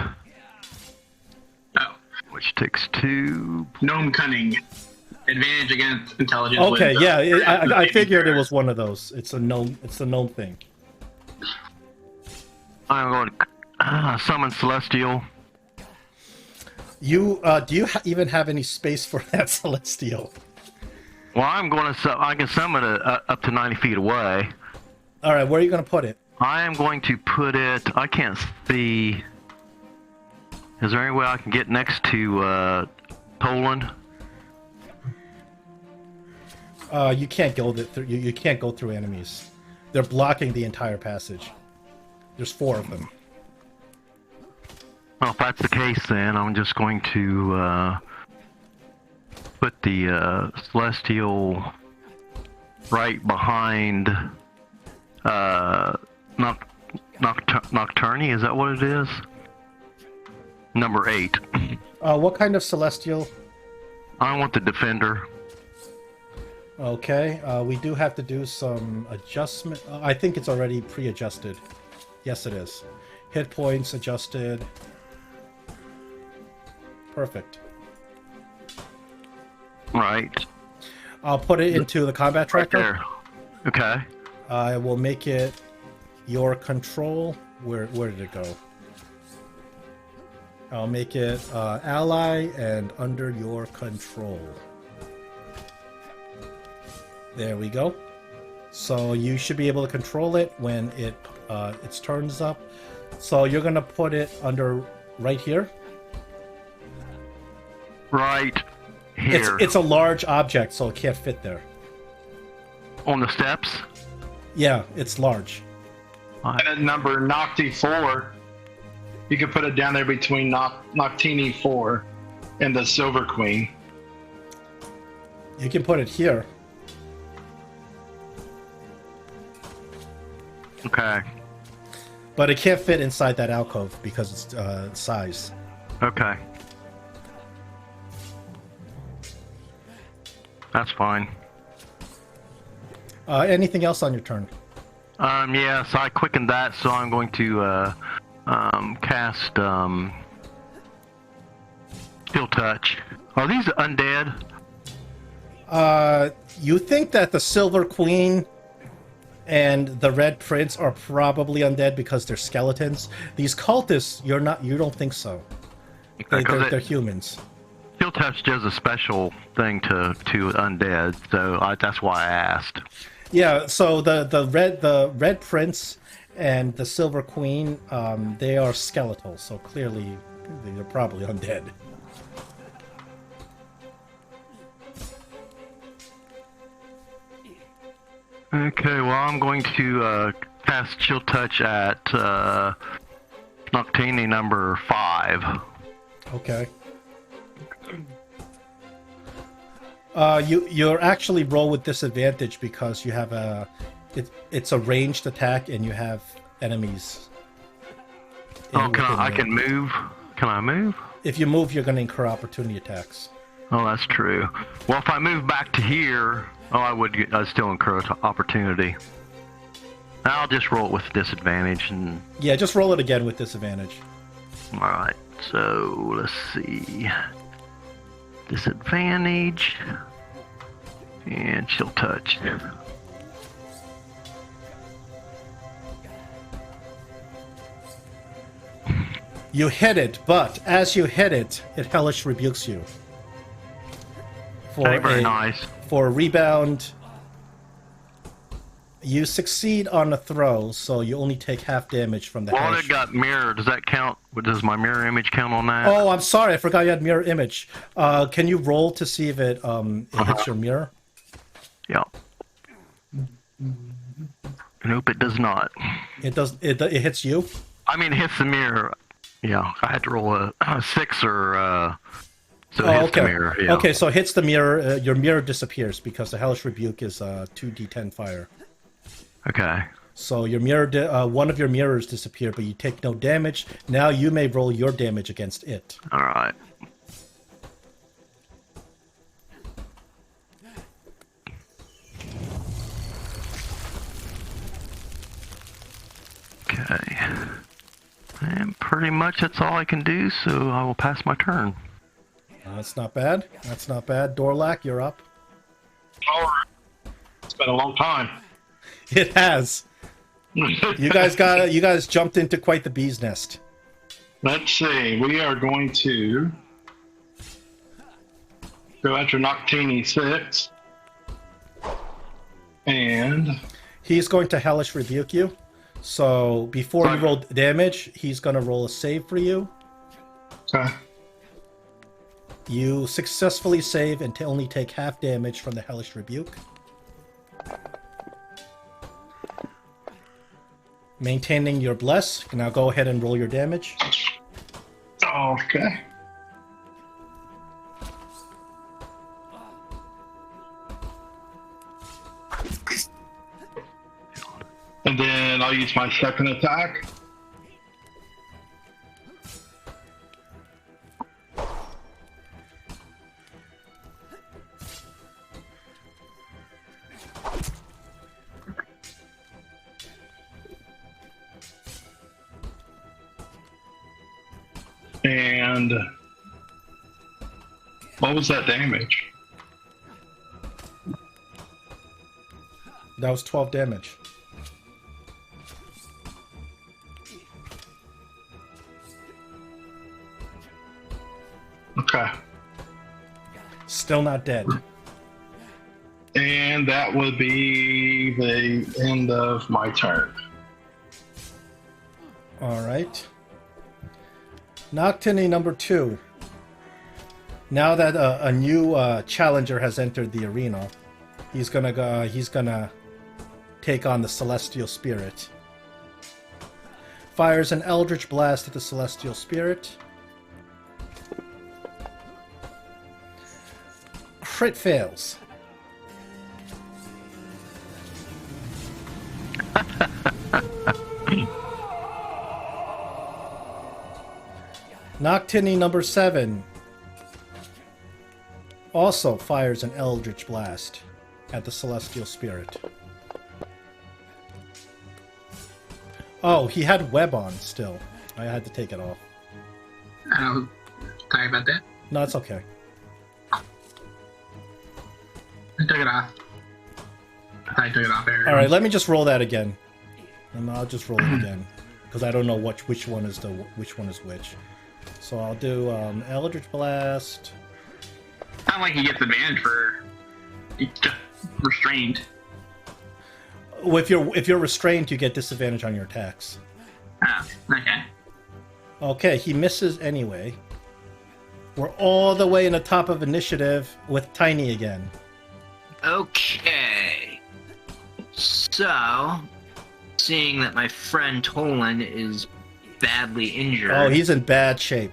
Speaker 6: Oh,
Speaker 5: which takes 2.
Speaker 6: gnome cunning. Advantage against intelligence.
Speaker 1: Okay,
Speaker 6: with,
Speaker 1: yeah, I figured it
Speaker 6: throw.
Speaker 1: was one of those. It's a gnome thing.
Speaker 5: I'm going to summon Celestial.
Speaker 1: You do you even have any space for that Celestial?
Speaker 5: Well, I can summon it up to 90 feet away.
Speaker 1: All right, where are you going to put it?
Speaker 5: I am going to put it. I can't see. Is there any way I can get next to Poland?
Speaker 1: You can't go you can't go through enemies. They're blocking the entire passage. There's 4 of them.
Speaker 5: Well, if that's the case, then I'm just going to put the Celestial right behind Nocturne. Is that what it is? Number 8.
Speaker 1: What kind of Celestial?
Speaker 5: I want the Defender.
Speaker 1: Okay, we do have to do some adjustment. I think it's already pre-adjusted. Yes, it is. Hit points adjusted. Perfect.
Speaker 5: Right.
Speaker 1: I'll put it into the combat tracker.
Speaker 5: Right there. Okay.
Speaker 1: I will make it your control. Where did it go? I'll make it ally and under your control. There we go. So you should be able to control it when its turns up. So you're gonna put it under right here.
Speaker 5: Right here.
Speaker 1: It's a large object, so it can't fit there.
Speaker 5: On the steps?
Speaker 1: Yeah, it's large.
Speaker 2: And at number Nocti 4, you can put it down there between Noctini 4 and the Silver Queen.
Speaker 1: You can put it here.
Speaker 5: Okay.
Speaker 1: But it can't fit inside that alcove because it's size.
Speaker 5: Okay. That's fine.
Speaker 1: Anything else on your turn?
Speaker 5: Yeah, so I quickened that, so I'm going to cast Steel Touch. Are these undead?
Speaker 1: You think that the Silver Queen and the Red Prince are probably undead because they're skeletons. These cultists, you don't think so. They're humans.
Speaker 5: Chill Touch does a special thing to undead, so that's why I asked.
Speaker 1: Yeah, so the Red Prince and the Silver Queen, they are skeletal, so clearly they're probably undead.
Speaker 5: Okay, well, I'm going to cast Chill Touch at Noctini number 5.
Speaker 1: Okay. You're actually roll with disadvantage because you have it's a ranged attack and you have enemies.
Speaker 5: Oh, I can move? Can I move?
Speaker 1: If you move, you're going to incur opportunity attacks.
Speaker 5: Oh, that's true. Well, if I move back to here, I'd still incur opportunity. I'll just roll it with disadvantage and.
Speaker 1: Yeah, just roll it again with disadvantage.
Speaker 5: All right. So let's see. Disadvantage and Chill Touch.
Speaker 1: You hit it, but as you hit it, it hellish rebukes you.
Speaker 5: Very nice.
Speaker 1: For a rebound, you succeed on a throw, so you only take half damage from the
Speaker 5: Well, it got mirror. Does that count? Does my mirror image count on that?
Speaker 1: Oh, I'm sorry. I forgot you had mirror image. Can you roll to see if it hits your mirror?
Speaker 5: Yeah. Nope, it does not.
Speaker 1: It does. It hits you?
Speaker 5: I mean, it hits the mirror. Yeah, I had to roll a 6 or... So it hits the mirror, yeah.
Speaker 1: Okay, so it hits the mirror. Your mirror disappears because the Hellish Rebuke is 2d10 fire.
Speaker 5: Okay.
Speaker 1: So your mirror, one of your mirrors disappear, but you take no damage. Now you may roll your damage against it.
Speaker 5: All right. Okay. And pretty much that's all I can do, so I will pass my turn.
Speaker 1: That's not bad. That's not bad. Dorlak, you're up.
Speaker 2: All right. It's been a long time.
Speaker 1: It has. You guys jumped into quite the bee's nest.
Speaker 2: Let's see. We are going to go after Noctini 6. And
Speaker 1: he's going to hellish rebuke you. So before you roll damage, he's going to roll a save for you.
Speaker 2: Okay.
Speaker 1: You successfully save and only take half damage from the hellish rebuke. Maintaining your bless. Now go ahead and roll your damage.
Speaker 2: Okay. And then I'll use my second attack. And what was that damage?
Speaker 1: That was 12 damage.
Speaker 2: Okay.
Speaker 1: Still not dead.
Speaker 2: And that would be the end of my turn.
Speaker 1: All right. Noctini number 2. Now that a new challenger has entered the arena, he's gonna take on the Celestial Spirit. Fires an Eldritch Blast at the Celestial Spirit. Crit fails. Noctini number 7 also fires an Eldritch Blast at the Celestial Spirit. Oh, he had web on still. I had to take it off.
Speaker 6: Oh, sorry about that.
Speaker 1: No, it's okay.
Speaker 6: I took it off. I took it off earlier.
Speaker 1: All right, let me just roll that again. And I'll just roll it again because I don't know which one is which. So I'll do Eldritch Blast.
Speaker 6: Not like he gets advantage for restrained.
Speaker 1: Well, if you're restrained, you get disadvantage on your attacks.
Speaker 6: Ah, okay.
Speaker 1: Okay, he misses anyway. We're all the way in the top of initiative with Tiny again.
Speaker 4: Okay. So, seeing that my friend Tolan is badly injured.
Speaker 1: Oh, he's in bad shape.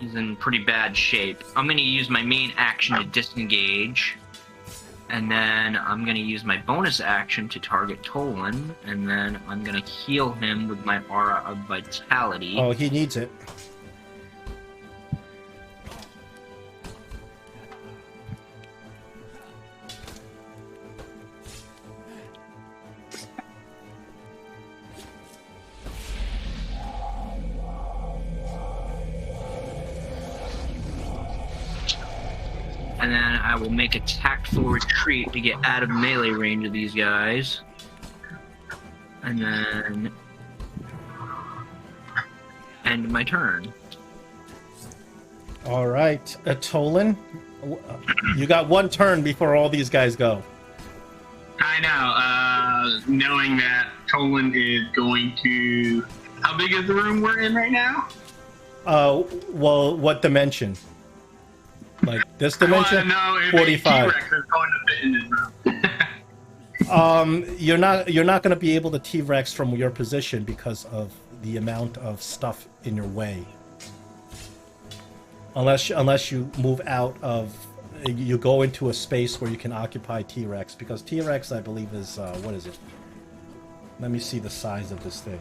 Speaker 4: He's in pretty bad shape. I'm going to use my main action to disengage. And then I'm going to use my bonus action to target Tolan. And then I'm going to heal him with my Aura of Vitality.
Speaker 1: Oh, he needs it.
Speaker 4: And then I will make a tactful retreat to get out of melee range of these guys. And then end my turn.
Speaker 1: All right, Tolan, you got one turn before all these guys go.
Speaker 6: I know. Knowing that Tolan is going to... How big is the room we're in right now?
Speaker 1: Well, what dimension? Like this dimension?
Speaker 6: I want to know if
Speaker 1: 45.
Speaker 6: a T-Rex is going to fit in this room.
Speaker 1: You're not going to be able to T-Rex from your position because of the amount of stuff in your way. Unless you move out of, you go into a space where you can occupy T-Rex, because T-Rex, I believe, is what is it? Let me see the size of this thing.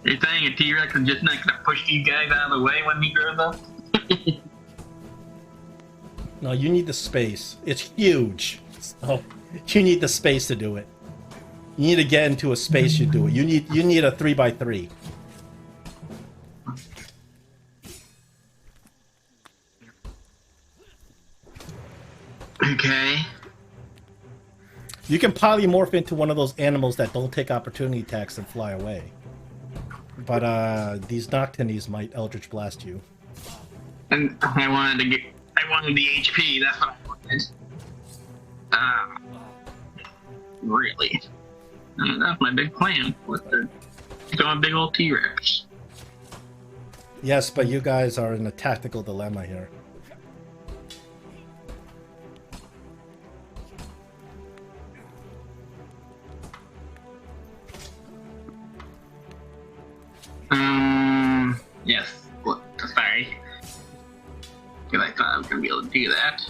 Speaker 6: You're saying a T-Rex is just not going to push these guys out of the way when he grows up?
Speaker 1: No, you need the space. It's huge. So you need the space to do it. You need to get into a space. You do it. You need a 3x3.
Speaker 6: Okay.
Speaker 1: You can polymorph into one of those animals that don't take opportunity attacks and fly away. But these Noctinies might Eldritch Blast you.
Speaker 6: And I wanted the HP, that's what I wanted. Really? That's my big plan, was to go a big old T-Rex.
Speaker 1: Yes, but you guys are in a tactical dilemma here.
Speaker 6: Yes. What? Sorry. Because I thought I was going to be able to do that.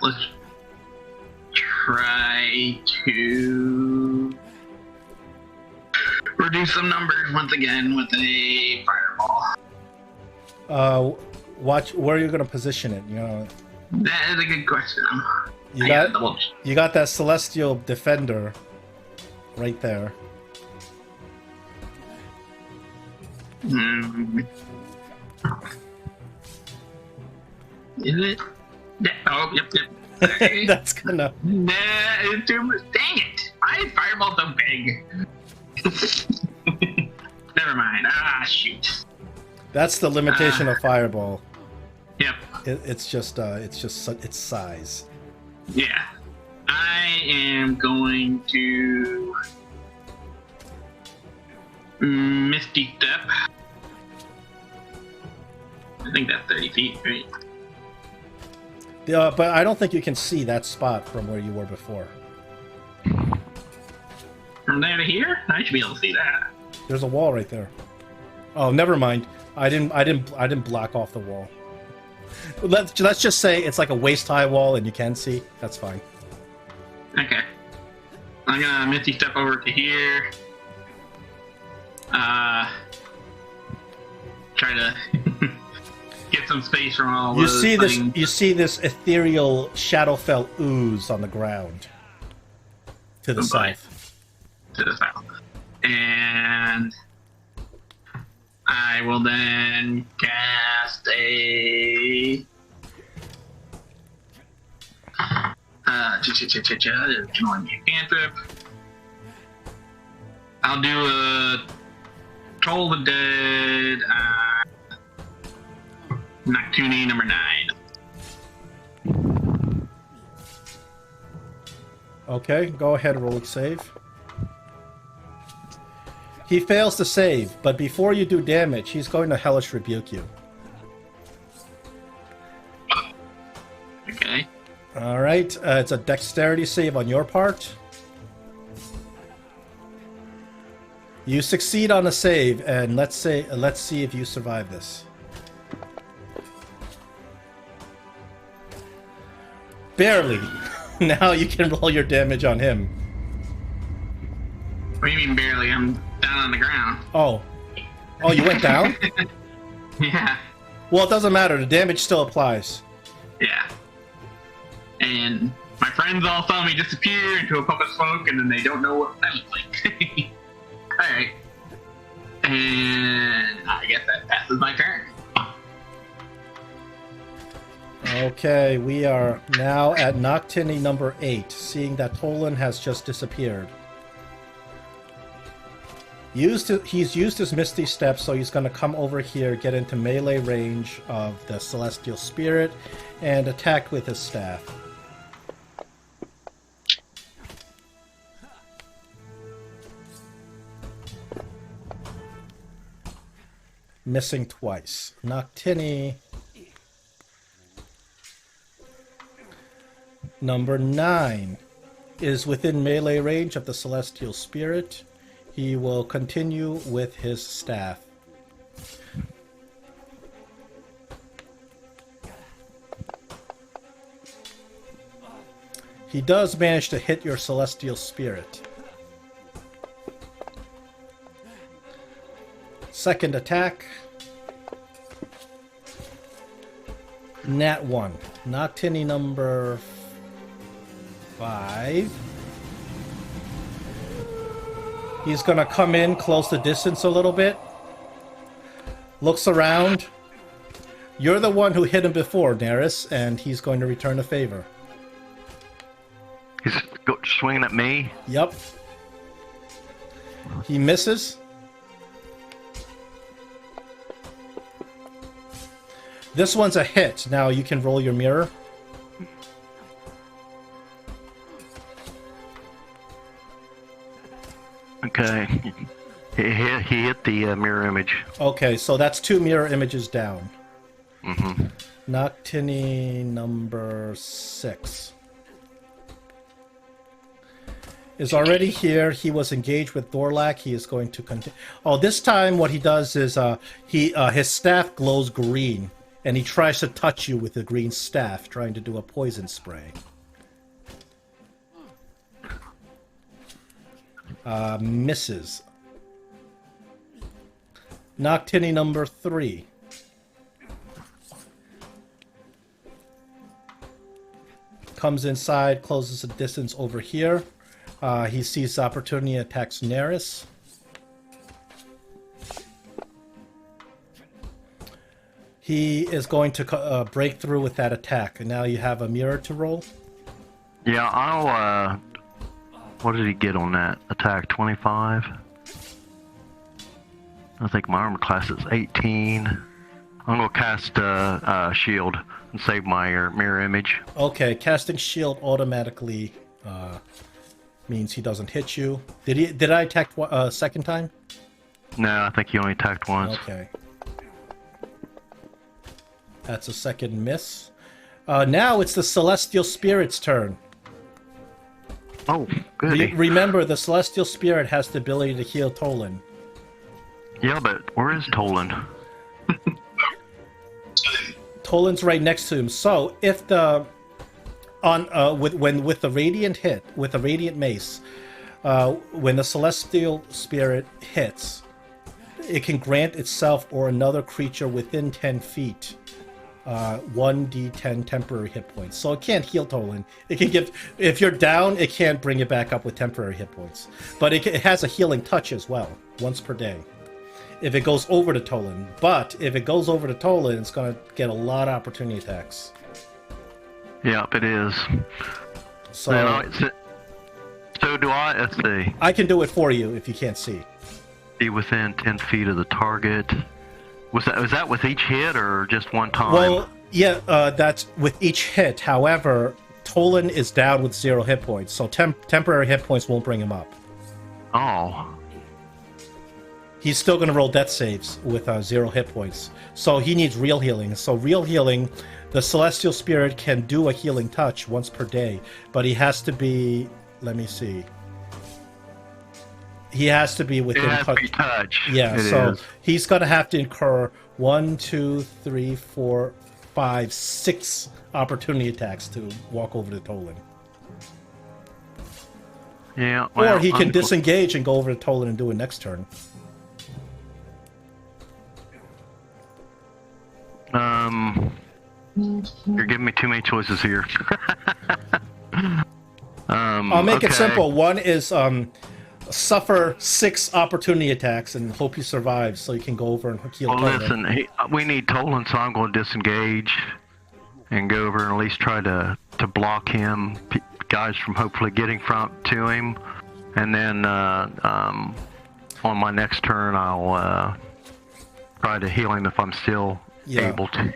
Speaker 6: Let's try to reduce some numbers once again with a fireball.
Speaker 1: Watch where you're gonna position it. You know.
Speaker 6: That is a good question.
Speaker 1: You got that Celestial Defender right there.
Speaker 6: Is it? Oh, yep. Okay.
Speaker 1: That's gonna.
Speaker 6: Nah, it's too much. Dang it! Why is fireball so big? Never mind. Ah, shoot.
Speaker 1: That's the limitation of Fireball.
Speaker 6: Yep.
Speaker 1: It's just its size.
Speaker 6: Yeah. I am going to Misty Step. I think that's 30 feet, right?
Speaker 1: But I don't think you can see that spot from where you were before.
Speaker 6: From there to here? I should be able to see that.
Speaker 1: There's a wall right there. Oh, never mind. I didn't block off the wall. Let's just say it's like a waist-high wall and you can see. That's fine.
Speaker 6: Okay. I'm gonna Misty Step over to here. Try to get some space from all
Speaker 1: You
Speaker 6: those
Speaker 1: see this.
Speaker 6: things.
Speaker 1: You see this ethereal Shadowfell ooze on the ground to the
Speaker 6: Oh, boy.
Speaker 1: south.
Speaker 6: To the south. And I will then cast a join the cantrip. I'll do a Toll the Dead Noctuni number 9.
Speaker 1: Okay, go ahead, roll a save. He fails to save, but before you do damage, he's going to hellish rebuke you.
Speaker 6: Okay.
Speaker 1: All right, it's a dexterity save on your part. You succeed on a save, and let's see if you survive this. Barely. Now you can roll your damage on him.
Speaker 6: What do you mean barely? I'm down on the ground.
Speaker 1: Oh, you went down?
Speaker 6: Yeah.
Speaker 1: Well, it doesn't matter. The damage still applies.
Speaker 6: Yeah. And my friends all saw me disappear into a puff of smoke, and then they don't know what I look like. Alright. And I guess that passes my turn.
Speaker 1: Okay, we are now at Noctini number 8, seeing that Tolan has just disappeared. He's used his Misty Step, so he's going to come over here, get into melee range of the Celestial Spirit, and attack with his staff. Missing twice. Noctini number 9 is within melee range of the Celestial Spirit. He will continue with his staff. He does manage to hit your Celestial Spirit. Second attack. Nat 1. Noctini number 5. He's going to come in, close the distance a little bit. Looks around. You're the one who hit him before, Neris, and he's going to return a favor.
Speaker 5: He's swinging at me?
Speaker 1: Yep. He misses. This one's a hit. Now you can roll your mirror.
Speaker 5: Okay. He hit the mirror image.
Speaker 1: Okay, so that's 2 mirror images down.
Speaker 5: Mm-hmm.
Speaker 1: Noctini number 6 is already here. He was engaged with Dorlak. He is going to continue. Oh, this time what he does is his staff glows green, and he tries to touch you with the green staff, trying to do a poison spray. Misses. Noctini number 3. Comes inside, closes the distance over here. He sees opportunity, attacks Neris. He is going to break through with that attack. And now you have a mirror to roll.
Speaker 5: Yeah, I'll, what did he get on that attack? 25? I think my armor class is 18. I'm going to cast shield and save my mirror image.
Speaker 1: Okay, casting shield automatically means he doesn't hit you. Did I attack second time?
Speaker 5: No, I think he only attacked once.
Speaker 1: Okay. That's a second miss. Now it's the Celestial Spirit's turn.
Speaker 5: Oh, goody.
Speaker 1: Remember, the Celestial Spirit has the ability to heal Tolan.
Speaker 5: Yeah, but where is Tolan?
Speaker 1: Tolan's right next to him. So if the with the radiant hit, with the radiant mace, when the Celestial Spirit hits, it can grant itself or another creature within 10 feet 1d10 temporary hit points. So it can't heal Tolan. It can give, if you're down, it can't bring you back up with temporary hit points. But it has a healing touch as well, once per day. If it goes over to Tolan. But if it goes over to Tolan, it's going to get a lot of opportunity attacks.
Speaker 5: Yep, it is.
Speaker 1: So,
Speaker 5: so do I, let's see.
Speaker 1: I can do it for you if you can't see.
Speaker 5: Be within 10 feet of the target. Was that with each hit or just one time?
Speaker 1: Well, yeah, that's with each hit. However, Tolan is down with 0 hit points, so temporary hit points won't bring him up.
Speaker 5: Oh.
Speaker 1: He's still going to roll death saves with 0 hit points. So he needs real healing. So real healing, the Celestial Spirit can do a healing touch once per day, but he has to be, let me see. He has to be within
Speaker 5: touch.
Speaker 1: Yeah, so he's going to have to incur 1, 2, 3, 4, 5, 6 opportunity attacks to walk over to Tolan.
Speaker 5: Yeah. Well,
Speaker 1: or he can disengage and go over to Tolan and do it next turn.
Speaker 5: You're giving me too many choices here.
Speaker 1: I'll make it simple. One is suffer 6 opportunity attacks and hope he survives so you can go over and heal Tolan.
Speaker 5: Well, listen, we need Tolan, so I'm going to disengage and go over and at least try to block him, guys from hopefully getting to him. And then on my next turn, I'll try to heal him if I'm still able to.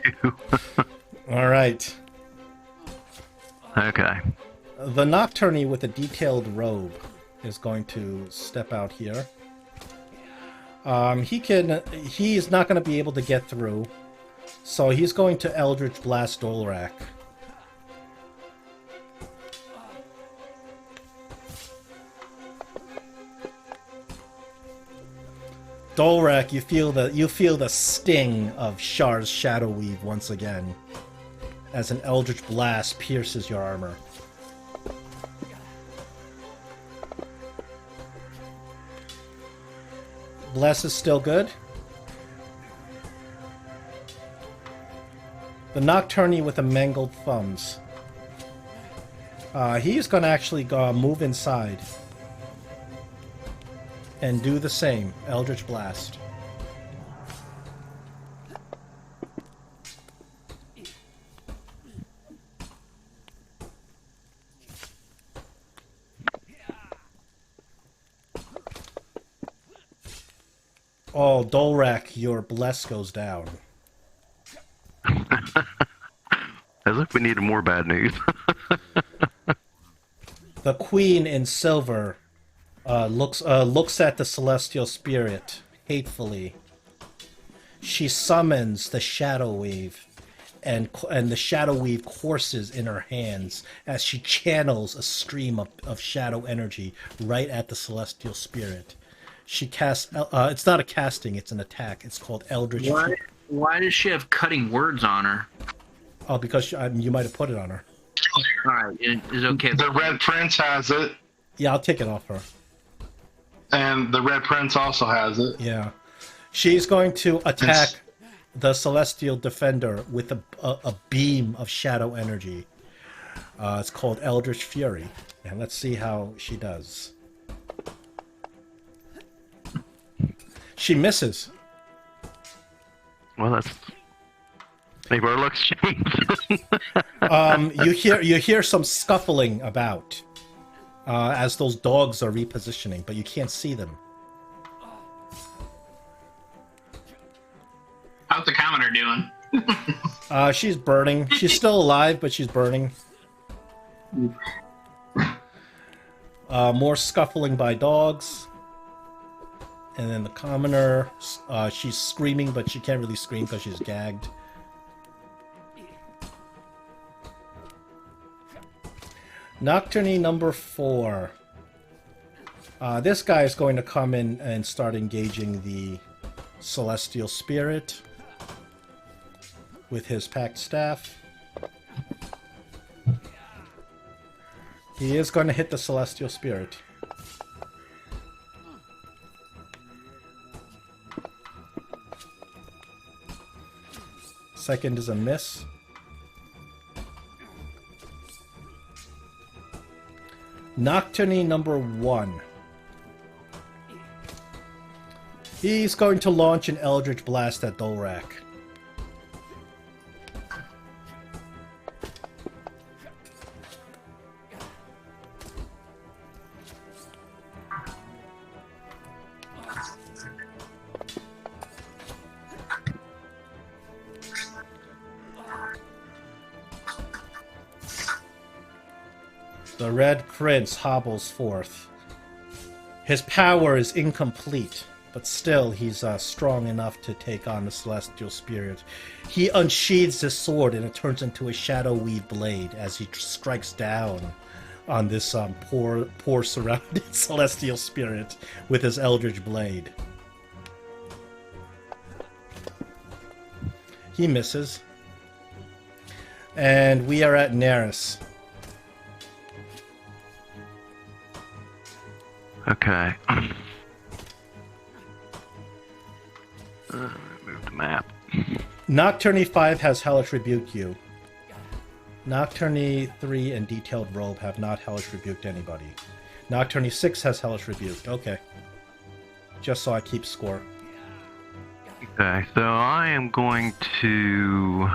Speaker 1: All right.
Speaker 5: Okay.
Speaker 1: The Nocturne with a detailed robe is going to step out here. He's not going to be able to get through, so he's going to Eldritch Blast Dorlak. Dorlak, you feel the sting of Shar's Shadow Weave once again, as an Eldritch Blast pierces your armor. Bless is still good. The Nocturne with the mangled thumbs. He's going to actually move inside and do the same. Eldritch Blast. Oh, Dorlak, your bless goes down.
Speaker 5: As if we needed more bad news.
Speaker 1: The Queen in silver looks at the Celestial Spirit hatefully. She summons the Shadow Weave, and the Shadow Weave courses in her hands as she channels a stream of shadow energy right at the Celestial Spirit. She casts. It's not a casting; it's an attack. It's called Eldritch.
Speaker 7: Why does she have cutting words on her?
Speaker 1: Oh, because you might have put it on her.
Speaker 7: All right, is okay.
Speaker 2: The Red Prince has it.
Speaker 1: Yeah, I'll take it off her.
Speaker 2: And the Red Prince also has it.
Speaker 1: Yeah, she's going to attack the Celestial Defender with a beam of shadow energy. It's called Eldritch Fury, and let's see how she does. She misses.
Speaker 5: Well, that's maybe our luck's changed.
Speaker 1: You hear some scuffling about as those dogs are repositioning, but you can't see them.
Speaker 6: How's the commoner doing?
Speaker 1: She's burning. She's still alive, but she's burning. More scuffling by dogs. And then the commoner, she's screaming, but she can't really scream because she's gagged. Nocturne number 4. This guy is going to come in and start engaging the Celestial Spirit with his packed staff. He is going to hit the Celestial Spirit. Second is a miss. Nocturne number 1. He's going to launch an Eldritch Blast at Dorlak. The Red Prince hobbles forth. His power is incomplete, but still he's strong enough to take on the Celestial Spirit. He unsheathes his sword and it turns into a shadow-weave blade as he strikes down on this poor surrounded Celestial Spirit with his Eldritch Blade. He misses. And we are at Neris.
Speaker 5: Okay. Move the map.
Speaker 1: Nocturne 5 has Hellish Rebuked you. Nocturne 3 and Detailed Robe have not Hellish Rebuked anybody. Nocturne 6 has Hellish Rebuked. Okay. Just so I keep score.
Speaker 5: Okay, so I am going to...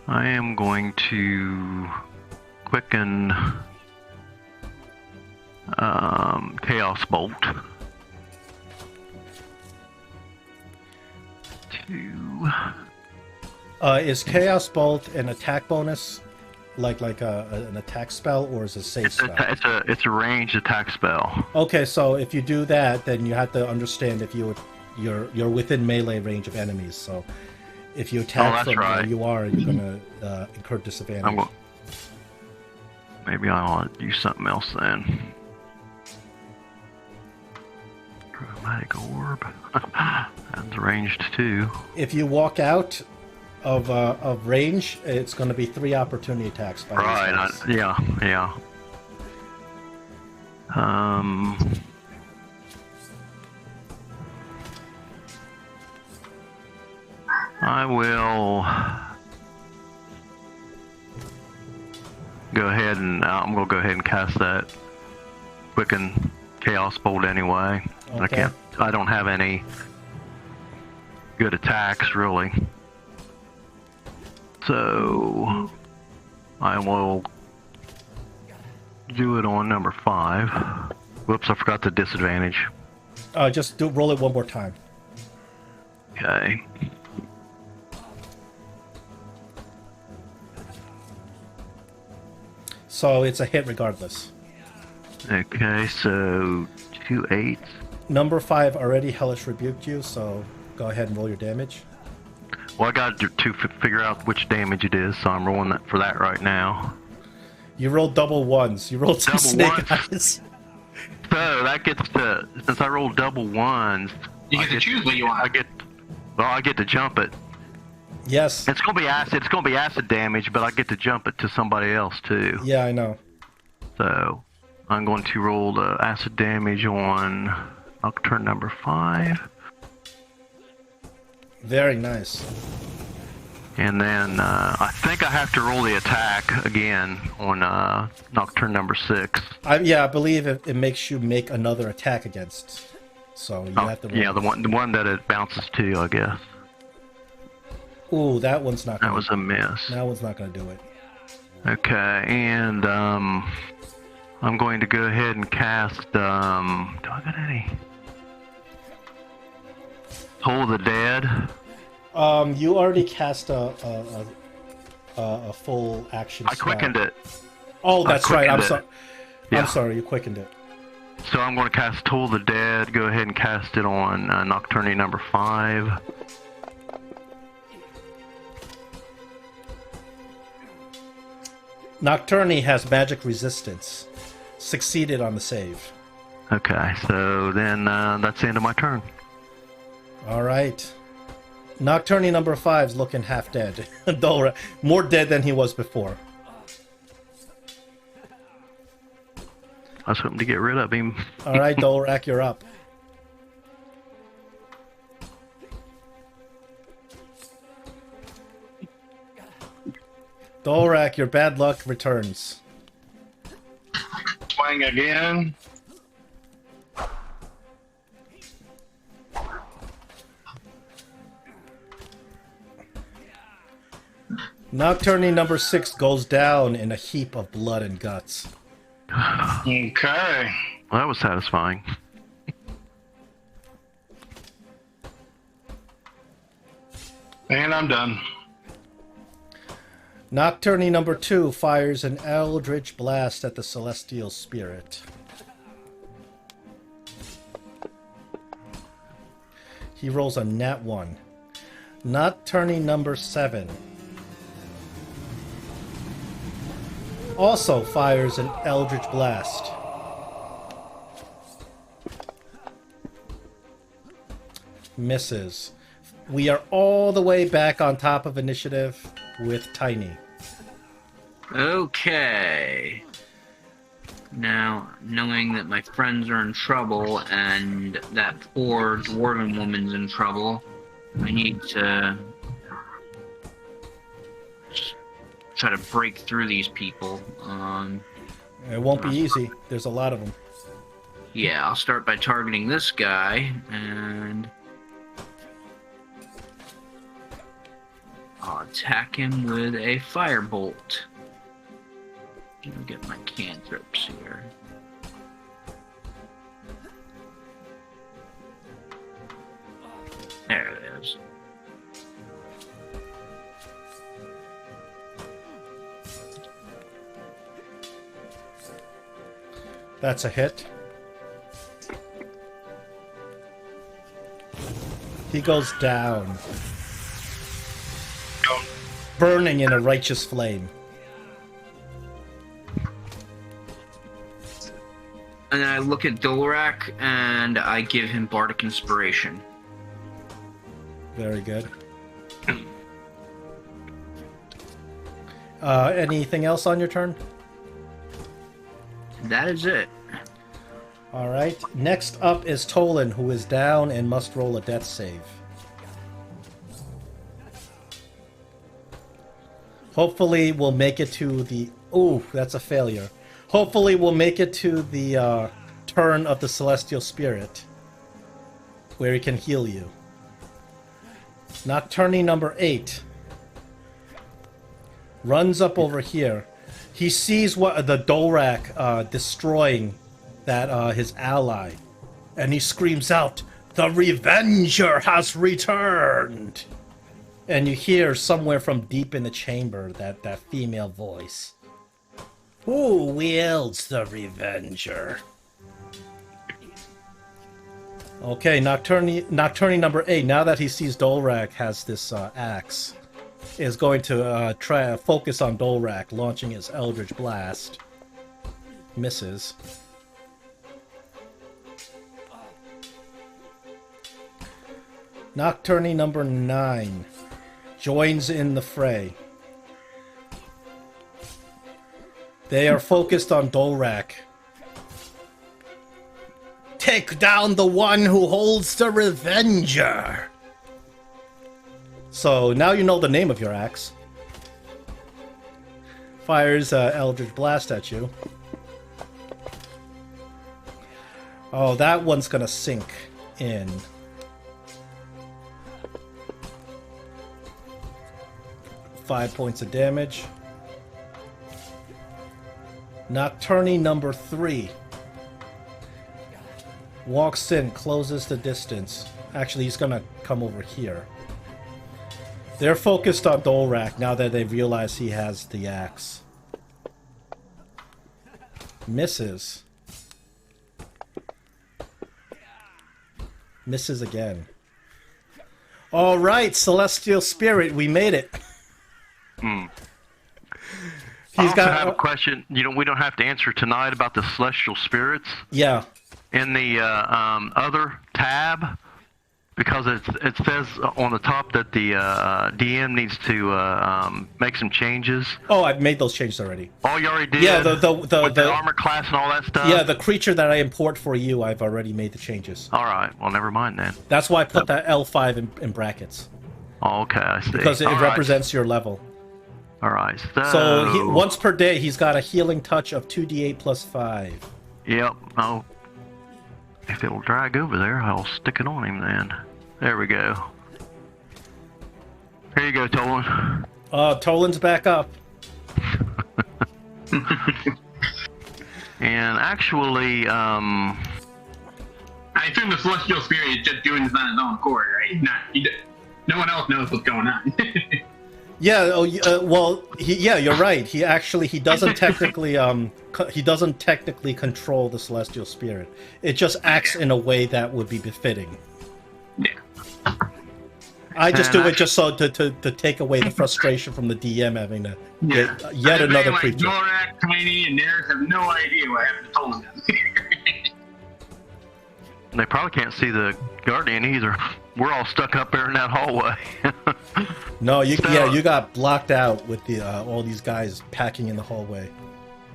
Speaker 5: I am going to quicken Chaos Bolt to...
Speaker 1: Is Chaos Bolt an attack bonus, like an attack spell, or is it a save spell?
Speaker 5: It's a ranged attack spell.
Speaker 1: Okay, so if you do that, then you have to understand if you're within melee range of enemies. So if you attack from where you are, you're gonna incur disadvantage.
Speaker 5: Maybe I'll do something else then. Chromatic Orb. That's ranged too.
Speaker 1: If you walk out of range, it's going to be 3 opportunity attacks. By
Speaker 5: right. Yeah. I will go ahead and I'm gonna go ahead and cast that Quicken Chaos Bolt anyway.
Speaker 1: Okay.
Speaker 5: I don't have any good attacks really. So I will do it on number 5. Whoops, I forgot the disadvantage.
Speaker 1: Just roll it one more time.
Speaker 5: Okay.
Speaker 1: So it's a hit regardless.
Speaker 5: Okay, so 2 8s.
Speaker 1: Number 5 already Hellish Rebuked you, so go ahead and roll your damage.
Speaker 5: Well, I got to figure out which damage it is, so I'm rolling that for that right now.
Speaker 1: You rolled double ones. You rolled some snake eyes.
Speaker 5: So that gets to, since I rolled double ones,
Speaker 6: you get to choose what you want.
Speaker 5: I get to jump it.
Speaker 1: Yes.
Speaker 5: It's gonna be acid. It's gonna be acid damage, but I get to jump it to somebody else too.
Speaker 1: Yeah, I know.
Speaker 5: So I'm going to roll the acid damage on Nocturne number 5.
Speaker 1: Very nice.
Speaker 5: And then I think I have to roll the attack again on Nocturne number 6.
Speaker 1: I believe it makes you make another attack against. So you have to roll.
Speaker 5: Yeah, the one that it bounces to, I guess.
Speaker 1: Ooh, that one's not.
Speaker 5: That was a miss.
Speaker 1: That one's not going to do it.
Speaker 5: Okay, and I'm going to go ahead and cast. Do I got any? Toll of the Dead.
Speaker 1: You already cast a full action.
Speaker 5: I quickened it.
Speaker 1: Oh, that's right. I'm sorry.
Speaker 5: Yeah.
Speaker 1: I'm sorry. You quickened it.
Speaker 5: So I'm going to cast Toll of the Dead. Go ahead and cast it on Nocturne number 5.
Speaker 1: Nocturne has magic resistance. Succeeded on the save.
Speaker 5: Okay, so then that's the end of my turn.
Speaker 1: All right. Nocturne number 5's looking half dead. More dead than he was before.
Speaker 5: I was hoping to get rid of him.
Speaker 1: All right, Dorlak, you're up. Dorlak, your bad luck returns.
Speaker 2: Swing again.
Speaker 1: Nocturne number 6 goes down in a heap of blood and guts.
Speaker 2: Okay.
Speaker 5: Well, that was satisfying.
Speaker 2: And I'm done.
Speaker 1: Nocturne number 2 fires an eldritch blast at the celestial spirit. He rolls a nat 1. Nocturne number 7 also fires an eldritch blast. Misses. We are all the way back on top of initiative with Tiny.
Speaker 7: Okay. Now, knowing that my friends are in trouble and that poor dwarven woman's in trouble, I need to try to break through these people.
Speaker 1: It won't be easy. There's a lot of them.
Speaker 7: Yeah, I'll start by targeting this guy, and I'll attack him with a firebolt. Let me get my cantrips here. There it is.
Speaker 1: That's a hit. He goes down, burning in a righteous flame.
Speaker 7: And then I look at Dorlak and I give him Bardic Inspiration.
Speaker 1: Very good. Anything else on your turn?
Speaker 7: That is it.
Speaker 1: All right. Next up is Tolan, who is down and must roll a death save. Hopefully we'll make it to the... Ooh, that's a failure. Hopefully we'll make it to the turn of the Celestial Spirit, where he can heal you. Nocturne number 8 runs up over here. He sees what the Dorlak destroying that his ally, and he screams out, "The Revenger has returned!" And you hear somewhere from deep in the chamber that female voice. Who wields the Revenger? Okay, Nocturne number 8, now that he sees Dorlak has this axe, is going to try focus on Dorlak, launching his Eldritch Blast. Misses. Nocturne number 9 joins in the fray. They are focused on Dorlak. Take down the one who holds the Revenger! So now you know the name of your axe. Fires Eldritch Blast at you. Oh, that one's gonna sink in. Five points of damage. Nocturne number 3 walks in, closes the distance. Actually, he's gonna come over here. They're focused on Dorlak now that they realize he has the axe. Misses. Misses again. All right, Celestial Spirit, we made it.
Speaker 5: I also have a question. We don't have to answer tonight about the celestial spirits.
Speaker 1: Yeah.
Speaker 5: In the other tab, Because it says on the top that the DM needs to make some changes.
Speaker 1: Oh, I've made those changes already.
Speaker 5: Oh, you already did?
Speaker 1: Yeah,
Speaker 5: With the armor class and all that stuff?
Speaker 1: Yeah, the creature that I import for you, I've already made the changes.
Speaker 5: All right. Well, never mind then.
Speaker 1: That's why I put that L5 in brackets.
Speaker 5: Oh, okay, I see.
Speaker 1: Because it represents your level.
Speaker 5: All right.
Speaker 1: So once per day, he's got a healing touch of 2d8 plus 5.
Speaker 5: Yep. Oh. If it'll drag over there, I'll stick it on him then. There we go. Here you go, Tolan.
Speaker 1: Tolan's back up.
Speaker 5: And actually,
Speaker 6: I assume the Celestial Spirit is just doing this on his own accord, right? No one else knows what's going on.
Speaker 1: Yeah. Well, you're right. He doesn't technically control the Celestial Spirit. It just acts in a way that would be befitting.
Speaker 6: Yeah.
Speaker 1: I just do it just so to take away the frustration from the DM having to get yet another creature.
Speaker 6: Dorlak, Tiny, and Neris have no idea what happened to Tolan.
Speaker 5: they probably can't see the Guardian either. We're all stuck up there in that hallway.
Speaker 1: No, you got blocked out with the all these guys packing in the hallway.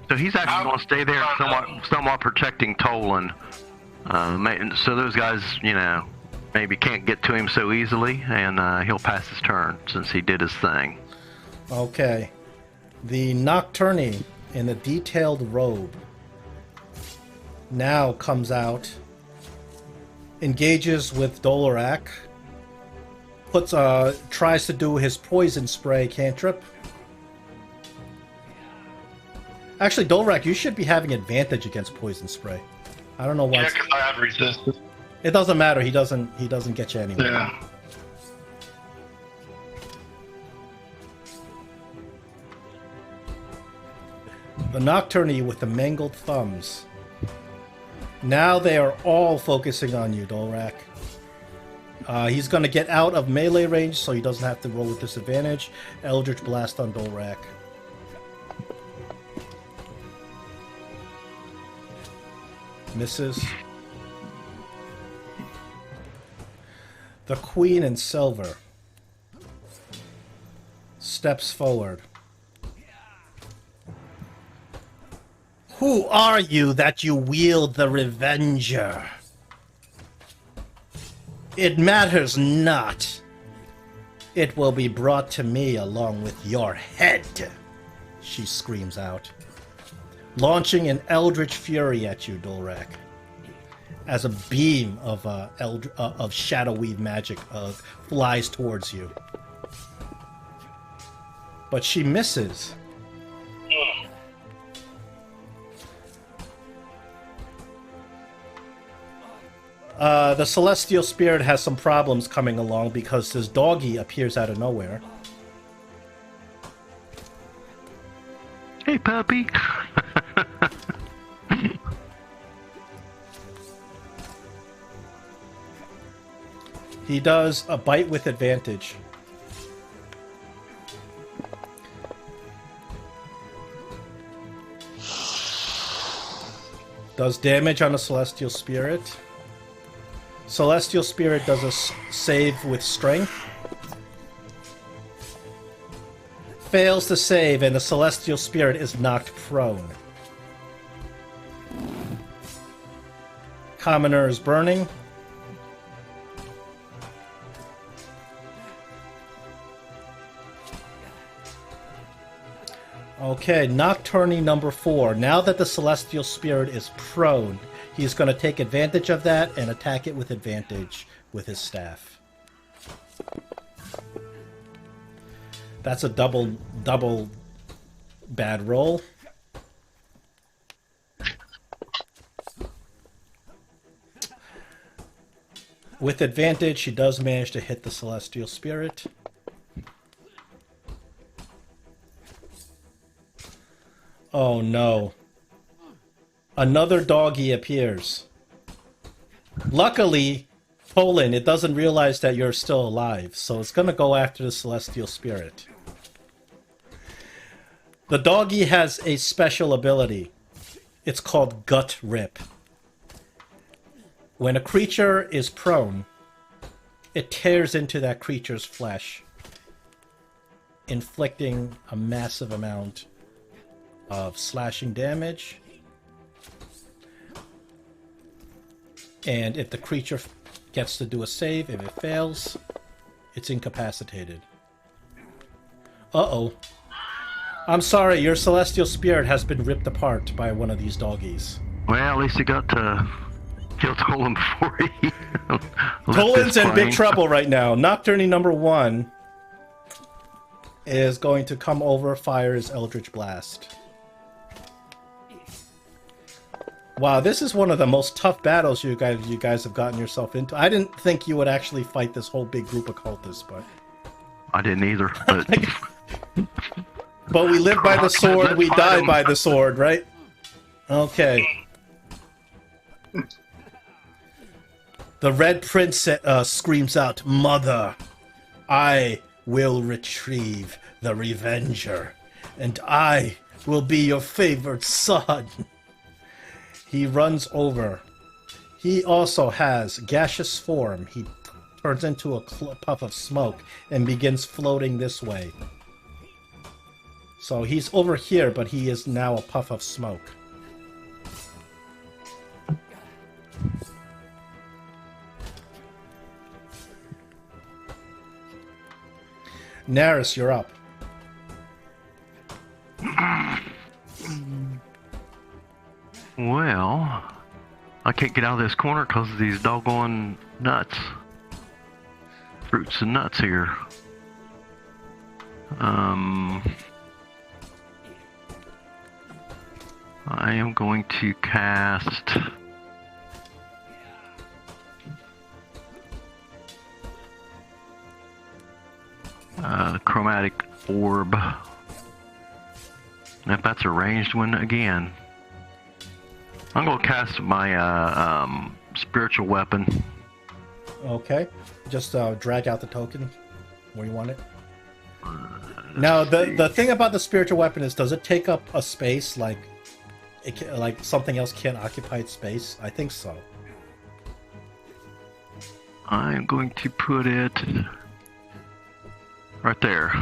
Speaker 5: So he's actually going to stay there, somewhat protecting Tolan. So those guys, maybe can't get to him so easily, and he'll pass his turn since he did his thing.
Speaker 1: Okay. The Nocturne in the detailed robe now comes out, engages with Dorlak, tries to do his poison spray cantrip. Actually, Dorlak, you should be having advantage against poison spray. I don't know why.
Speaker 2: Yeah, because I have resistance.
Speaker 1: It doesn't matter. He doesn't get you anyway.
Speaker 2: Yeah.
Speaker 1: The Nocturne with the mangled thumbs. Now they are all focusing on you, Dorlak. He's going to get out of melee range, so he doesn't have to roll with disadvantage. Eldritch Blast on Dorlak. Misses. The Queen in Silver steps forward. Who are you that you wield the Revenger? It matters not. It will be brought to me along with your head, she screams out, launching an eldritch fury at you, Dorlak, as a beam of shadow weave magic flies towards you. But she misses. The Celestial Spirit has some problems coming along because this doggy appears out of nowhere.
Speaker 5: Hey, puppy.
Speaker 1: He does a bite with advantage. Does damage on a Celestial Spirit. Celestial Spirit does a save with strength. Fails to save, and the Celestial Spirit is knocked prone. Commoner is burning. Okay, Nocturne number 4. Now that the Celestial Spirit is prone, he's going to take advantage of that and attack it with advantage with his staff. That's a double bad roll. With advantage, she does manage to hit the Celestial Spirit. Oh no. Another doggy appears. Luckily, Poland, it doesn't realize that you're still alive, so it's gonna go after the Celestial Spirit. The doggy has a special ability. It's called Gut Rip. When a creature is prone, It tears into that creature's flesh, inflicting a massive amount of slashing damage. And if the creature gets to do a save, if it fails, it's incapacitated. Uh-oh. I'm sorry, your celestial spirit has been ripped apart by one of these doggies.
Speaker 5: Well, at least you got to kill Tolan before he...
Speaker 1: Tolan's in big trouble right now. Nocturne number 1 is going to come over, fire his Eldritch Blast. Wow, this is one of the most tough battles you guys have gotten yourself into. I didn't think you would actually fight this whole big group of cultists, but...
Speaker 5: I didn't either, but...
Speaker 1: But we live by the sword, we die by the sword, right? Okay. The Red Prince screams out, "Mother, I will retrieve the Revenger, and I will be your favored son." He runs over. He also has gaseous form. He turns into a puff of smoke and begins floating this way. So he's over here, but he is now a puff of smoke. Naris, you're up.
Speaker 5: Well, I can't get out of this corner because of these doggone nuts. Fruits and nuts here. I am going to cast... Chromatic Orb. And if that's a ranged one again, I'm going to cast my spiritual weapon.
Speaker 1: Okay. Just drag out the token where you want it. Now, the thing about the spiritual weapon is, does it take up a space like like something else can't occupy its space? I think so.
Speaker 5: I'm going to put it right there.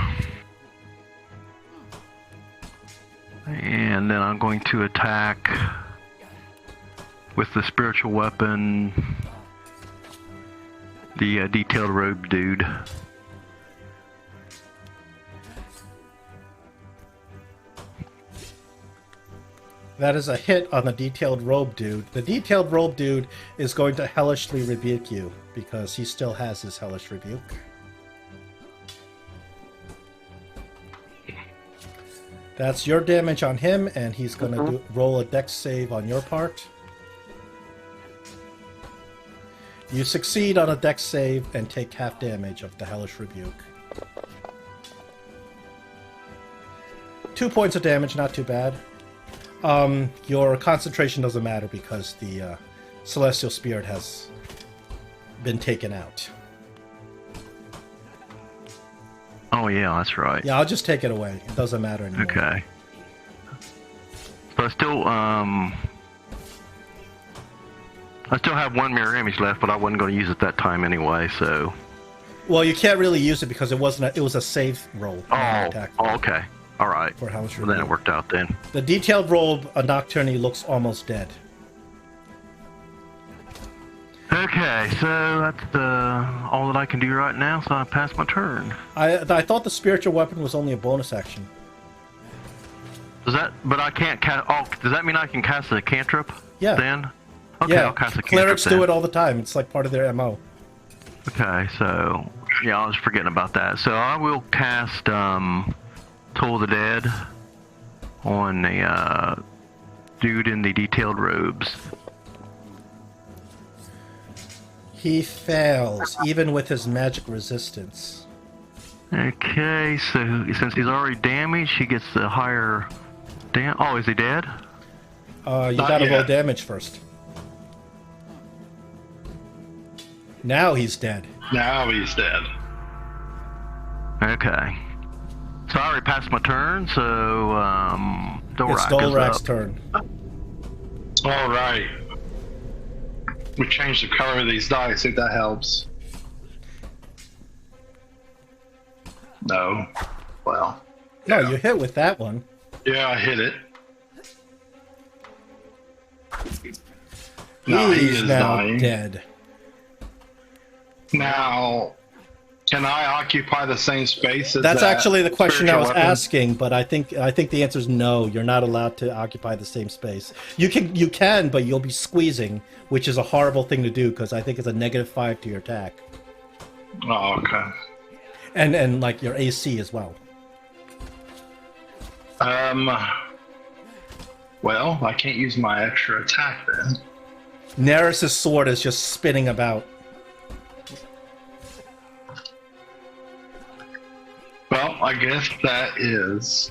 Speaker 5: And then I'm going to attack with the spiritual weapon the detailed robe dude.
Speaker 1: That is a hit on the detailed robe dude. The detailed robe dude is going to hellishly rebuke you because he still has his hellish rebuke. That's your damage on him, and he's going to roll a dex save on your part. You succeed on a dex save and take half damage of the hellish rebuke. 2 points of damage, not too bad. Your concentration doesn't matter because the celestial spirit has been taken out.
Speaker 5: Oh yeah, that's right.
Speaker 1: Yeah, I'll just take it away. It doesn't matter anymore.
Speaker 5: Okay. But I still have one mirror image left, but I wasn't going to use it that time anyway, so...
Speaker 1: Well, you can't really use it because it wasn't. It was a save roll.
Speaker 5: Oh, okay. All right.
Speaker 1: For hellish
Speaker 5: well, then it worked out then.
Speaker 1: The detailed robe, a Nocturne, looks almost dead.
Speaker 5: Okay, so that's all that I can do right now, so I pass my turn.
Speaker 1: I thought the spiritual weapon was only a bonus action.
Speaker 5: Does that? But I can't cast. Oh, does that mean I can cast a cantrip?
Speaker 1: Yeah.
Speaker 5: Then. Okay,
Speaker 1: yeah.
Speaker 5: I'll cast a cantrip.
Speaker 1: Clerics do it all the time. It's like part of their MO.
Speaker 5: Okay, so yeah, I was forgetting about that. So I will cast Toll the Dead on the dude in the detailed robes.
Speaker 1: He fails, even with his magic resistance.
Speaker 5: Okay, so since he's already damaged, he gets the higher... Oh, is he dead?
Speaker 1: You gotta roll damage first. Now he's dead.
Speaker 2: Now he's dead.
Speaker 5: Okay. So I already passed my turn, so Dorlak
Speaker 1: it's Dorlak's
Speaker 5: is up.
Speaker 1: turn.
Speaker 2: All right. We changed the color of these dice, if that helps. No. Well.
Speaker 1: No, you hit with that one.
Speaker 2: Yeah, I hit it. No, he
Speaker 1: He's
Speaker 2: is
Speaker 1: now
Speaker 2: dying.
Speaker 1: dead.
Speaker 2: Now, can I occupy the same space as
Speaker 1: That's
Speaker 2: that
Speaker 1: actually the question I was
Speaker 2: spiritual weapon?
Speaker 1: asking, but I think the answer is no. You're not allowed to occupy the same space. You can, but you'll be squeezing, which is a horrible thing to do because I think it's a -5 to your attack,
Speaker 2: Oh, okay.
Speaker 1: and like your AC as well.
Speaker 2: Well, I can't use my extra attack then.
Speaker 1: Neris's sword is just spinning about.
Speaker 2: Well, I guess that is.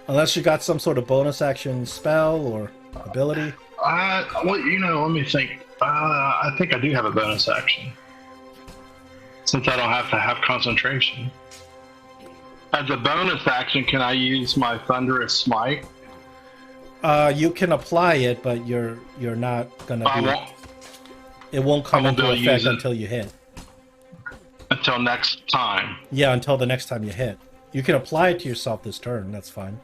Speaker 1: Unless you got some sort of bonus action spell or ability.
Speaker 2: Well, let me think. I think I do have a bonus action. Since I don't have to have concentration. As a bonus action, can I use my Thunderous Smite?
Speaker 1: You can apply it, but you're not gonna
Speaker 2: I
Speaker 1: be.
Speaker 2: won't
Speaker 1: It won't come
Speaker 2: I won't
Speaker 1: into
Speaker 2: be able to
Speaker 1: effect
Speaker 2: use it.
Speaker 1: until you hit.
Speaker 2: until next time.
Speaker 1: Yeah, until the next time you hit. You can apply it to yourself this turn. That's fine.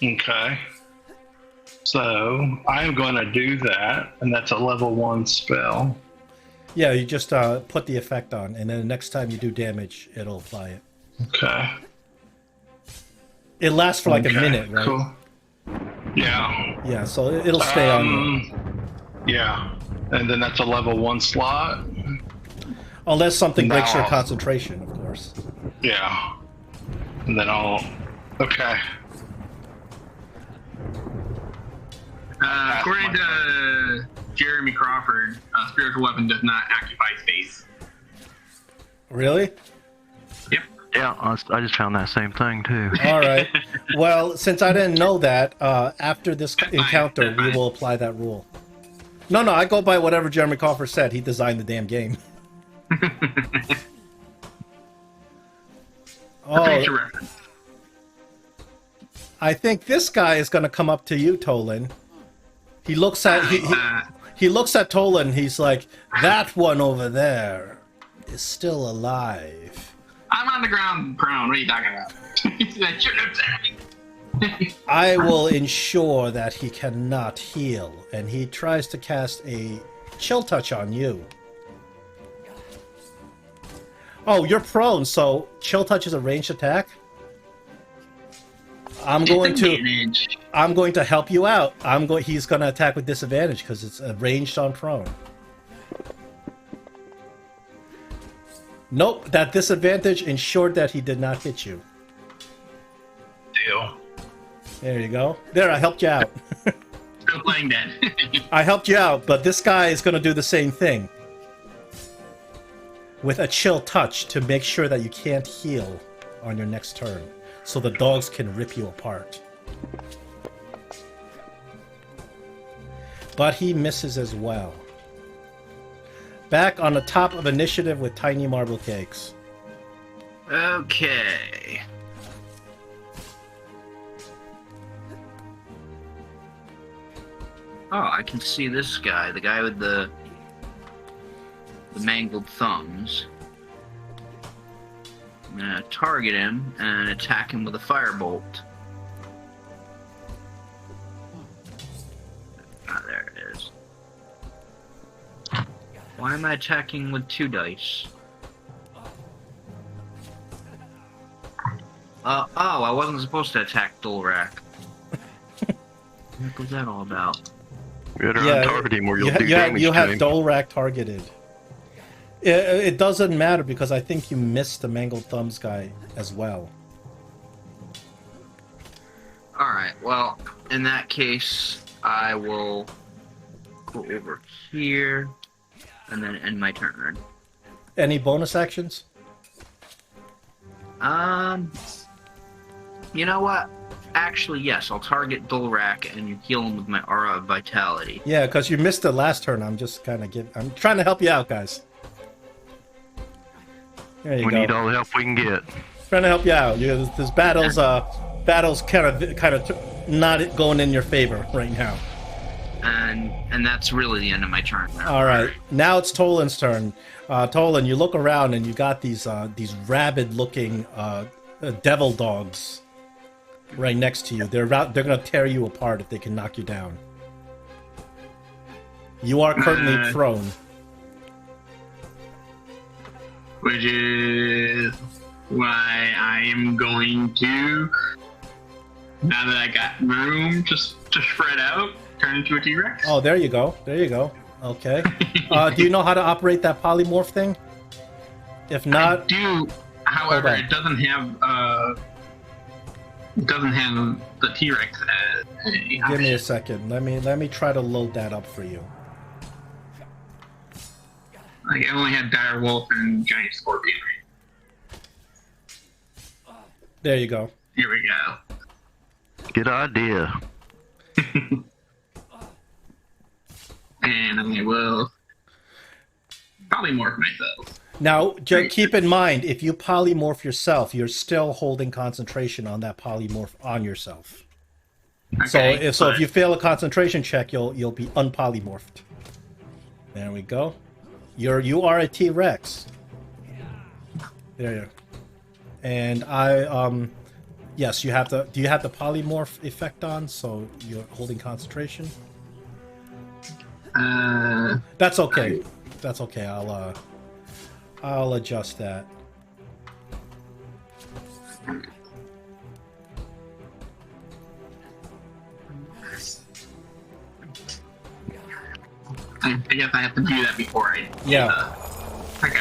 Speaker 2: Okay. So, I am going to do that, and that's a level 1 spell.
Speaker 1: Yeah, you just put the effect on, and then the next time you do damage, it'll apply it.
Speaker 2: Okay.
Speaker 1: It lasts for like a
Speaker 2: Okay,
Speaker 1: minute, right?
Speaker 2: Cool. Yeah.
Speaker 1: Yeah, so it'll stay on.
Speaker 2: Yeah. And then that's a level 1 slot.
Speaker 1: Unless something breaks your
Speaker 2: Now-
Speaker 1: concentration, of course.
Speaker 2: Yeah. And then I'll. Okay.
Speaker 6: According to Jeremy Crawford, spiritual weapon does not occupy space.
Speaker 1: Really?
Speaker 6: Yep.
Speaker 5: Yeah, I just found that same thing too.
Speaker 1: All right. Well, since I didn't know that, after this encounter,
Speaker 6: that's
Speaker 1: we
Speaker 6: fine.
Speaker 1: will apply that rule. No, I go by whatever Jeremy Coffer said. He designed the damn game.
Speaker 6: For future reference.
Speaker 1: I think this guy is going to come up to you, Tolan. He looks at he looks at Tolan. He's like, "That one over there is still alive.
Speaker 6: I'm on the ground prone. What are you talking about? I shouldn't have said.
Speaker 1: I will ensure that he cannot heal." And he tries to cast a chill touch on you. Oh, you're prone, so chill touch is a ranged attack. I'm going to help you out. He's going to attack with disadvantage because it's ranged on prone. Nope, that disadvantage ensured that he did not hit you.
Speaker 2: Deal.
Speaker 1: There you go. There, I helped you out.
Speaker 6: Still playing dead.
Speaker 1: I helped you out, but this guy is going to do the same thing. With a chill touch to make sure that you can't heal on your next turn. So the dogs can rip you apart. But he misses as well. Back on the top of initiative with Tiny Marble Cakes.
Speaker 7: Okay. Oh, I can see this guy, the guy with the mangled thumbs. I'm gonna target him and attack him with a firebolt. Ah, there it is. Why am I attacking with 2 dice? Oh, I wasn't supposed to attack Dorlak. What was that all about?
Speaker 5: You had to untarget him or you'll do damage
Speaker 1: you
Speaker 5: to
Speaker 1: have
Speaker 5: him.
Speaker 1: Dorlak targeted. It doesn't matter because I think you missed the Mangled Thumbs guy as well.
Speaker 7: Alright, well, in that case, I will go over here and then end my turn.
Speaker 1: Any bonus actions?
Speaker 7: You know what? Actually, yes, I'll target Dorlak and heal him with my Aura of Vitality.
Speaker 1: Yeah, because you missed the last turn. I'm just kind of I'm trying to help you out, guys. There you
Speaker 5: We
Speaker 1: go.
Speaker 5: need all the help we can get.
Speaker 1: Trying to help you out. This battle's kind of not going in your favor right now.
Speaker 4: And that's really the end of my turn.
Speaker 1: All right, now it's Tolan's turn. Tolan, you look around and you got these rabid-looking devil dogs right next to you. They're gonna tear you apart if they can knock you down. You are currently prone.
Speaker 6: Which is why I am going to, now that I got room just to spread out, turn into a T-Rex.
Speaker 1: Oh, there you go. There you go. Okay. Do you know how to operate that polymorph thing? If not,
Speaker 6: I do. However, it doesn't have the T-Rex.
Speaker 1: Give me a second. Let me try to load that up for you.
Speaker 6: Like, I only had dire wolf and giant scorpion.
Speaker 1: There you go.
Speaker 6: Here we go.
Speaker 5: Good idea.
Speaker 6: And I will polymorph myself.
Speaker 1: Now, keep in mind, if you polymorph yourself, you're still holding concentration on that polymorph on yourself.
Speaker 6: Okay,
Speaker 1: So if you fail a concentration check, you'll be unpolymorphed. There we go. You are a T-Rex. There you go. And yes, you have the. Do you have the polymorph effect on? So you're holding concentration. That's okay. That's okay. I'll adjust that.
Speaker 6: I guess I have to do that before I.
Speaker 1: Yeah.
Speaker 6: Okay.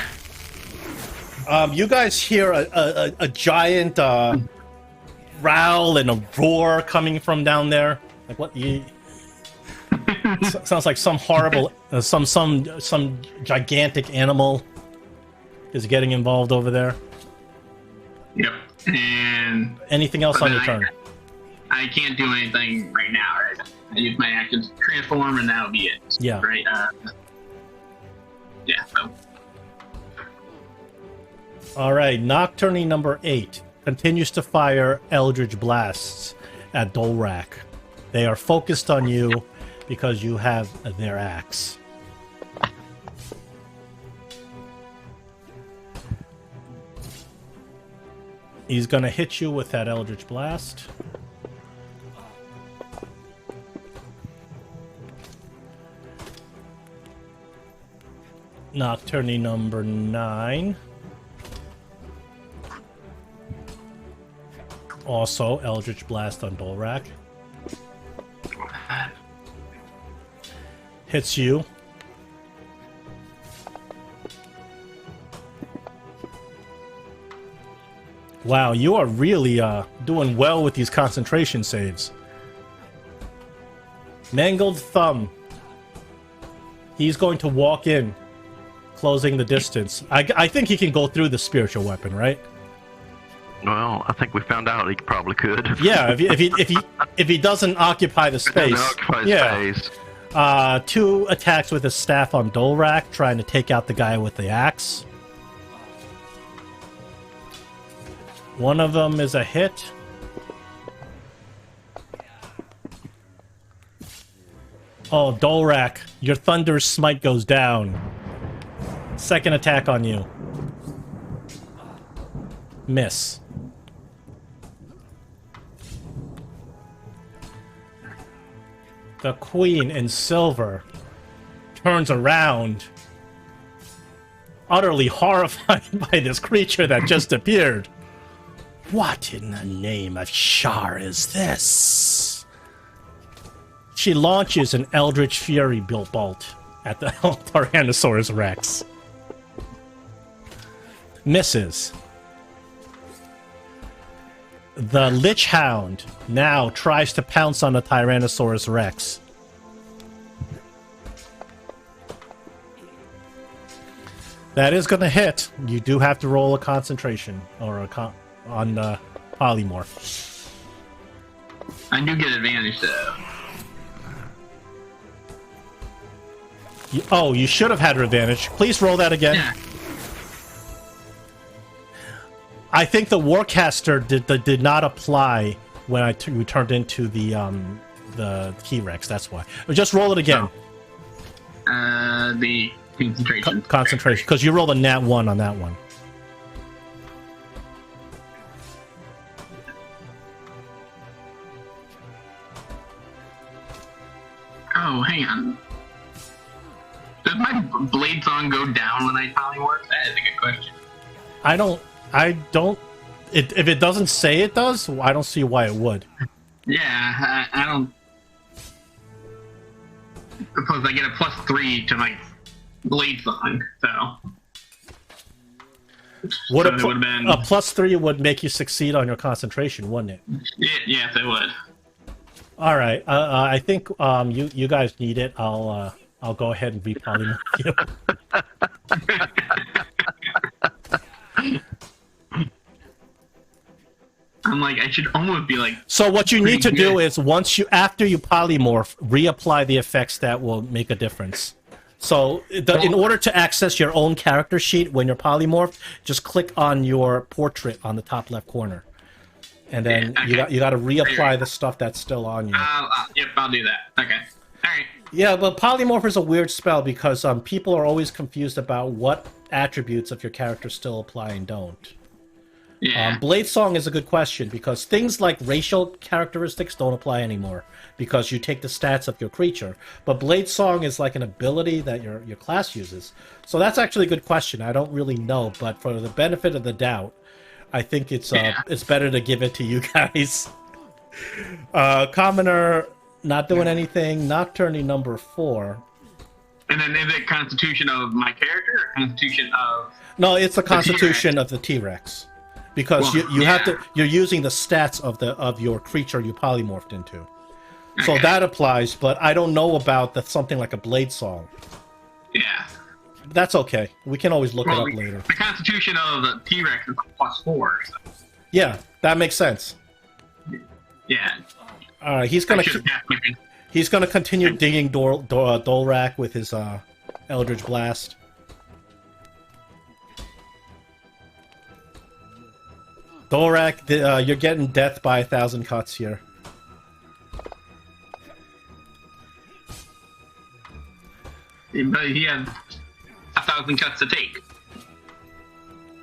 Speaker 1: You guys hear a giant growl and a roar coming from down there. Like what? Sounds like some horrible, some gigantic animal is getting involved over there.
Speaker 6: Yep. And
Speaker 1: anything else on your turn?
Speaker 6: I can't do anything right now, right? I use my action to transform, and that'll be it.
Speaker 1: Yeah.
Speaker 6: Right. Yeah. So.
Speaker 1: All right. Nocturne number 8 continues to fire Eldritch blasts at Dorlak. They are focused on you because you have their axe. He's going to hit you with that Eldritch Blast. Nocturne number 9. Also, Eldritch Blast on Dorlak. Hits you. Wow, you are really doing well with these concentration saves. Mangled Thumb. He's going to walk in, closing the distance. I think he can go through the spiritual weapon, right?
Speaker 5: Well, I think we found out he probably could.
Speaker 1: Yeah, if he doesn't occupy the space.
Speaker 5: Space.
Speaker 1: 2 attacks with his staff on Dorlak, trying to take out the guy with the axe. One of them is a hit. Oh, Dorlak, your Thunder's Smite goes down. Second attack on you. Miss. The Queen in silver turns around, utterly horrified by this creature that just appeared. What in the name of Shar is this? She launches an Eldritch Fury bolt at the Tyrannosaurus Rex. Misses. The Lich Hound now tries to pounce on the Tyrannosaurus Rex. That is going to hit. You do have to roll a concentration or on the polymorph.
Speaker 6: I do get advantage though.
Speaker 1: You should have had advantage. Please roll that again.
Speaker 6: Yeah.
Speaker 1: I think the Warcaster did not apply when you turned into the the T-Rex. That's why. Just roll it again.
Speaker 6: The concentration.
Speaker 1: Concentration, because you rolled a nat 1 on that one.
Speaker 6: Oh, hang on. Does my blade song go down when I polymorph? That is a good question.
Speaker 1: I don't. If it doesn't say it does, I don't see why it would.
Speaker 6: Yeah, I don't. Suppose I get a +3 to my blade song, so.
Speaker 1: Would
Speaker 6: So it would've been-
Speaker 1: a +3 would make you succeed on your concentration, wouldn't it?
Speaker 6: Yeah, yes, it would.
Speaker 1: All right. I think you guys need it. I'll go ahead and repolymorph you.
Speaker 6: I'm like, I should almost be like.
Speaker 1: So what you need to
Speaker 6: Pretty
Speaker 1: do
Speaker 6: good.
Speaker 1: is after you polymorph, reapply the effects that will make a difference. So in order to access your own character sheet when you're polymorphed, just click on your portrait on the top left corner, and then
Speaker 6: Yeah, okay.
Speaker 1: you got to reapply the stuff that's still on you.
Speaker 6: Yep, I'll do that. Okay. All right.
Speaker 1: Yeah, but polymorph is a weird spell because people are always confused about what attributes of your character still apply and don't.
Speaker 6: Yeah.
Speaker 1: Blade Song is a good question because things like racial characteristics don't apply anymore because you take the stats of your creature. But Blade Song is like an ability that your class uses. So that's actually a good question. I don't really know, but for the benefit of the doubt, I think it's better to give it to you guys. Commoner, not doing anything. Nocturne number 4.
Speaker 6: And then is it Constitution of my character or Constitution of?
Speaker 1: No, it's the Constitution
Speaker 6: T-Rex?
Speaker 1: of the T-Rex. Because
Speaker 6: Well,
Speaker 1: you have
Speaker 6: yeah.
Speaker 1: to, you're using the stats of your creature you polymorphed into, so
Speaker 6: Okay.
Speaker 1: that applies. But I don't know about something like a Blade Song.
Speaker 6: Yeah.
Speaker 1: But that's okay. We can always look it up later.
Speaker 6: The Constitution of the T-Rex is +4. So.
Speaker 1: Yeah, that makes sense.
Speaker 6: Yeah.
Speaker 1: All right, he's
Speaker 6: I should have maybe.
Speaker 1: gonna continue digging Dorlak with his Eldritch Blast. Dorlak, you're getting death by 1,000 cuts here.
Speaker 6: But he had 1,000 cuts to take.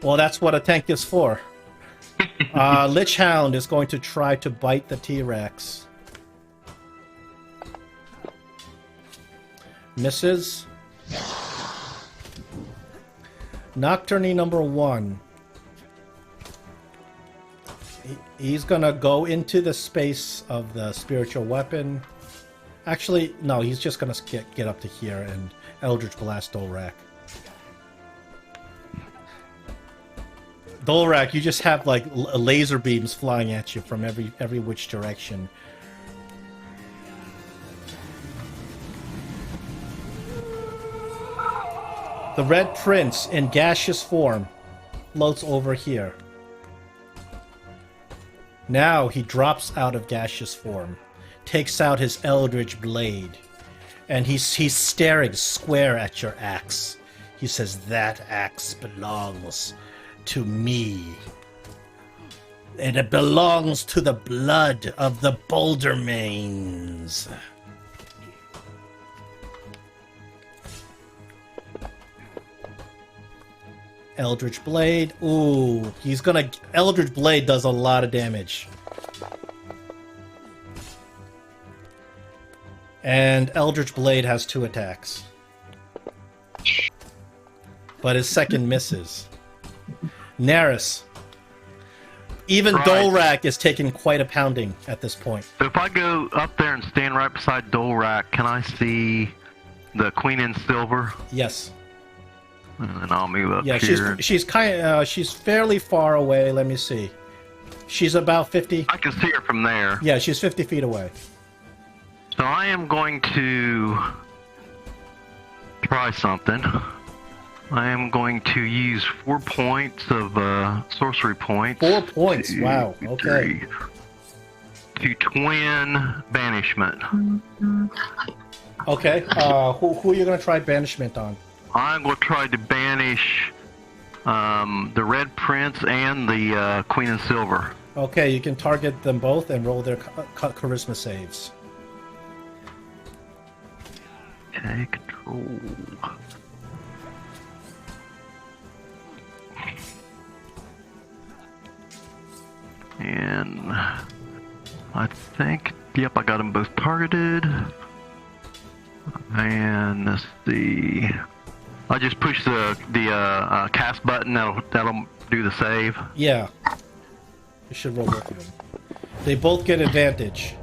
Speaker 1: Well, that's what a tank is for. Lich Hound is going to try to bite the T-Rex. Misses. Nocturne number 1. He's gonna go into the space of the spiritual weapon. Actually, no, he's just gonna get up to here and Eldritch Blast Dorlak. Dorlak, you just have like laser beams flying at you from every which direction. The Red Prince in gaseous form floats over here. Now he drops out of gaseous form, takes out his Eldritch Blade, and he's staring square at your axe. He says, "That axe belongs to me. And it belongs to the blood of the Bouldermanes." Eldritch Blade. Ooh, he's gonna... Eldritch Blade does a lot of damage. And Eldritch Blade has 2 attacks. But his second misses. Naris. Even
Speaker 5: Right.
Speaker 1: Dorlak is taking quite a pounding at this point.
Speaker 5: So if I go up there and stand right beside Dorlak, can I see the Queen in Silver?
Speaker 1: Yes.
Speaker 5: And then I'll move up
Speaker 1: Yeah,
Speaker 5: here.
Speaker 1: she's fairly far away. Let me see. She's about 50.
Speaker 5: I can see her from there.
Speaker 1: Yeah, she's 50 feet away.
Speaker 5: So I am going to try something. I am going to use 4 points of sorcery points.
Speaker 1: 4 points.
Speaker 5: Two,
Speaker 1: Wow. Okay.
Speaker 5: 3, to twin banishment.
Speaker 1: Okay. Who are you gonna try banishment on?
Speaker 5: I'm going to try to banish the Red Prince and the Queen in Silver.
Speaker 1: Okay, you can target them both and roll their charisma saves.
Speaker 5: Okay, control. And I think, yep, I got them both targeted. And let's see. I just push the cast button. That'll do the save.
Speaker 1: Yeah. You should roll both of them. They both get advantage,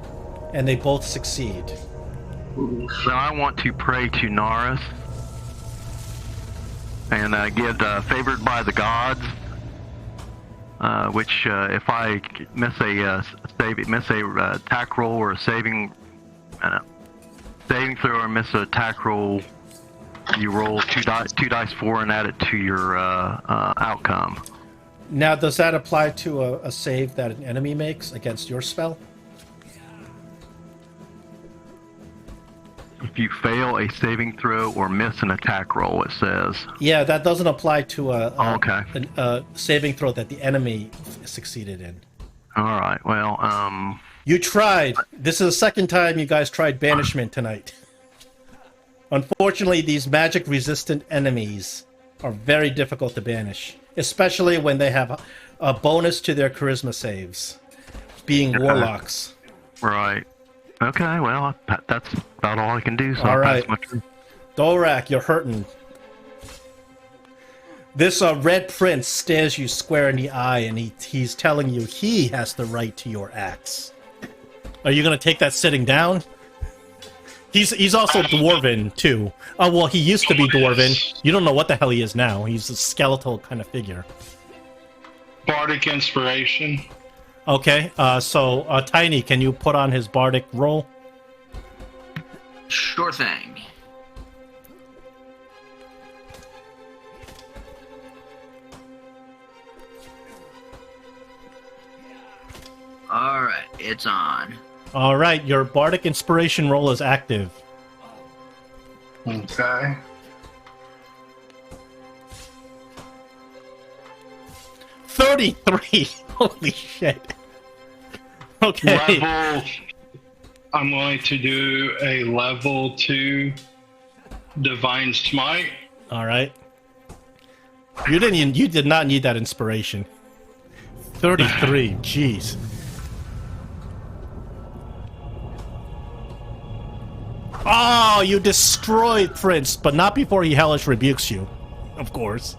Speaker 1: and they both succeed.
Speaker 5: So I want to pray to Naris and give favored by the gods. Which if I miss a attack roll or a saving throw or miss an attack roll, you roll two dice 4 and add it to your outcome.
Speaker 1: Now, does that apply to a save that an enemy makes against your spell?
Speaker 5: If you fail a saving throw or miss an attack roll, it says.
Speaker 1: Yeah, that doesn't apply to
Speaker 5: a
Speaker 1: saving throw that the enemy succeeded in.
Speaker 5: All right. Well,
Speaker 1: You tried. This is the second time you guys tried banishment tonight. Unfortunately, these magic-resistant enemies are very difficult to banish, especially when they have a bonus to their charisma saves, being warlocks.
Speaker 5: Right. Okay, well, that's about all I can do. So
Speaker 1: all right. Dorlak, you're hurting. This red prince stares you square in the eye, and he's telling you he has the right to your axe. Are you going to take that sitting down? He's also dwarven, too. Oh, well, he used to be dwarven. You don't know what the hell he is now. He's a skeletal kind of figure.
Speaker 2: Bardic inspiration.
Speaker 1: Okay, so Tiny, can you put on his bardic roll?
Speaker 7: Sure thing. Alright, it's on.
Speaker 1: Alright, your bardic inspiration roll is active.
Speaker 2: Okay.
Speaker 1: $33! Holy shit. Okay.
Speaker 2: I'm going to do a level 2 Divine Smite.
Speaker 1: Alright. You did not need that inspiration. 33, jeez. Oh, you destroyed Prince, but not before he hellish rebukes you. Of course.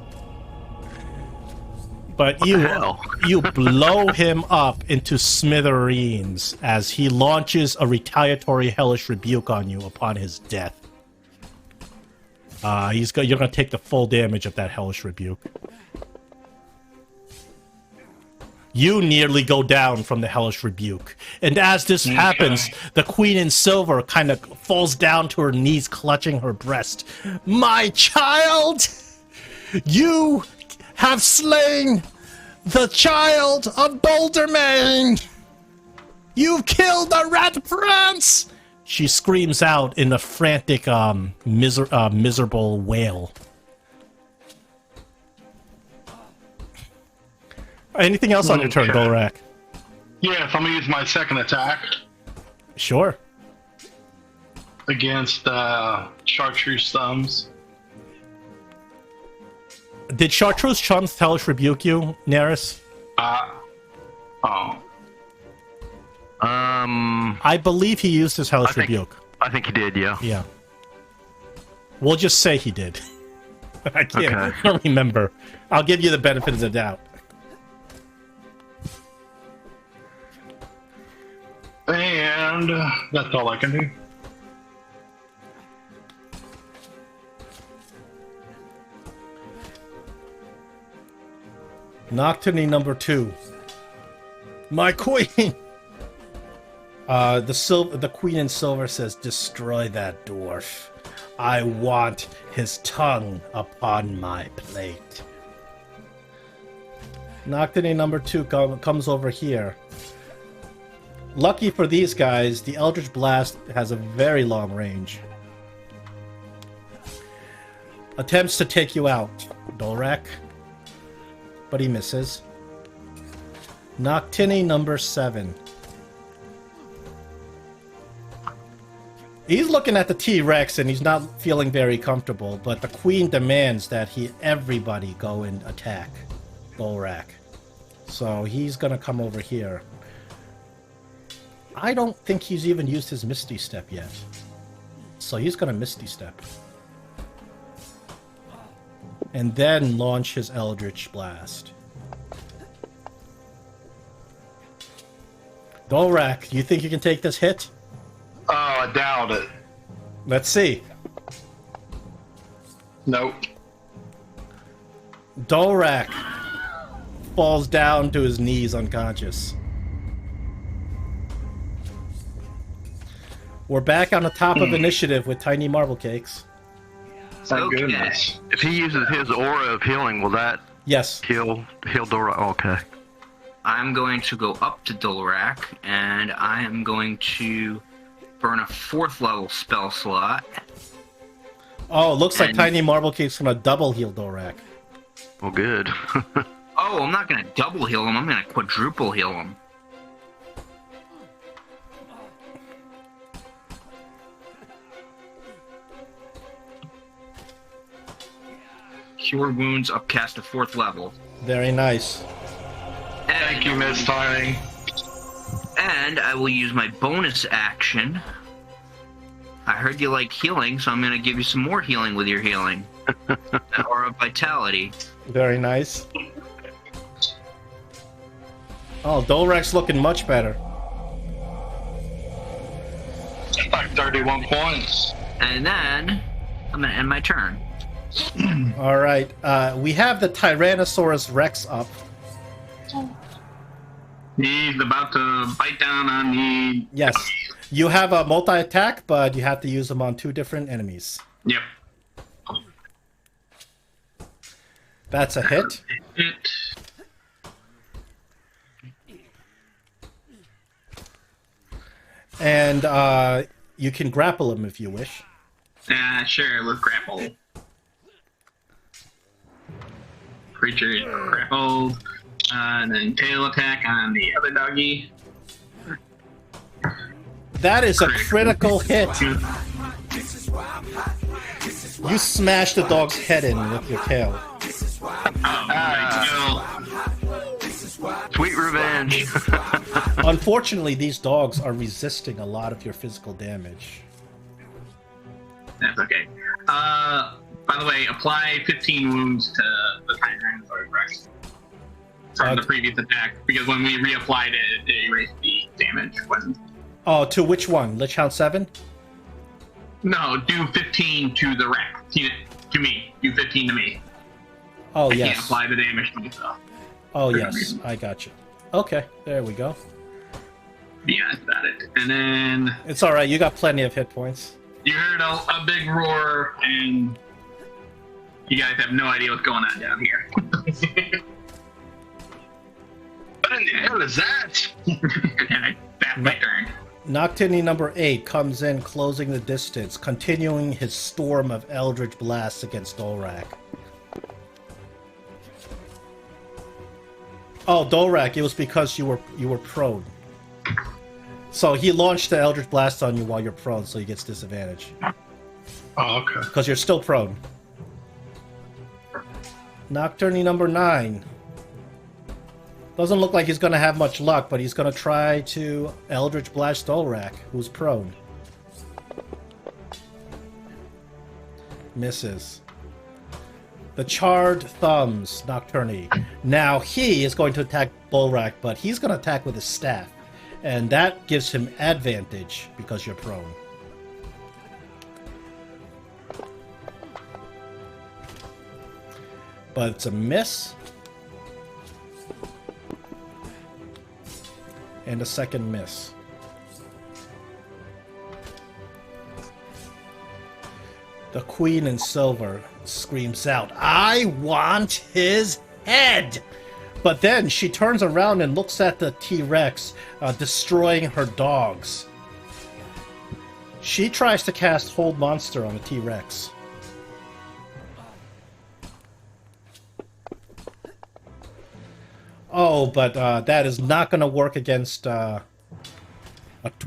Speaker 1: But you blow him up into smithereens as he launches a retaliatory hellish rebuke on you upon his death. You're going to take the full damage of that hellish rebuke. You nearly go down from the hellish rebuke. And as this happens, the Queen in Silver kind of falls down to her knees, clutching her breast. My child! You have slain the child of Bouldermane! You've killed the Red Prince! She screams out in a frantic, miserable wail. Anything else on your turn, Dorlak?
Speaker 2: Yes, I'm going to use my second attack.
Speaker 1: Sure.
Speaker 2: Against Chartreuse Thumbs.
Speaker 1: Did Chartreuse Thumbs hellish rebuke you, Naris? I believe he used his hellish rebuke.
Speaker 5: I think he did, yeah.
Speaker 1: Yeah. We'll just say he did. I don't remember. I'll give you the benefit of the doubt.
Speaker 2: And that's all I can do.
Speaker 1: Nocturne number 2. My queen! The Queen in Silver says, destroy that dwarf. I want his tongue upon my plate. Nocturne number 2 comes over here. Lucky for these guys, the Eldritch Blast has a very long range. Attempts to take you out, Dorlak, but he misses. Nocturne number 7. He's looking at the T-Rex and he's not feeling very comfortable, but the queen demands that everybody go and attack Dorlak. So he's gonna come over here. I don't think he's even used his Misty Step yet. So he's gonna Misty Step. And then launch his Eldritch Blast. Dorlak, you think you can take this hit?
Speaker 2: Oh, I doubt it.
Speaker 1: Let's see.
Speaker 2: Nope.
Speaker 1: Dorlak falls down to his knees unconscious. We're back on the top of initiative with Tiny Marble Cakes.
Speaker 2: Thank
Speaker 4: Okay.
Speaker 2: goodness.
Speaker 5: If he uses his aura of healing, will that
Speaker 1: Yes.
Speaker 5: heal Dora? Okay.
Speaker 4: I'm going to go up to Dorlak, and I am going to burn a 4th level spell slot.
Speaker 1: Oh, it looks like
Speaker 4: And-
Speaker 1: Tiny Marble Cake's gonna double heal Dorlak.
Speaker 5: Well, good.
Speaker 4: Oh, I'm not going to double heal him. I'm going to quadruple heal him. Cure wounds upcast to 4th level.
Speaker 1: Very nice.
Speaker 2: Thank you, Miss Tiny.
Speaker 4: And I will use my bonus action. I heard you like healing, so I'm going to give you some more healing with your healing. Aura of Vitality.
Speaker 1: Very nice. Oh, Dorlak's looking much better.
Speaker 2: Like 31 points.
Speaker 4: And then I'm going to end my turn.
Speaker 1: All right. We have the Tyrannosaurus Rex up.
Speaker 6: He's about to bite down on me.
Speaker 1: Yes. You have a multi-attack, but you have to use them on 2 different enemies.
Speaker 6: Yep.
Speaker 1: That's a hit.
Speaker 6: It.
Speaker 1: And you can grapple him if you wish.
Speaker 6: Sure, let's grapple. Creature is grappled. And then tail attack on the other doggy.
Speaker 1: That is a critical hit. You smash the dog's head in with your tail.
Speaker 5: Sweet revenge.
Speaker 1: Unfortunately, these dogs are resisting a lot of your physical damage.
Speaker 6: That's okay. By the way, apply 15 wounds to the Tyrannosaurus Rex from the previous attack, because when we reapplied it, it erased the damage.
Speaker 1: Oh, to which one? Lich Hound 7?
Speaker 6: No, do 15 to the Rex. To me. Do 15 to me.
Speaker 1: Oh,
Speaker 6: I
Speaker 1: yes.
Speaker 6: can't apply the damage to myself.
Speaker 1: Oh,
Speaker 6: for some
Speaker 1: yes.
Speaker 6: reason.
Speaker 1: I got you. Okay, there we go.
Speaker 6: Yeah, that's about it. And then
Speaker 1: It's alright, you got plenty of hit points.
Speaker 6: you heard a big roar, and you guys have no idea what's going on down here.
Speaker 2: What in the hell is that?
Speaker 6: And that's my turn.
Speaker 1: Noctini number 8 comes in, closing the distance, continuing his storm of Eldritch Blasts against Dorlak. Oh, Dorlak, it was because you were prone. So he launched the Eldritch Blast on you while you're prone, so he gets disadvantage.
Speaker 2: Oh, okay.
Speaker 1: Because you're still prone. Nocturne number 9. Doesn't look like he's going to have much luck, but he's going to try to Eldritch Blast Dorlak, who's prone. Misses. The Charred Thumbs, Nocturne. Now he is going to attack Dorlak, but he's going to attack with his staff. And that gives him advantage because you're prone. But it's a miss. And a second miss. The Queen in Silver screams out, "I want his head!" But then she turns around and looks at the T-Rex, destroying her dogs. She tries to cast Hold Monster on the T-Rex. Oh, but that is not going to work against a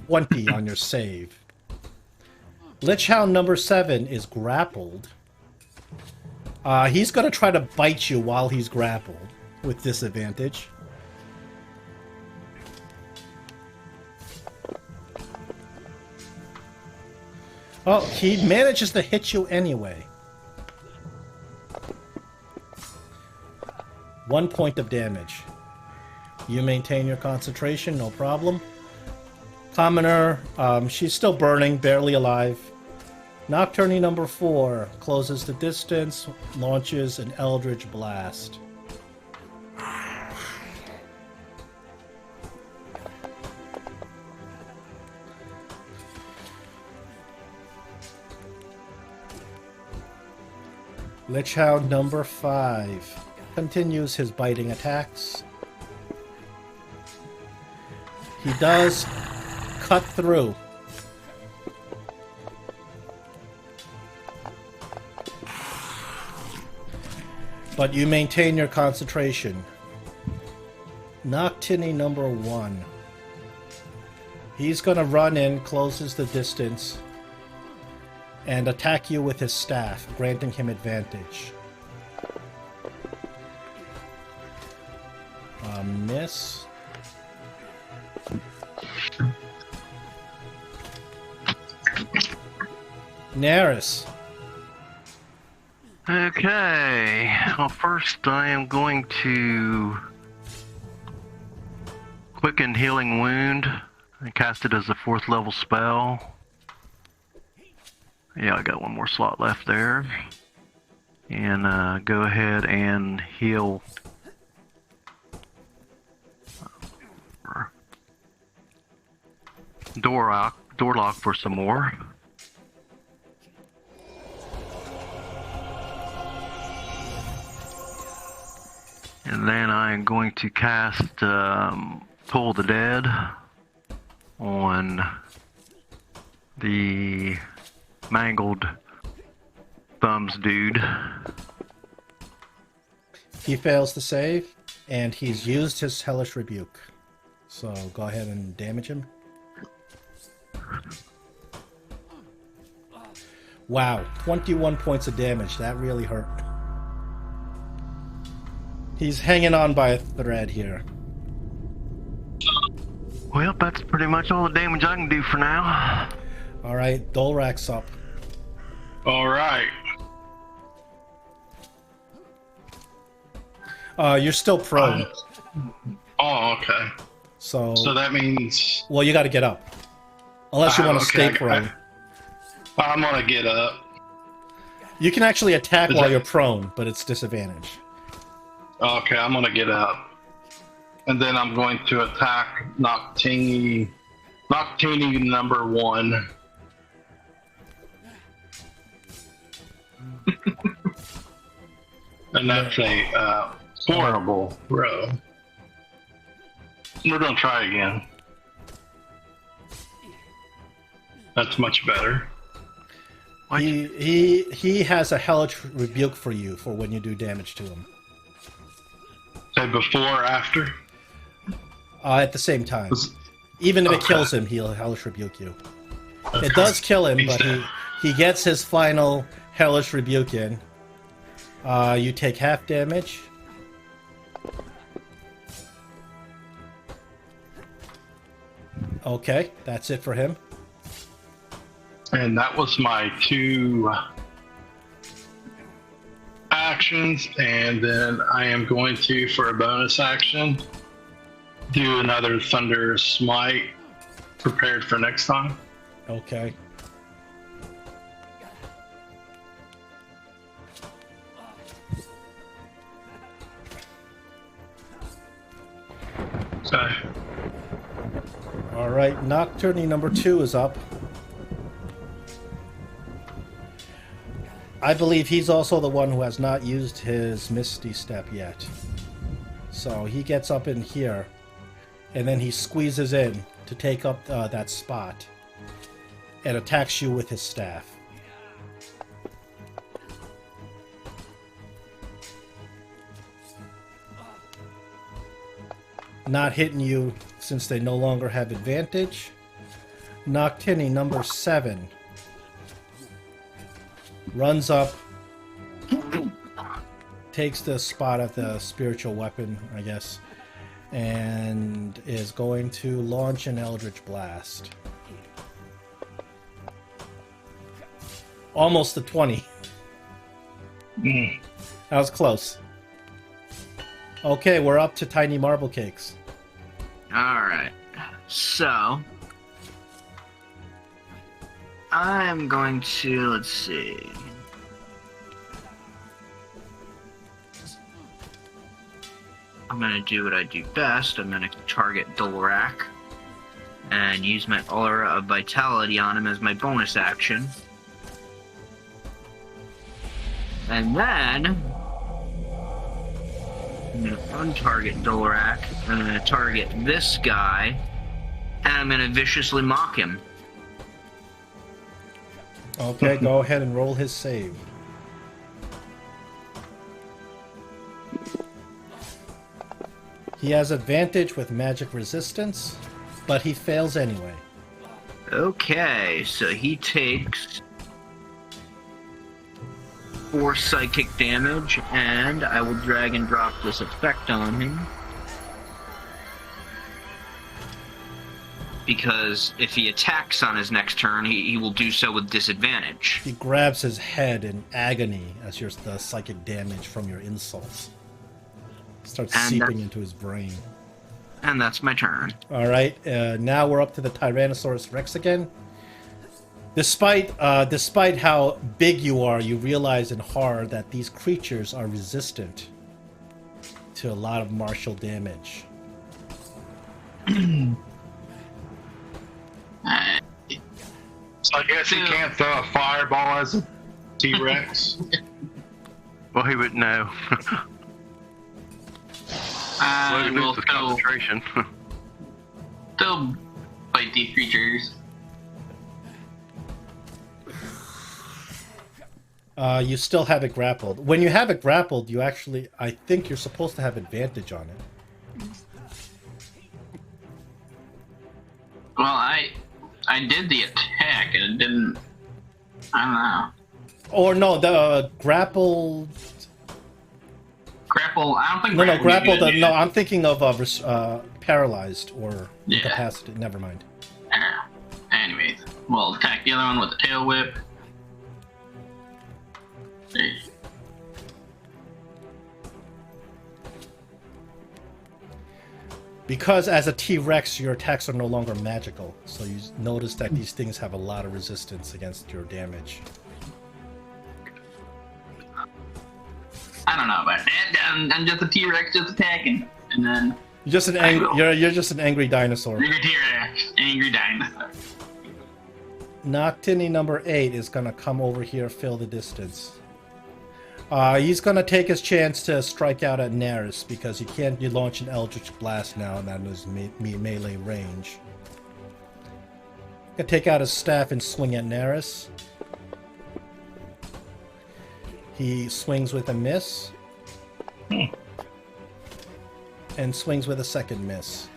Speaker 1: 20 on your save. Lich Hound number 7 is grappled. He's going to try to bite you while he's grappled with disadvantage. Oh, he manages to hit you anyway. 1 point of damage. You maintain your concentration, no problem. Commoner, she's still burning, barely alive. Nocturne number 4 closes the distance, launches an Eldritch Blast. Lich Hound number 5 continues his biting attacks. He does cut through. But you maintain your concentration. Noctini number 1. He's going to run in, closes the distance, and attack you with his staff, granting him advantage. Miss. Naris.
Speaker 5: Okay. Well, first I am going to Quicken Healing Wound and cast it as a 4th level spell. Yeah, I got one more slot left there. And go ahead and heal Dorlak for some more. And then I'm going to cast Toll the Dead on the mangled thumbs dude.
Speaker 1: He fails to save, and he's used his Hellish Rebuke. So go ahead and damage him. Wow, 21 points of damage. That really hurt. He's hanging on by a thread here.
Speaker 5: Well, that's pretty much all the damage I can do for now.
Speaker 1: Alright, Dorlak's up.
Speaker 2: Alright.
Speaker 1: You're still prone.
Speaker 2: Oh, okay.
Speaker 1: So
Speaker 2: that means...
Speaker 1: Well, you gotta get up. Unless you want to
Speaker 2: okay,
Speaker 1: stay prone.
Speaker 2: I'm gonna get up.
Speaker 1: You can actually attack while you're prone, but it's disadvantage.
Speaker 2: Okay, I'm gonna get up. And then I'm going to attack Noctini number 1. And that's a horrible row. We're gonna try again. That's much better.
Speaker 1: He has a Hellish Rebuke for you for when you do damage to him.
Speaker 2: Say before or after?
Speaker 1: At the same time. Even if it kills him, he'll Hellish Rebuke you. Okay. It does kill him, but he gets his final Hellish Rebuke in. You take half damage. Okay, that's it for him.
Speaker 2: And that was my 2 actions, and then I am going to, for a bonus action, do another Thunder Smite, prepared for next time.
Speaker 1: Okay.
Speaker 2: Okay.
Speaker 1: Alright, Nocturne number 2 is up. I believe he's also the one who has not used his Misty Step yet. So he gets up in here, and then he squeezes in to take up that spot, and attacks you with his staff. Not hitting you since they no longer have advantage. Noctini number 7 runs up, takes the spot of the spiritual weapon, I guess, and is going to launch an Eldritch Blast. Almost a 20. That was close. Okay, we're up to Tiny Marble Cakes.
Speaker 7: Alright. So, I'm going to, let's see. I'm going to do what I do best. I'm going to target Dorlak and use my Aura of Vitality on him as my bonus action. And then, I'm going to untarget Dorlak. I'm going to target this guy, and I'm going to viciously mock him.
Speaker 1: Okay, go ahead and roll his save. He has advantage with magic resistance, but he fails anyway.
Speaker 7: Okay, so he takes 4 psychic damage, and I will drag and drop this effect on him. Because if he attacks on his next turn, he will do so with disadvantage.
Speaker 1: He grabs his head in agony as the psychic damage from your insults starts seeping into his brain.
Speaker 7: And that's my turn.
Speaker 1: All right, now we're up to the Tyrannosaurus Rex again. Despite how big you are, you realize in horror that these creatures are resistant to a lot of martial damage.
Speaker 2: So I guess he can't throw a fireball as a T-Rex.
Speaker 5: Well, he would know.
Speaker 6: I will
Speaker 5: the
Speaker 6: still
Speaker 5: concentration.
Speaker 6: fight these creatures.
Speaker 1: You still have it grappled. When you have it grappled, you actually, I think you're supposed to have advantage on it.
Speaker 6: Well, I did the attack and it didn't. I don't know.
Speaker 1: Or no, the grappled.
Speaker 6: Grapple. I don't think.
Speaker 1: No, grappled.
Speaker 6: Good,
Speaker 1: No, I'm thinking of paralyzed or
Speaker 6: Yeah.
Speaker 1: incapacitated. Never mind.
Speaker 6: Anyways, we'll attack the other one with the tail whip.
Speaker 1: Because as a T-Rex, your attacks are no longer magical, so you notice that these things have a lot of resistance against your damage.
Speaker 6: I don't know about that. I'm just a T-Rex just attacking, and then
Speaker 1: You're just an you're just an angry dinosaur.
Speaker 6: you're a T-Rex, angry dinosaur.
Speaker 1: Noctini number 8 is gonna come over here, fill the distance. He's gonna take his chance to strike out at Naris because you launch an Eldritch Blast now, and that is melee range. Gonna take out his staff and swing at Naris. He swings with a miss. And swings with a second miss.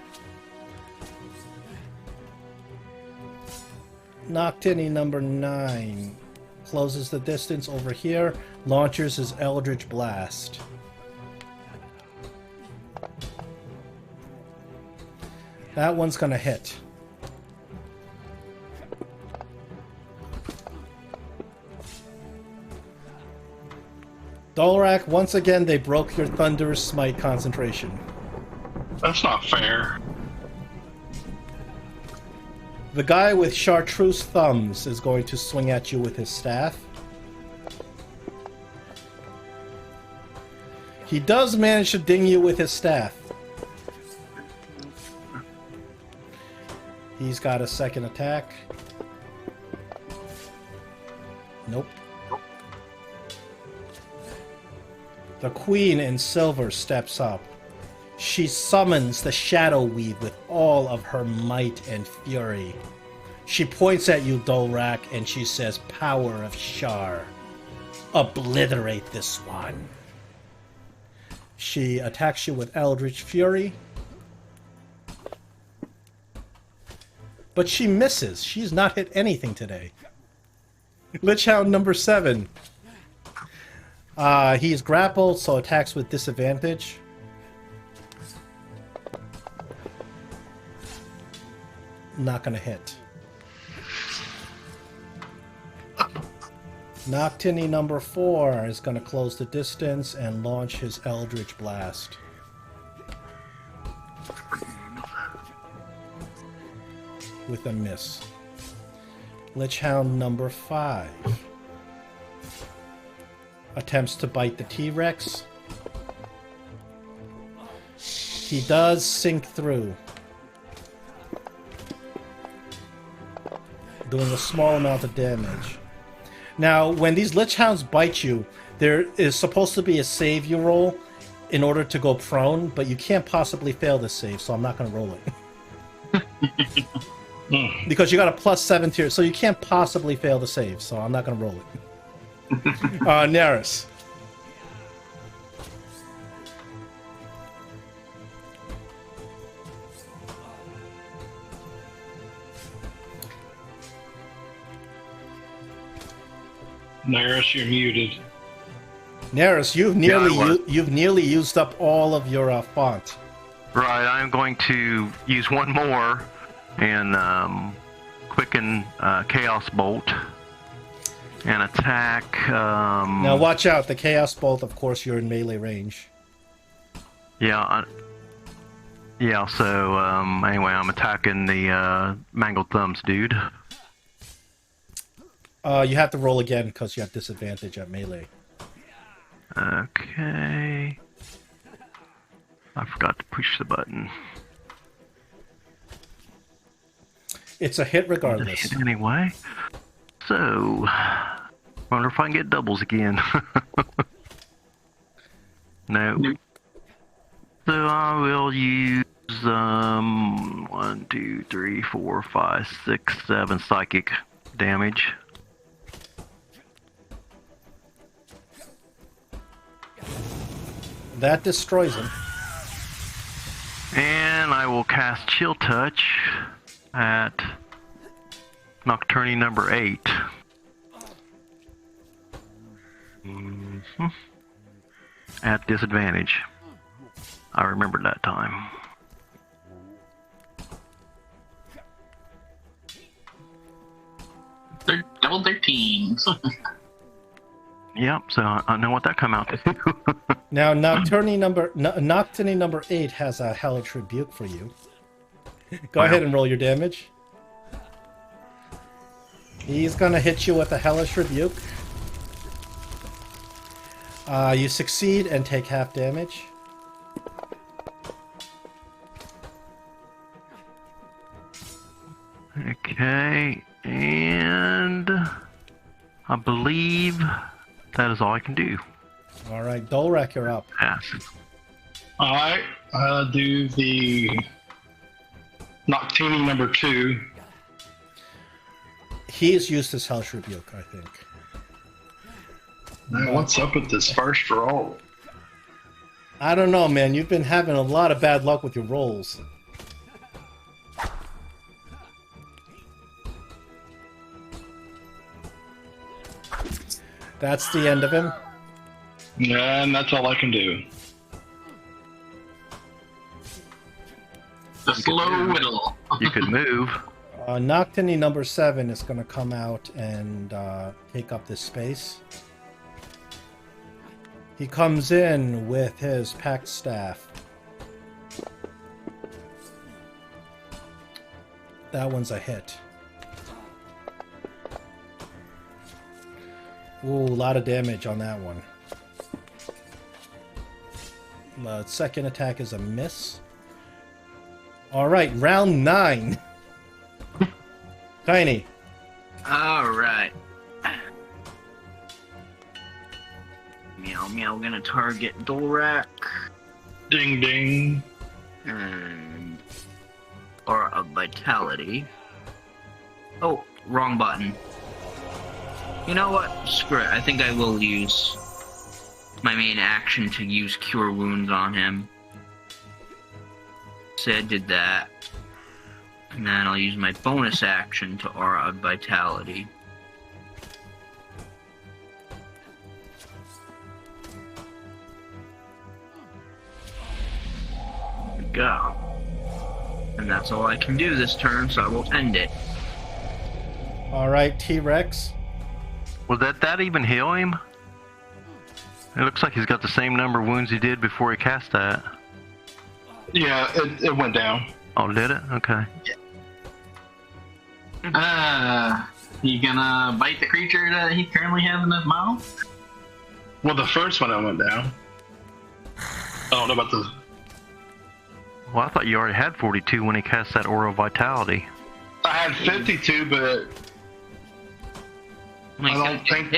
Speaker 1: Noctini number 9 closes the distance over here, launches his Eldritch Blast. That one's gonna hit. Dorlak, once again, they broke your Thunderous Smite concentration.
Speaker 2: That's not fair.
Speaker 1: The guy with chartreuse thumbs is going to swing at you with his staff. He does manage to ding you with his staff. He's got a second attack. Nope. The Queen in Silver steps up. She summons the Shadow Weave with all of her might and fury. She points at you, Dorlak, and she says, "Power of Shar. Obliterate this one." She attacks you with Eldritch Fury. But she misses. She's not hit anything today. Lich Hound number 7. He's grappled, so attacks with disadvantage. Not gonna hit. Noctini number 4 is gonna close the distance and launch his Eldritch Blast. With a miss. Lich Hound number 5 attempts to bite the T-Rex. He does sink through, doing a small amount of damage. Now, when these Lich Hounds bite you, there is supposed to be a save you roll in order to go prone, but you can't possibly fail this save, so I'm not going to roll it. Because you got a +7 tier, so you can't possibly fail the save, so I'm not going to roll it. Neris.
Speaker 2: Naris, you're muted.
Speaker 1: Neris, you've nearly used up all of your font.
Speaker 5: Right, I'm going to use one more and quicken Chaos Bolt and attack.
Speaker 1: Now watch out, the Chaos Bolt, of course, you're in melee range.
Speaker 5: Yeah, yeah. So anyway, I'm attacking the Mangled Thumbs dude.
Speaker 1: You have to roll again because you have disadvantage at melee.
Speaker 5: Okay. I forgot to push the button.
Speaker 1: It's a hit regardless.
Speaker 5: Anyway, so wonder if I can get doubles again. No. So I will use 1, 2, 3, 4, 5, 6, 7 psychic damage.
Speaker 1: That destroys him.
Speaker 5: And I will cast Chill Touch at Nocturne number 8. At disadvantage. I remembered that time.
Speaker 6: Double 13s.
Speaker 5: Yep, so I know what that come out to.
Speaker 1: Now, Nocturney number 8 has a Hellish Rebuke for you. Go ahead and roll your damage. He's gonna hit you with a Hellish Rebuke. You succeed and take half damage.
Speaker 5: Okay, and I believe that is all I can do.
Speaker 1: All right, Dorlak, you're up.
Speaker 5: Pass.
Speaker 2: All right, I'll do the Noctini number 2.
Speaker 1: He's used his Hellish Rebuke, I think.
Speaker 2: Now, what's up with this first roll?
Speaker 1: I don't know, man. You've been having a lot of bad luck with your rolls. That's the end of him.
Speaker 2: Yeah, and that's all I can do.
Speaker 6: The slow whittle.
Speaker 5: You could move.
Speaker 1: Noctini number 7 is going to come out and take up this space. He comes in with his packed staff. That one's a hit. Ooh, a lot of damage on that one. The second attack is a miss. Alright, round 9. Tiny.
Speaker 7: Alright. Meow meow, gonna target Dorlak.
Speaker 2: Ding ding.
Speaker 7: And Aura of Vitality. Oh, wrong button. You know what? Screw it. I think I will use my main action to use Cure Wounds on him. So I did that. And then I'll use my bonus action to Aura of Vitality. go. And that's all I can do this turn, so I will end it.
Speaker 1: All right, T-Rex.
Speaker 5: Will that even heal him? It looks like he's got the same number of wounds he did before he cast that.
Speaker 2: Yeah, it went down.
Speaker 5: Oh, did it? Okay.
Speaker 6: You gonna bite the creature that he currently has in his mouth?
Speaker 2: Well, the first one I went down. I don't know about the.
Speaker 5: Well, I thought you already had 42 when he cast that Aura of Vitality.
Speaker 2: I had 52, but I don't think.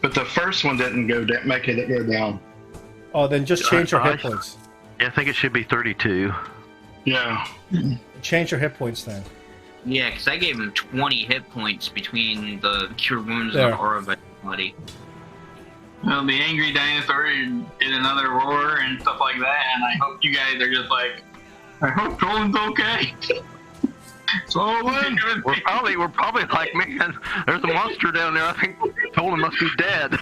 Speaker 2: But the first one didn't go down, make it go down.
Speaker 1: Oh, then just change your hit points.
Speaker 5: Yeah, I think it should be 32.
Speaker 2: Yeah.
Speaker 1: Change your hit points then.
Speaker 4: Yeah, because I gave him 20 hit points between the Cure Wounds
Speaker 1: There.
Speaker 4: and Aura Vitality.
Speaker 6: Well, the angry dinosaur did another roar and stuff like that, and I hope you guys are just like, I hope Tolan's okay. So
Speaker 5: We're probably like, man, there's a monster down there. I think Tolan must be dead.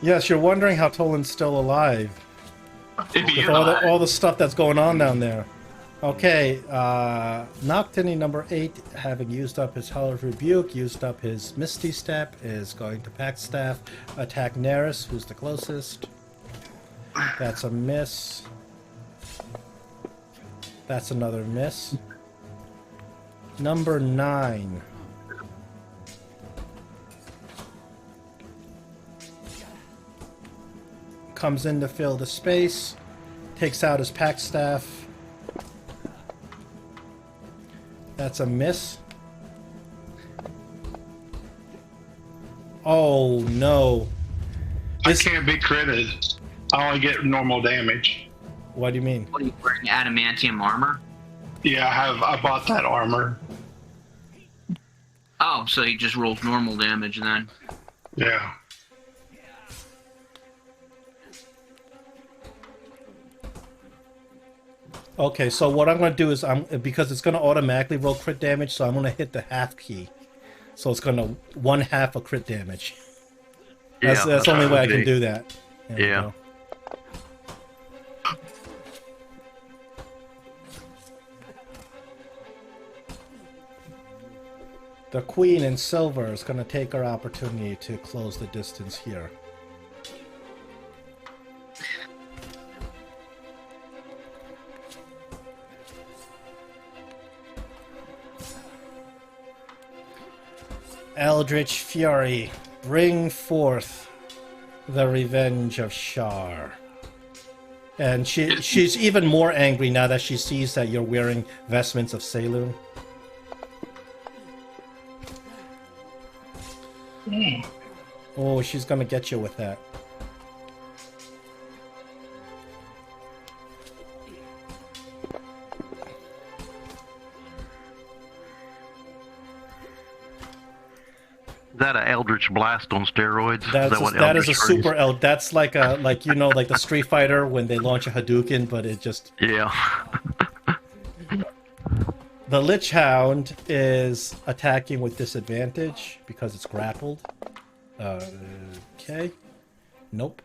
Speaker 1: Yes, you're wondering how Tolan's still alive.
Speaker 6: if he is
Speaker 1: With
Speaker 6: alive.
Speaker 1: all the stuff that's going on down there. Okay, Noctini number 8, having used up his Hellish Rebuke, used up his Misty Step, is going to Pack Staff, attack Neris, who's the closest. That's a miss. That's another miss. Number 9. Comes in to fill the space, takes out his Pack Staff. That's a miss. Oh no.
Speaker 2: I can't be critted. I only get normal damage.
Speaker 1: What do you mean?
Speaker 4: What are you wearing? Adamantium armor?
Speaker 2: Yeah, I bought that armor.
Speaker 4: Oh, so he just rolls normal damage then.
Speaker 2: Yeah.
Speaker 1: Okay, so what I'm going to do is because it's going to automatically roll crit damage, so I'm going to hit the half key. So it's going to 1/2 a crit damage. That's the only way I can do that. There we
Speaker 5: Yeah.
Speaker 1: go. The Queen in silver is going to take her opportunity to close the distance here. Eldritch Fury, bring forth the revenge of Shar. And she's even more angry now that she sees that you're wearing vestments of Saloon. Oh, she's gonna get you with that.
Speaker 5: Is that an Eldritch Blast on steroids?
Speaker 1: That is a
Speaker 5: Eldritch
Speaker 1: super Eld. That's like like the Street Fighter when they launch a Hadouken, but it just.
Speaker 5: Yeah.
Speaker 1: The Lich Hound is attacking with disadvantage because it's grappled. Okay. Nope.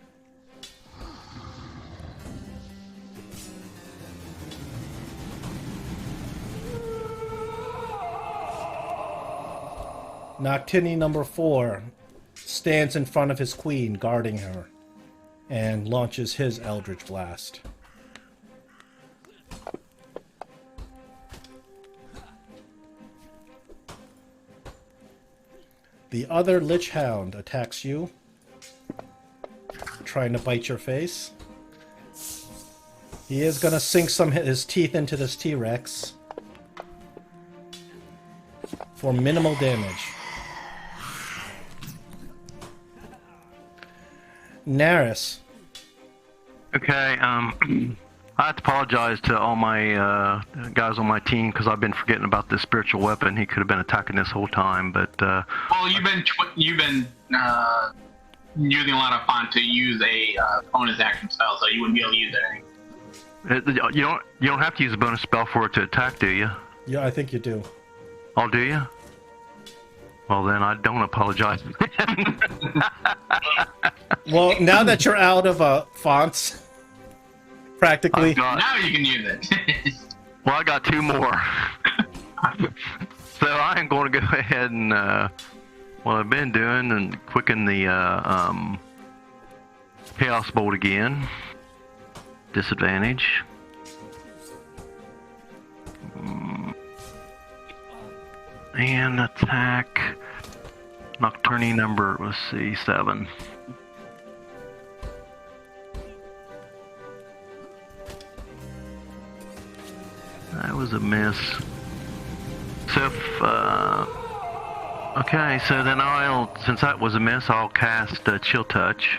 Speaker 1: Noctini number 4 stands in front of his queen, guarding her, and launches his Eldritch Blast. The other Lich Hound attacks you, trying to bite your face. He is going to sink some his teeth into this T-Rex for minimal damage. Naris.
Speaker 5: Okay, I have to apologize to all my guys on my team because I've been forgetting about this spiritual weapon. He could have been attacking this whole time, but
Speaker 6: Well, you've been using a lot of fun to use a bonus action spell, so you wouldn't be able to use it.
Speaker 5: you don't have to use a bonus spell for it to attack, do you?
Speaker 1: Yeah, I think you do.
Speaker 5: Oh, do you? Well, then I don't apologize.
Speaker 1: Well, now that you're out of fonts, practically.
Speaker 6: Now you can use it.
Speaker 5: Well, I got 2 more. So I am going to go ahead and what I've been doing and quicken the Chaos Bolt again. Disadvantage. And attack. Nocturne number, let's see, 7. That was a miss. So if, okay, so then since that was a miss, I'll cast Chill Touch.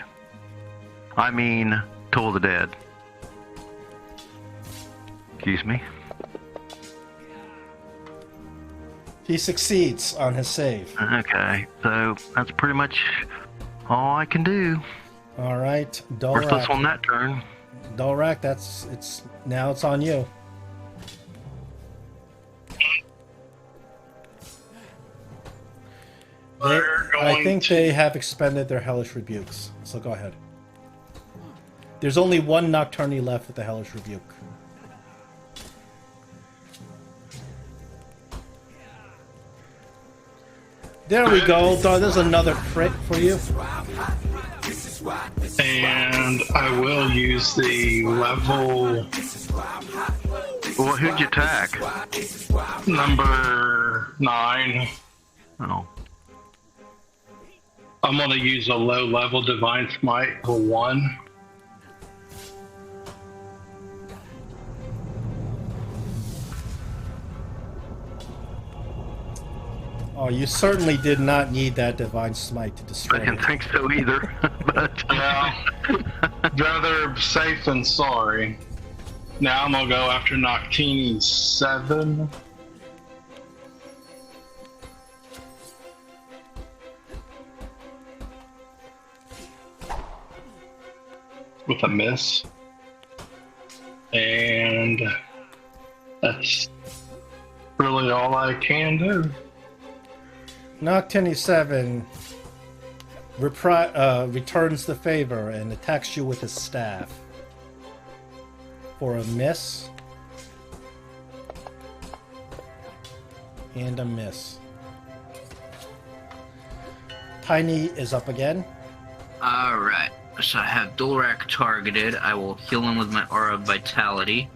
Speaker 5: I mean, Toll of the Dead. Excuse me.
Speaker 1: He succeeds on his save.
Speaker 5: Okay, so that's pretty much all I can do.
Speaker 1: All right,
Speaker 5: Worthless
Speaker 1: Dorlak.
Speaker 5: on that turn.
Speaker 1: Dorlak, now it's on you. I think they have expended their Hellish Rebukes, so go ahead. There's only one Nocturne left with the Hellish Rebuke. There we go. There's another crit for you.
Speaker 2: And I will use the level
Speaker 5: Well, who'd you attack?
Speaker 2: number 9.
Speaker 5: Oh.
Speaker 2: I'm going to use a low level Divine Smite for 1.
Speaker 1: Oh, you certainly did not need that Divine Smite to destroy
Speaker 5: I didn't
Speaker 1: it.
Speaker 5: think so either. But
Speaker 2: Well, rather safe than sorry. Now I'm going to go after Noctini 7. With a miss. And that's really all I can do.
Speaker 1: Nocturne 7 returns the favor and attacks you with his staff. For a miss. And a miss. Tiny is up again.
Speaker 7: Alright, so I have Dorlak targeted. I will heal him with my Aura of Vitality.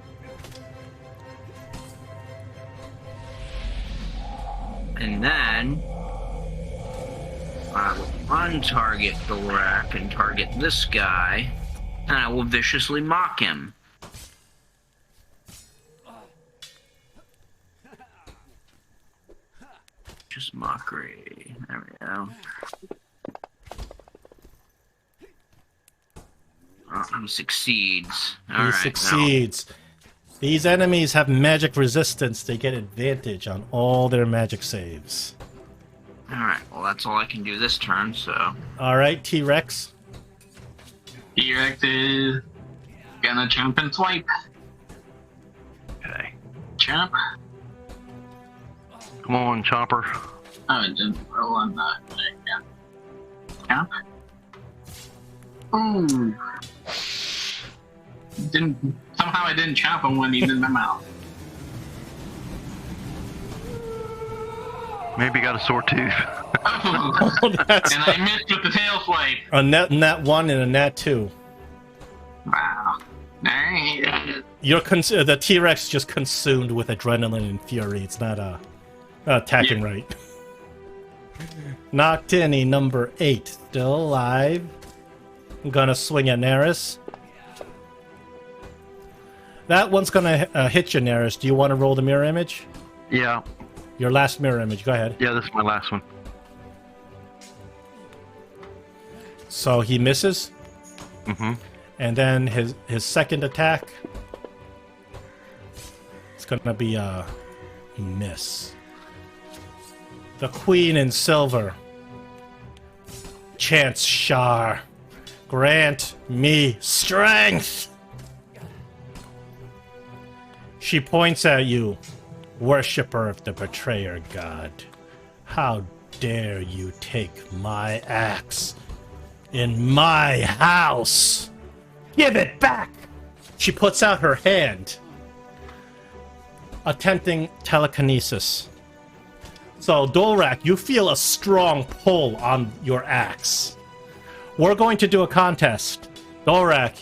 Speaker 7: And then I will untarget Dorlak and target this guy, and I will viciously mock him. Just mockery. There we go. Oh, he succeeds.
Speaker 1: He succeeds. These enemies have magic resistance. They get advantage on all their magic saves.
Speaker 7: Alright, well that's all I can do this turn, so...
Speaker 1: Alright, T-Rex.
Speaker 6: T-Rex is gonna jump and swipe.
Speaker 5: okay.
Speaker 6: Jump.
Speaker 5: Come on, Chopper.
Speaker 6: Oh, it didn't roll on that. Jump. Ooh. Somehow I didn't chop him when he's in my mouth.
Speaker 5: Maybe you got a sore tooth.
Speaker 6: Oh,
Speaker 1: Oh, that's
Speaker 6: and I missed with the tail swipe.
Speaker 1: a nat 1 and a nat 2.
Speaker 6: Wow. Alright.
Speaker 1: The T-Rex is just consumed with adrenaline and fury. It's not attacking right. Noctini number 8, still alive. I'm gonna swing at Neris. That one's gonna hit you, Neris. Do you want to roll the mirror image?
Speaker 5: Yeah.
Speaker 1: Your last mirror image. Go ahead.
Speaker 5: Yeah, this is my last one.
Speaker 1: So he misses,
Speaker 5: Mm-hmm.
Speaker 1: and then his second attack. It's gonna be a miss. The Queen in Silver. Chance Shar. Grant me strength. She points at you, worshipper of the betrayer god. How dare you take my axe? In my house! Give it back! She puts out her hand, attempting telekinesis. So, Dorlak, you feel a strong pull on your axe. We're going to do a contest. Dorlak,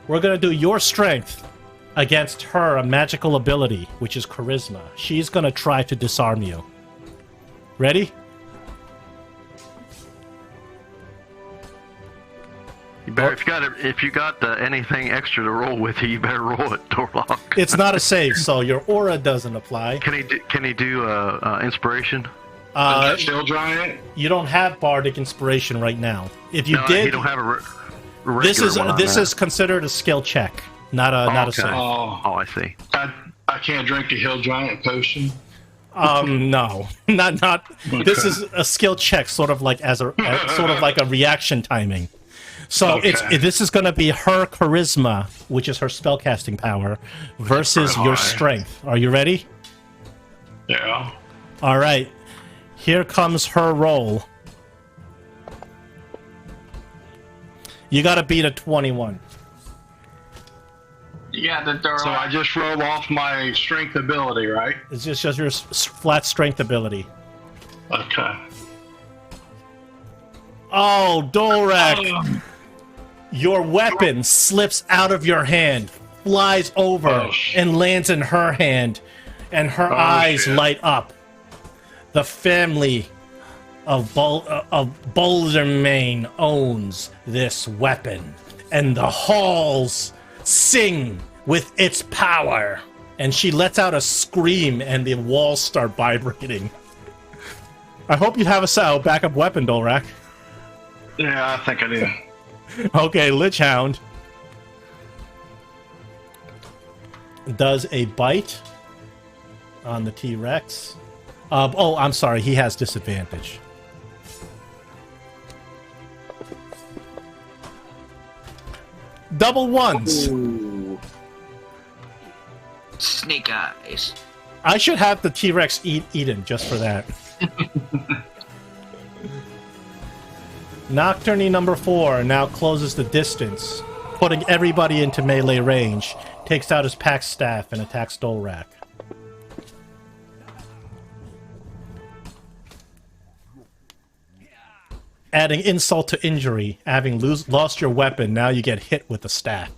Speaker 1: we're going to do your strength against her magical ability, which is charisma. She's going to try to disarm you. Ready?
Speaker 5: You better, if you got anything extra to roll with you better roll it, Dorlak.
Speaker 1: It's not a save, so your aura doesn't apply.
Speaker 5: Can he do inspiration?
Speaker 2: Shield giant.
Speaker 1: You don't have bardic inspiration right now. If you
Speaker 5: No,
Speaker 1: did,
Speaker 5: he don't have a regular
Speaker 1: this
Speaker 5: one.
Speaker 1: is considered a skill check, not a
Speaker 5: Okay.
Speaker 1: save.
Speaker 2: Oh,
Speaker 5: Oh, I see.
Speaker 2: I can't drink a hill giant potion.
Speaker 1: No, not. This is a skill check, sort of like sort of like a reaction timing. So
Speaker 2: Okay.
Speaker 1: this is going to be her charisma, which is her spellcasting power, versus your
Speaker 2: Alright.
Speaker 1: strength. Are you ready?
Speaker 2: Yeah.
Speaker 1: All right. Here comes her roll. You got to beat a 21.
Speaker 6: You got the door.
Speaker 2: So I just roll off my strength ability, right?
Speaker 1: It's just your flat strength ability.
Speaker 2: Okay.
Speaker 1: Oh, Dorlak! Your weapon slips out of your hand, flies over,
Speaker 2: Oh, shit.
Speaker 1: and lands in her hand, and her eyes
Speaker 2: shit.
Speaker 1: light up. The family of Bouldermain owns this weapon, and the halls sing with its power. And she lets out a scream, and the walls start vibrating. I hope you have a backup weapon, Dorlak.
Speaker 2: Yeah, I think I do.
Speaker 1: Okay, Lich Hound does a bite on the T-Rex. Oh, I'm sorry, he has disadvantage. Double ones.
Speaker 7: Ooh.
Speaker 4: Snake eyes.
Speaker 1: I should have the T-Rex eaten just for that. Nocturne number 4 now closes the distance, putting everybody into melee range, takes out his pack staff and attacks Dorlak. Adding insult to injury, having lost your weapon, now you get hit with the staff.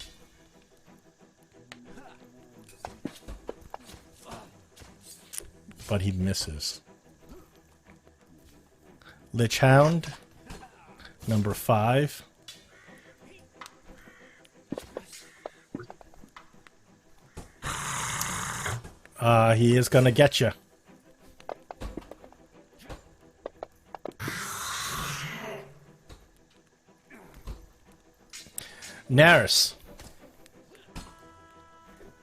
Speaker 1: But he misses. Lich Hound, number 5. He is gonna get you. Naris.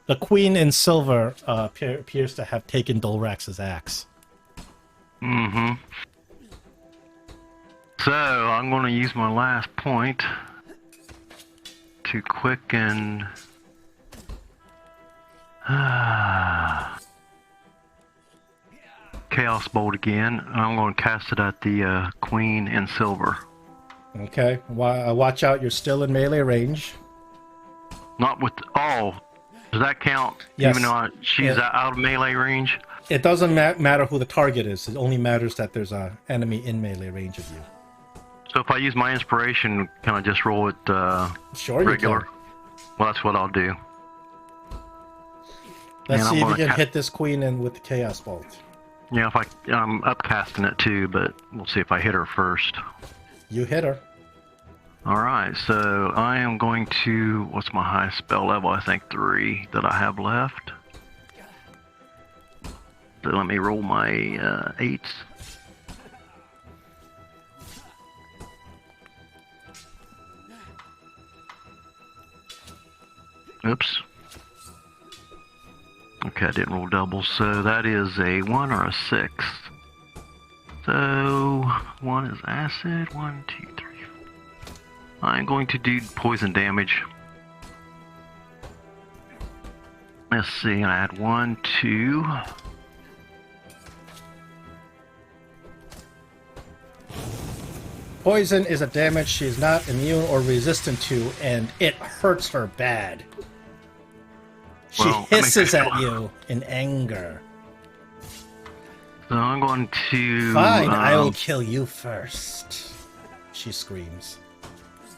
Speaker 1: The Queen in Silver appears to have taken Dorlax's axe.
Speaker 5: Mm-hmm. So, I'm going to use my last point to quicken... Chaos Bolt again, and I'm going to cast it at the Queen in Silver.
Speaker 1: Okay, watch out, you're still in melee range.
Speaker 5: Not with... Oh, does that count?
Speaker 1: Yes.
Speaker 5: Even though she's
Speaker 1: Yeah.
Speaker 5: out of melee range?
Speaker 1: It doesn't matter who the target is, it only matters that there's an enemy in melee range of you.
Speaker 5: So if I use my inspiration, can I just roll it
Speaker 1: Sure,
Speaker 5: regular?
Speaker 1: you can.
Speaker 5: Well, that's what I'll do.
Speaker 1: Let's
Speaker 5: And I'm
Speaker 1: see if you
Speaker 5: gonna
Speaker 1: can hit this queen in with the Chaos Bolt.
Speaker 5: Yeah, if I'm upcasting it too, but we'll see if I hit her first.
Speaker 1: You hit her.
Speaker 5: Alright, so I am going to... What's my highest spell level? I think 3 that I have left. So let me roll my 8s. Oops. Okay, I didn't roll doubles, so that is a 1 or a 6. So, 1 is acid, 1, 2, 3, 4. I'm going to do poison damage. Let's see, I add 1, 2.
Speaker 1: Poison is a damage she is not immune or resistant to, and it hurts her bad. She hisses at you in anger.
Speaker 5: So I'm going to...
Speaker 1: Fine, I will kill you first. She screams.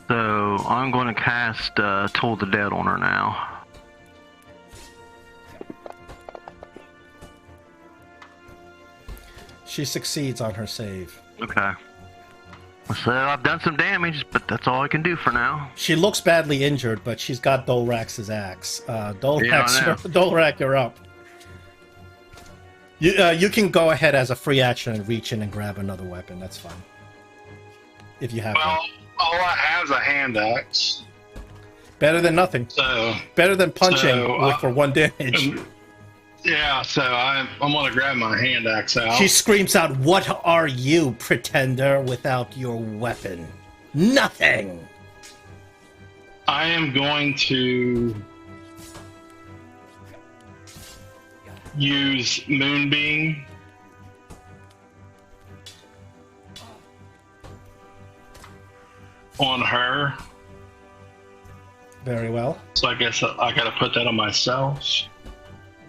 Speaker 5: So I'm going to cast Toll the Dead on her now.
Speaker 1: She succeeds on her save.
Speaker 5: Okay. So I've done some damage, but that's all I can do for now.
Speaker 1: She looks badly injured, but she's got Dorlak's axe. Dorlak, you're up. You can go ahead as a free action and reach in and grab another weapon. That's fine. If you have one.
Speaker 2: All I have is a hand axe.
Speaker 1: Better than nothing.
Speaker 2: So
Speaker 1: better than punching for 1 damage.
Speaker 2: Yeah, so I'm going to grab my hand axe out.
Speaker 1: She screams out, "What are you, pretender, without your weapon? Nothing!"
Speaker 2: I am going to use Moonbeam on her.
Speaker 1: Very well.
Speaker 2: So I guess I got to put that on myself.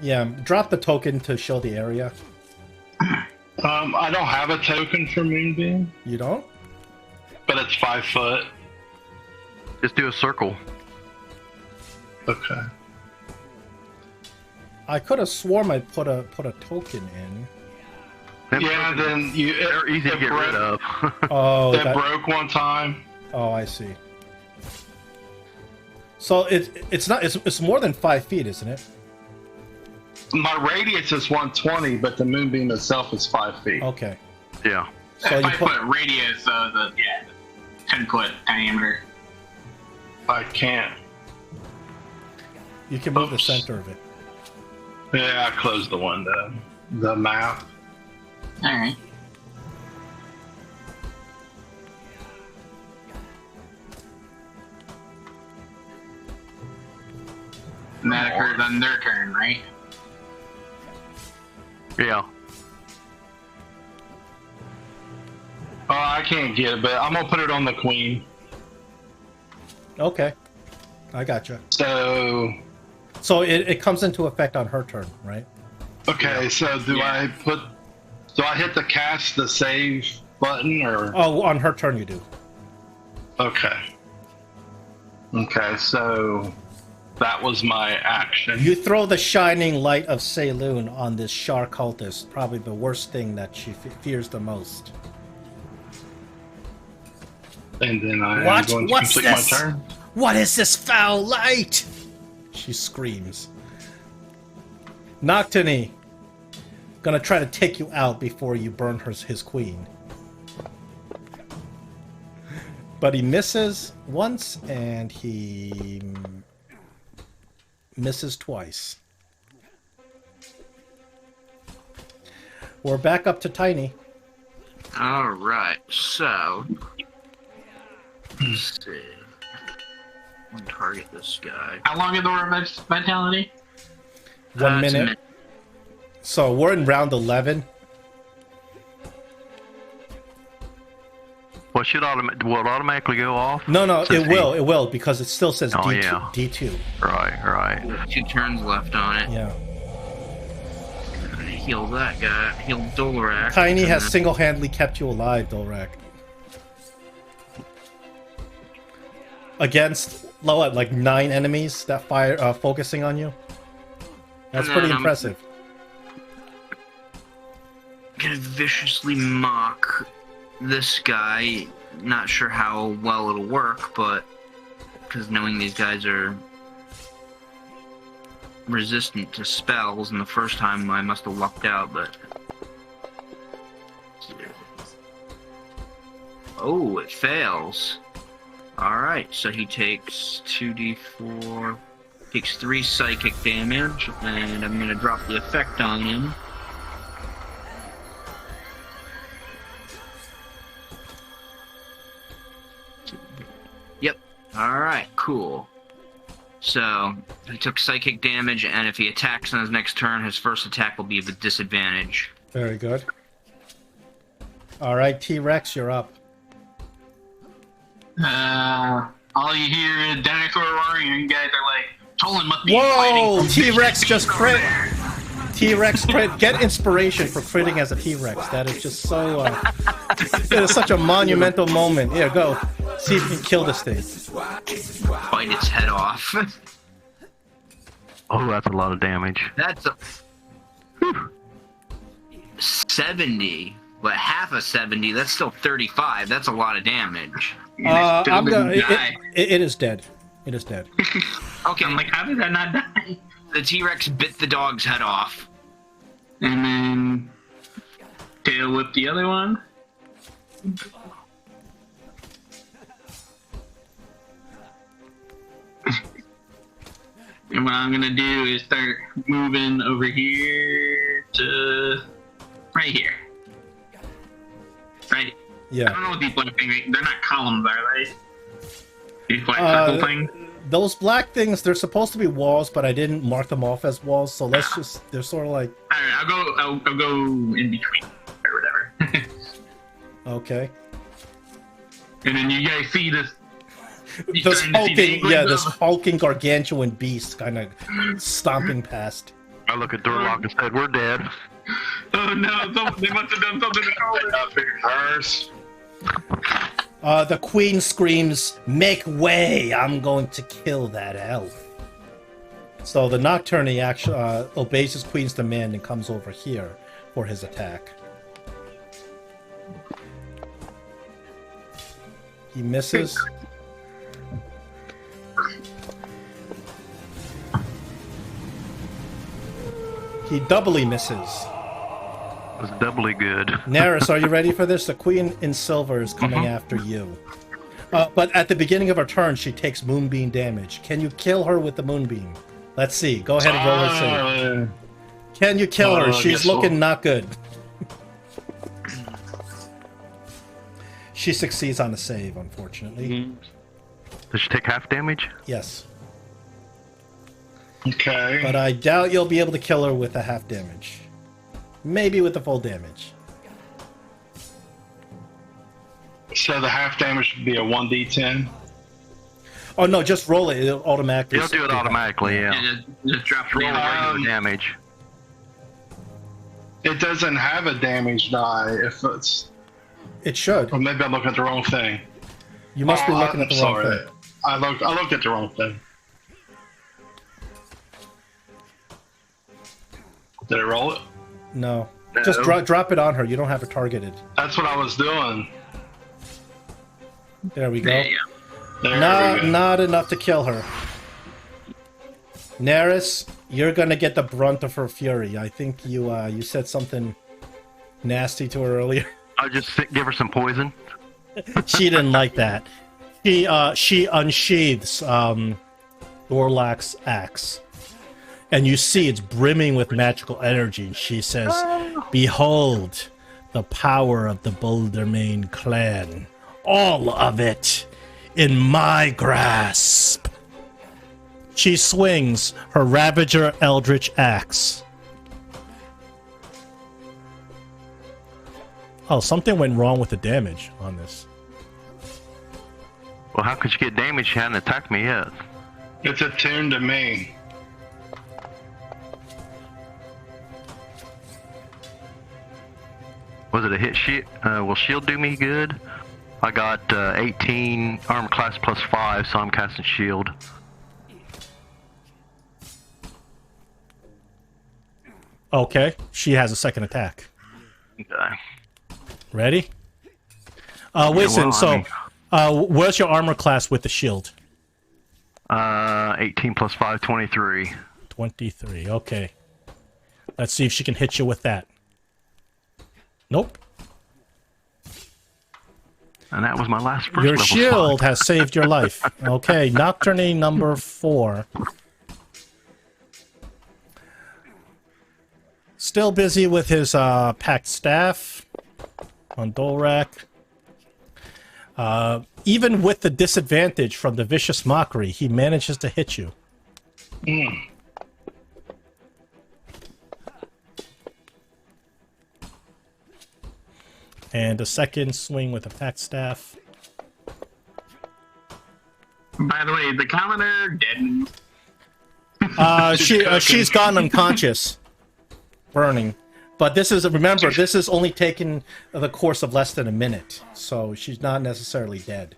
Speaker 1: Yeah, drop the token to show the area.
Speaker 2: I don't have a token for Moonbeam.
Speaker 1: You don't?
Speaker 2: But it's 5 foot.
Speaker 5: Just do a circle.
Speaker 2: Okay.
Speaker 1: I could have sworn I put a token in.
Speaker 2: Yeah, then
Speaker 5: they're easy to get rid of.
Speaker 1: Oh,
Speaker 2: that broke one time.
Speaker 1: Oh, I see. So it's more than 5 feet, isn't it?
Speaker 2: My radius is 120, but the Moonbeam itself is 5 feet.
Speaker 1: Okay.
Speaker 5: Yeah.
Speaker 6: So 5 foot radius, 10 foot diameter.
Speaker 2: I can't.
Speaker 1: You can move the center of it.
Speaker 2: Yeah, I closed the window. The map.
Speaker 6: Alright. And that occurs on their turn, right?
Speaker 5: Yeah.
Speaker 2: Oh, I can't get it, but I'm gonna put it on the queen.
Speaker 1: Okay. I gotcha.
Speaker 2: So
Speaker 1: it comes into effect on her turn, right?
Speaker 2: Okay, so do I hit the cast the save button or?
Speaker 1: Oh, on her turn you do.
Speaker 2: Okay. Okay, so that was my action.
Speaker 1: You throw the shining light of Saloon on this Shar cultist, probably the worst thing that she fears the most.
Speaker 2: And then I am going to complete my turn.
Speaker 1: What is this foul light? She screams. Nocturney, gonna try to take you out before you burn his queen. But he misses once and he misses twice. We're back up to Tiny.
Speaker 7: Alright, so let's see. I'm gonna target this guy.
Speaker 6: How long is the vitality?
Speaker 1: 1 minute. So we're in round 11.
Speaker 5: Well, will it automatically go off?
Speaker 1: No, it will, because it still says D2.
Speaker 5: Yeah.
Speaker 1: D2.
Speaker 5: Right.
Speaker 7: 2 turns left on it.
Speaker 1: Yeah.
Speaker 7: Gonna heal that guy. Heal Dorlak.
Speaker 1: Tiny has single-handedly kept you alive, Dorlak. Against, like 9 enemies that fire focusing on you. That's pretty impressive.
Speaker 7: Gonna viciously mock this guy. Not sure how well it'll work, but because knowing these guys are resistant to spells, and the first time I must have lucked out, but oh, it fails. Alright, so he takes 2d4, takes 3 psychic damage, and I'm gonna drop the effect on him. Yep. Alright, cool. So, he took psychic damage, and if he attacks on his next turn, his first attack will be with disadvantage.
Speaker 1: Very good. Alright, T-Rex, you're up.
Speaker 6: All you hear is dinosaur roaring, and you guys are like, Tolan must be
Speaker 1: Whoa!
Speaker 6: fighting.
Speaker 1: T-Rex just crit. T-Rex crit. Get inspiration for critting as a T-Rex. That is just so. It is such a monumental moment. Here, go. See if you can kill this thing.
Speaker 4: Bite its head off.
Speaker 5: Oh, that's a lot of damage.
Speaker 4: That's a 70. But half of 70, that's still 35. That's a lot of damage.
Speaker 1: I'm gonna. It is dead. It is dead.
Speaker 4: Okay.
Speaker 6: I'm like, how did that not die?
Speaker 4: The T-Rex bit the dog's head off.
Speaker 6: And then tail whip the other one. And what I'm gonna do is start moving over here to right here. Right.
Speaker 1: Yeah.
Speaker 6: I don't know what these black things. They're not columns, are they? These black circle things.
Speaker 1: Those black things, they're supposed to be walls, but I didn't mark them off as walls. So let's just—they're sort of like.
Speaker 6: All right, I'll go in between or whatever.
Speaker 1: Okay.
Speaker 6: And then you guys see this.
Speaker 1: This hulking gargantuan beast kind of stomping past.
Speaker 5: I look at Dorlak and said, "We're dead."
Speaker 6: Oh no! They must have done something to Colin.
Speaker 1: The queen screams, "Make way! I'm going to kill that elf." So the Nocturne actually obeys his queen's demand and comes over here for his attack. He misses. He doubly misses.
Speaker 5: Was doubly good.
Speaker 1: Neris, are you ready for this? The queen in silver is coming after you. But at the beginning of her turn, she takes moonbeam damage. Can you kill her with the moonbeam? Let's see. Go ahead and roll her save. Can you kill her? She's looking not good. She succeeds on the save, unfortunately.
Speaker 5: Does she take half damage?
Speaker 1: Yes.
Speaker 2: Okay.
Speaker 1: But I doubt you'll be able to kill her with a half damage. Maybe with the full damage.
Speaker 2: So the half damage would be a 1d10?
Speaker 1: Oh, no, just roll it. It'll automatically.
Speaker 5: It'll do it automatically, yeah.
Speaker 6: And just drop the
Speaker 5: Roll regular damage.
Speaker 2: It doesn't have a damage die if it's...
Speaker 1: It should.
Speaker 2: Or maybe I'm looking at the wrong thing.
Speaker 1: You must be looking at the wrong thing.
Speaker 2: I looked at the wrong thing. Did I roll it?
Speaker 1: No. Just drop it on her. You don't have her targeted.
Speaker 2: That's what I was doing.
Speaker 1: There we go.
Speaker 6: There you go.
Speaker 1: Not enough to kill her. Neris, you're gonna get the brunt of her fury. I think you said something nasty to her earlier.
Speaker 5: I'll just give her some poison.
Speaker 1: She didn't like that. She unsheathes Dorlak's axe. And you see it's brimming with magical energy. She says, "Behold, the power of the Bouldermane clan. All of it in my grasp." She swings her Ravager Eldritch axe. Oh, something went wrong with the damage on this.
Speaker 5: Well, how could she get damage? She hadn't attacked me yet.
Speaker 2: It's attuned to me.
Speaker 5: Was it a hit sheet? Will shield do me good? I got 18 armor class plus 5, so I'm casting shield.
Speaker 1: Okay, she has a second attack.
Speaker 5: Okay.
Speaker 1: Ready? Wait, where's your armor class with the shield?
Speaker 5: 18 plus 5, 23.
Speaker 1: 23, okay. Let's see if she can hit you with that. Nope.
Speaker 5: And that was my last first
Speaker 1: Your
Speaker 5: level
Speaker 1: shield
Speaker 5: spot.
Speaker 1: has saved your life. Okay, Nocturne number 4. Still busy with his packed staff on Dorlak. Even with the disadvantage from the vicious mockery, he manages to hit you. And a second swing with a packed staff.
Speaker 6: By the way, the commoner dead.
Speaker 1: She's gone unconscious, burning. But this is, remember, this is only taken the course of less than a minute, so she's not necessarily dead.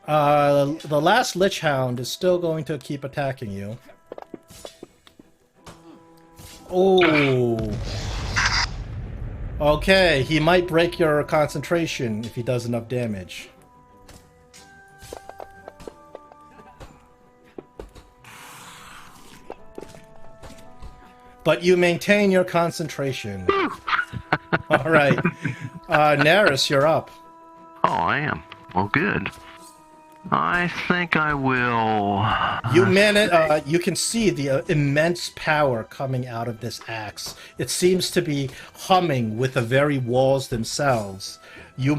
Speaker 1: The last Lich Hound is still going to keep attacking you. Oh. Okay, he might break your concentration if he does enough damage. But you maintain your concentration. Alright. Naris, you're up.
Speaker 5: Oh, I am. Well, good. I think I will...
Speaker 1: You can see the immense power coming out of this axe. It seems to be humming with the very walls themselves. You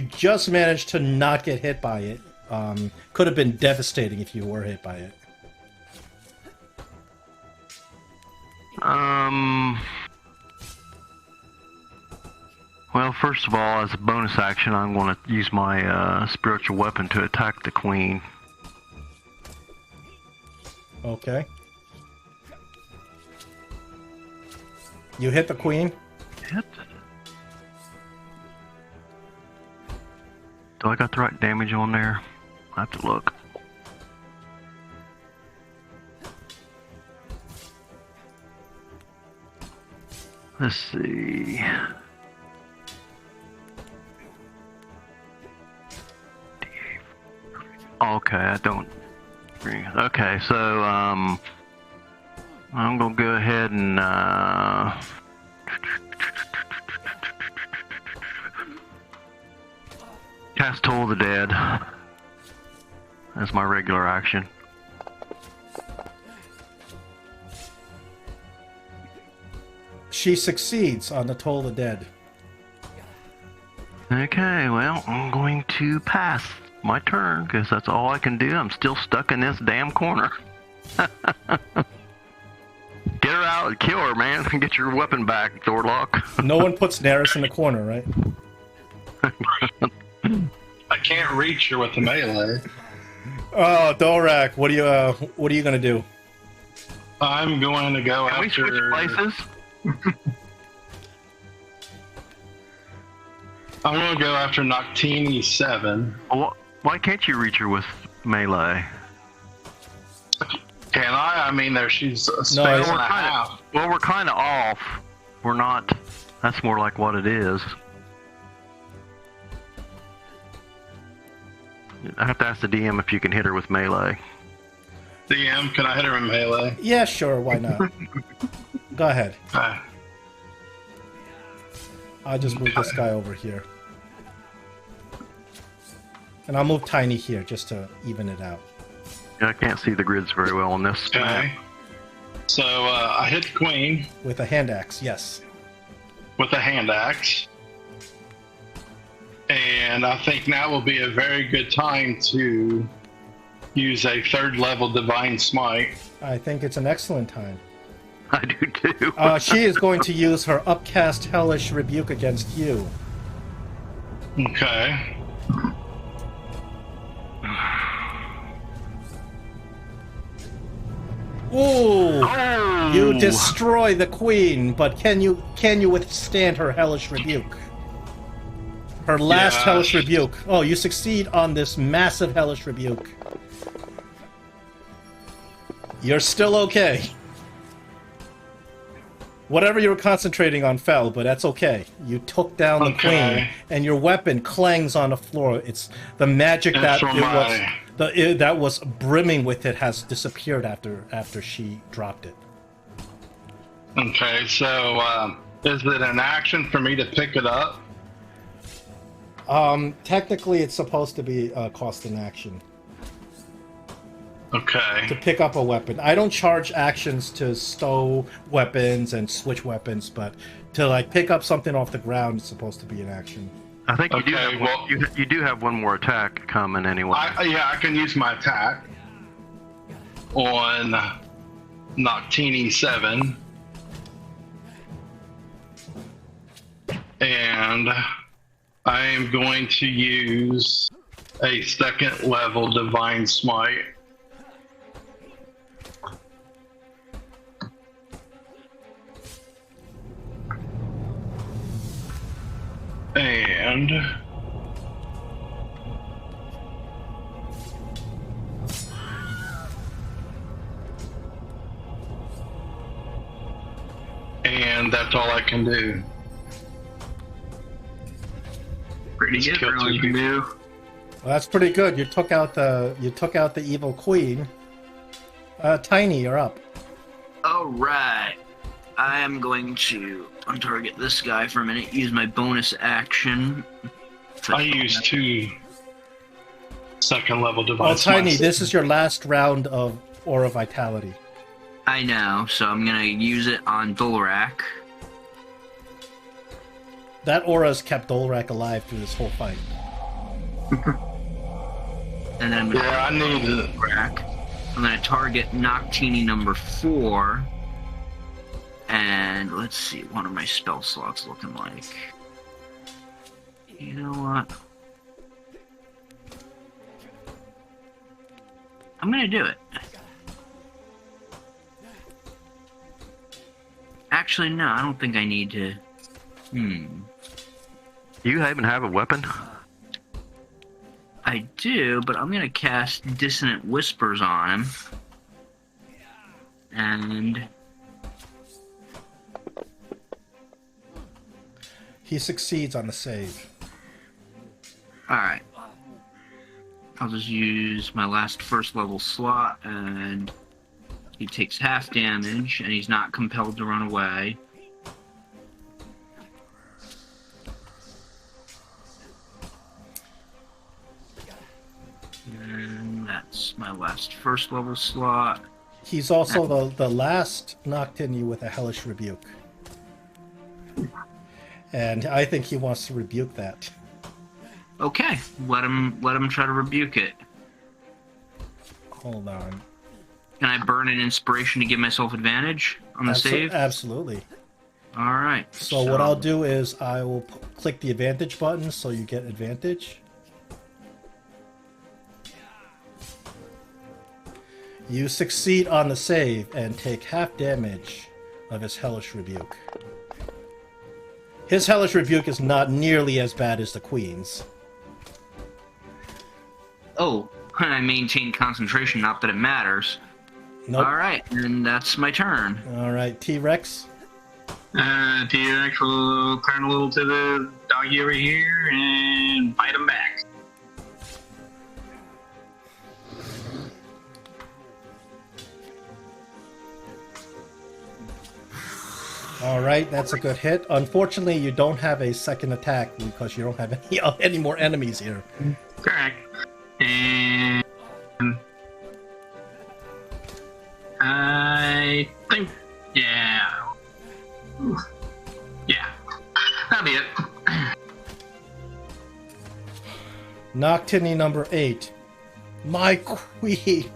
Speaker 1: just managed to not get hit by it. Could have been devastating if you were hit by it.
Speaker 5: Well, first of all, as a bonus action, I'm going to use my spiritual weapon to attack the queen.
Speaker 1: Okay. You hit the queen?
Speaker 5: Hit. Do I got the right damage on there? I have to look. Let's see. Okay, I don't. Okay, so I'm gonna go ahead and cast Toll of the Dead as my regular action.
Speaker 1: She succeeds on the Toll of the Dead.
Speaker 5: Okay, well, I'm going to pass my turn because that's all I can do. I'm still stuck in this damn corner. Get her out and kill her, man. Get your weapon back, Dorlak.
Speaker 1: No one puts Naris in the corner, right?
Speaker 2: I can't reach her with the melee.
Speaker 1: Oh, Dorlak, what are you gonna do?
Speaker 2: I'm going to go
Speaker 5: Can we switch
Speaker 2: after.
Speaker 5: places?
Speaker 2: I'm going to go after Noctini 7.
Speaker 5: Well, why can't you reach her with melee?
Speaker 2: Can I? I mean, she's a space
Speaker 1: No,
Speaker 2: and a
Speaker 5: we're
Speaker 2: half.
Speaker 5: Well, we're kind of off. We're not. That's more like what it is. I have to ask the DM if you can hit her with melee.
Speaker 2: DM, can I hit her in melee?
Speaker 1: Yeah, sure, why not? Go ahead. I'll just move this guy over here. And I'll move Tiny here just to even it out.
Speaker 5: Yeah, I can't see the grids very well on this.
Speaker 2: Okay. So I hit the queen
Speaker 1: With a hand axe, yes.
Speaker 2: with a hand axe. And I think now will be a very good time to use a 3rd level Divine Smite.
Speaker 1: I think it's an excellent time.
Speaker 5: I do too.
Speaker 1: She is going to use her upcast Hellish Rebuke against you.
Speaker 2: Okay.
Speaker 1: Ooh!
Speaker 5: Oh!
Speaker 1: You destroy the queen, but can you withstand her Hellish Rebuke? Her last
Speaker 2: Yes.
Speaker 1: Hellish Rebuke. Oh, you succeed on this massive Hellish Rebuke. You're still okay. Whatever you were concentrating on fell, but that's okay. You took down the queen, and your weapon clangs on the floor. It's the magic that that was brimming with it has disappeared after she dropped it.
Speaker 2: Okay, so is it an action for me to pick it up?
Speaker 1: Technically, it's supposed to be cost an action to
Speaker 2: Okay.
Speaker 1: pick up a weapon. I don't charge actions to stow weapons and switch weapons, but to pick up something off the ground is supposed to be an action.
Speaker 5: I think you do
Speaker 2: Okay,
Speaker 5: have
Speaker 2: well-
Speaker 5: you do have one more attack coming anyway.
Speaker 2: I can use my attack on Noctini 7. And I am going to use a second level Divine Smite. And that's all I can do.
Speaker 6: Pretty good for all you can do.
Speaker 1: Well, that's pretty good. You took out the evil queen. Tiny, you're up.
Speaker 7: Alright. I am going to untarget this guy for a minute, use my bonus action.
Speaker 2: I used 2 second level Divine
Speaker 1: Oh, Tiny,
Speaker 2: Smites.
Speaker 1: this is your last round of Aura Vitality.
Speaker 7: I know, so I'm gonna use it on Dorlak.
Speaker 1: That aura has kept Dorlak alive through this whole fight.
Speaker 7: And then I'm gonna
Speaker 2: Yeah, I need it.
Speaker 7: Dorlak. I'm gonna target Noctini number 4. And let's see, what are my spell slots looking like? You know what? I'm gonna do it. Actually, no, I don't think I need to.
Speaker 5: You even have a weapon?
Speaker 7: I do, but I'm gonna cast Dissonant Whispers on him. And
Speaker 1: He succeeds on the save.
Speaker 7: alright. I'll just use my last first level slot, and he takes half damage, and he's not compelled to run away. And that's my last first level slot.
Speaker 1: He's also the last Noctini with a Hellish Rebuke. And I think he wants to rebuke that.
Speaker 7: Okay, let him try to rebuke it.
Speaker 1: Hold on.
Speaker 7: Can I burn an inspiration to give myself advantage on the save?
Speaker 1: Absolutely.
Speaker 7: All right.
Speaker 1: So what I'll do is I will click the advantage button so you get advantage. You succeed on the save and take half damage of his Hellish Rebuke. His Hellish Rebuke is not nearly as bad as the Queen's.
Speaker 7: Oh, I maintain concentration, not that it matters.
Speaker 1: Nope.
Speaker 7: All right, and that's my turn.
Speaker 1: All right, T-Rex.
Speaker 6: T-Rex will turn a little to the doggy over here and bite him back.
Speaker 1: All right, that's a good hit. Unfortunately, you don't have a second attack because you don't have any more enemies here.
Speaker 6: Correct. And I think, yeah. Yeah, that'll be it.
Speaker 1: Noctini number 8. My queen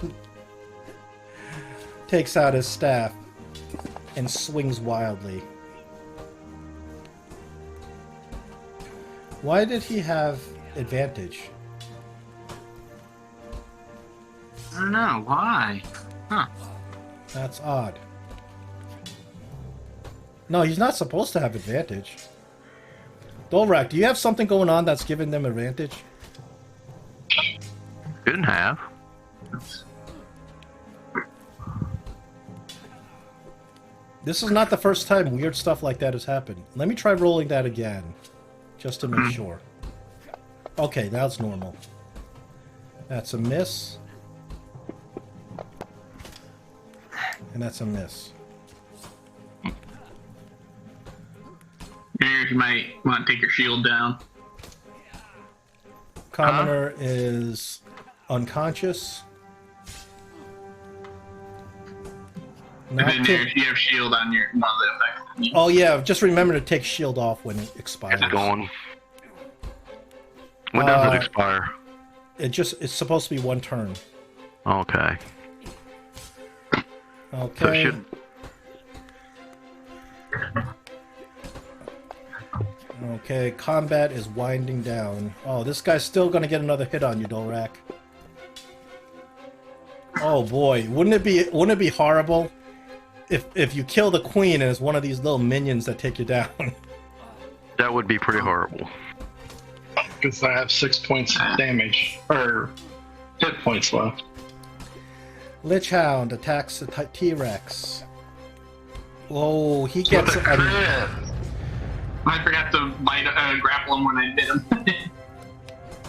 Speaker 1: takes out his staff and swings wildly. Why did he have advantage?
Speaker 7: I don't know why. Huh?
Speaker 1: That's odd. No, he's not supposed to have advantage. Dorlak, do you have something going on that's giving them advantage?
Speaker 5: Shouldn't have.
Speaker 1: This is not the first time weird stuff like that has happened. Let me try rolling that again, just to make sure. Okay, that's normal. That's a miss. And that's a miss.
Speaker 6: Here, you might want to take your shield down.
Speaker 1: Commoner is unconscious.
Speaker 6: And then you have shield on your one of the effects.
Speaker 1: Oh yeah, just remember to take shield off when it expires.
Speaker 5: It's going. When does it expire?
Speaker 1: It's supposed to be one turn.
Speaker 5: Okay.
Speaker 1: Okay.
Speaker 5: So it should...
Speaker 1: Okay, combat is winding down. Oh, this guy's still gonna get another hit on you, Dorlak. Oh boy, wouldn't it be horrible if you kill the queen and it's one of these little minions that take you down?
Speaker 5: That would be pretty horrible.
Speaker 2: Because I have 6 points damage, or hit points left.
Speaker 1: Lich Hound attacks the T-Rex. Oh, he gets
Speaker 6: I forgot to grapple him when I did him.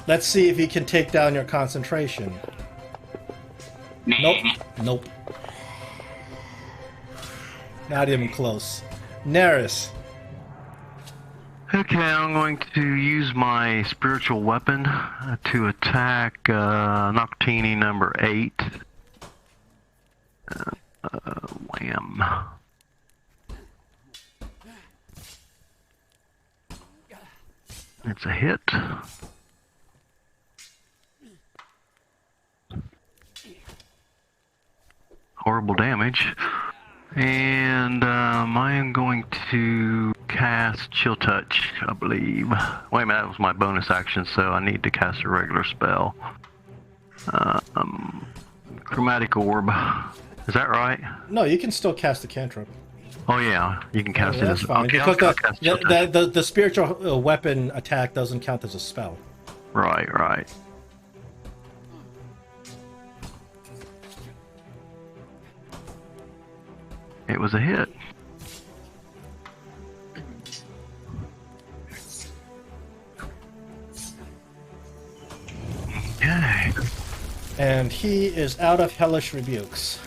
Speaker 1: Let's see if he can take down your concentration. Nope. Nope. Not even close. Neris.
Speaker 5: Okay, I'm going to use my spiritual weapon to attack Noctini number 8. Wham. It's a hit. Horrible damage. And I am going to cast Chill Touch, I believe. Wait a minute, that was my bonus action, so I need to cast a regular spell. Chromatic Orb. Is that right?
Speaker 1: No, you can still cast the cantrip.
Speaker 5: Oh yeah, you can cast it
Speaker 1: That's
Speaker 5: as
Speaker 1: fine,
Speaker 5: okay,
Speaker 1: because
Speaker 5: I'll cast Chill Touch.
Speaker 1: the spiritual weapon attack doesn't count as a spell.
Speaker 5: Right. It was a hit. Okay.
Speaker 1: And he is out of hellish rebukes.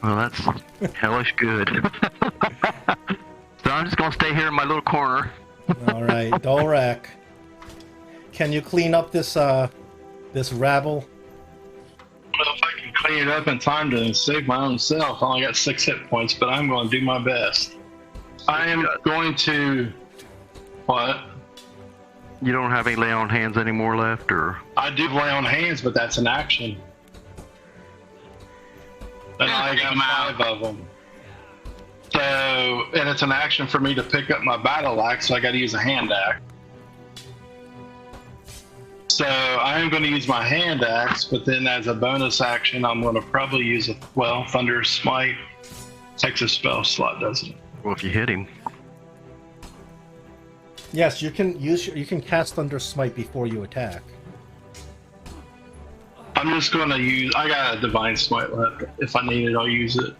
Speaker 5: Well, that's hellish good. So I'm just gonna stay here in my little corner.
Speaker 1: All right, Dorlak. Can you clean up this this rabble?
Speaker 2: Well, if I can clean it up in time to save my own self, I only got 6 hit points, but I'm going to do my best. I am going to... What?
Speaker 5: You don't have any lay on hands anymore left, or?
Speaker 2: I do lay on hands, but that's an action. And I got 5 of them. So, and it's an action for me to pick up my battle axe, so I got to use a hand axe. So I am going to use my hand axe, but then as a bonus action, I'm going to probably use Thunder Smite. Takes a spell slot, doesn't it?
Speaker 5: Well, if you hit him.
Speaker 1: Yes, you can cast Thunder Smite before you attack.
Speaker 2: I'm just going to use... I got a Divine Smite left. If I need it, I'll use it.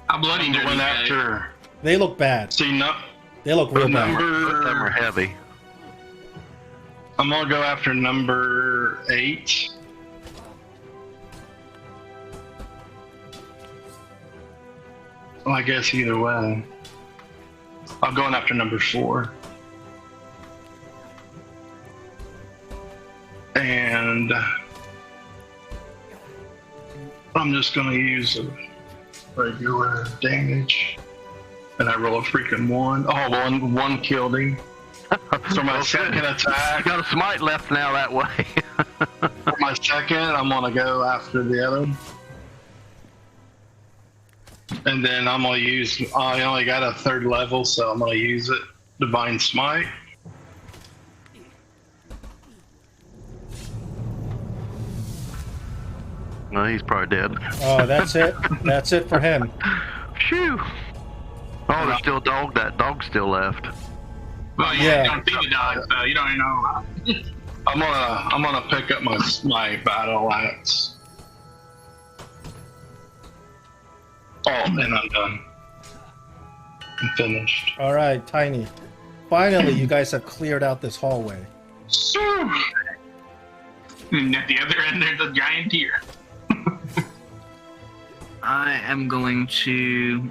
Speaker 6: How bloody
Speaker 2: I'm
Speaker 6: dirty
Speaker 2: going
Speaker 6: guy.
Speaker 2: after...
Speaker 1: They look bad.
Speaker 2: See, no...
Speaker 1: They look real bad.
Speaker 5: Both of them are heavy.
Speaker 2: I'm going to go after number 8. Well, I guess either way. I'm going after number 4. And I'm just going to use a regular damage. And I roll a freaking 1. Oh, one killed him. So my second attack...
Speaker 5: You got a smite left now that way.
Speaker 2: For my second, I'm going to go after the other one. And then I'm going to use... I only got a 3rd level, so I'm going to use it. Divine Smite.
Speaker 5: No, he's probably dead.
Speaker 1: Oh, that's it. That's it for him.
Speaker 5: Phew. Oh, there's still a dog. That dog's still left.
Speaker 6: Well,
Speaker 1: Yeah.
Speaker 6: you don't see the dog, so you don't even know.
Speaker 2: I'm gonna pick up my battle axe. Oh, and I'm done. I'm finished.
Speaker 1: All right, Tiny. Finally, you guys have cleared out this hallway.
Speaker 6: And at the other end, there's a giant deer.
Speaker 7: I am going to...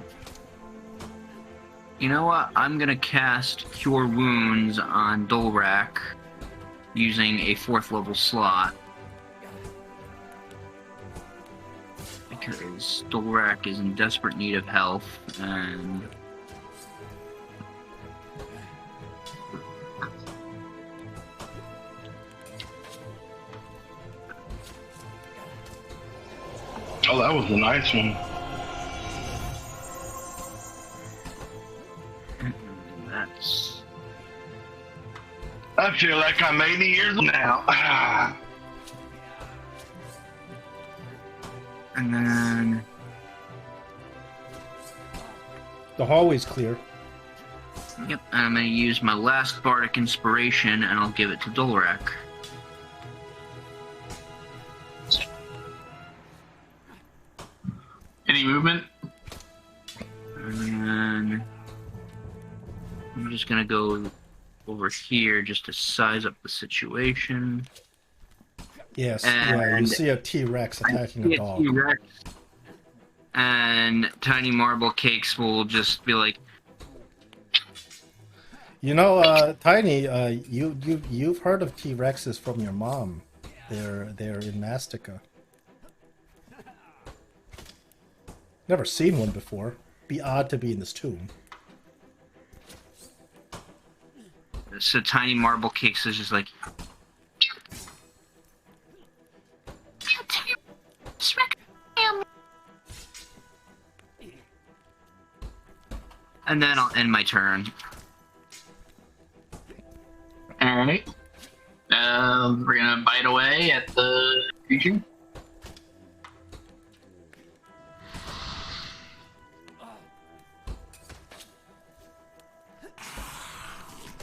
Speaker 7: You know what? I'm going to cast Cure Wounds on Dorlak using a 4th level slot. Because Dorlak is in desperate need of health, and...
Speaker 2: Oh, that was a nice one.
Speaker 7: That's
Speaker 2: I feel like I'm 80 years old now.
Speaker 7: And then
Speaker 1: The hallway's clear.
Speaker 7: yep, and I'm gonna use my last bardic inspiration, and I'll give it to Dorlak.
Speaker 6: Any movement?
Speaker 7: And then I'm just gonna go over here just to size up the situation.
Speaker 1: Yes, yeah, you
Speaker 7: And
Speaker 1: see a T-Rex attacking a dog.
Speaker 7: T-Rex, and Tiny Marble Cakes will just be like,
Speaker 1: You know, Tiny, you've heard of T-Rexes from your mom. They're in Mastica. Never seen one before. Be odd to be in this tomb.
Speaker 7: so Tiny Marble Cakes is just like, and then I'll end my turn.
Speaker 6: Alright. We're gonna bite away at the creature.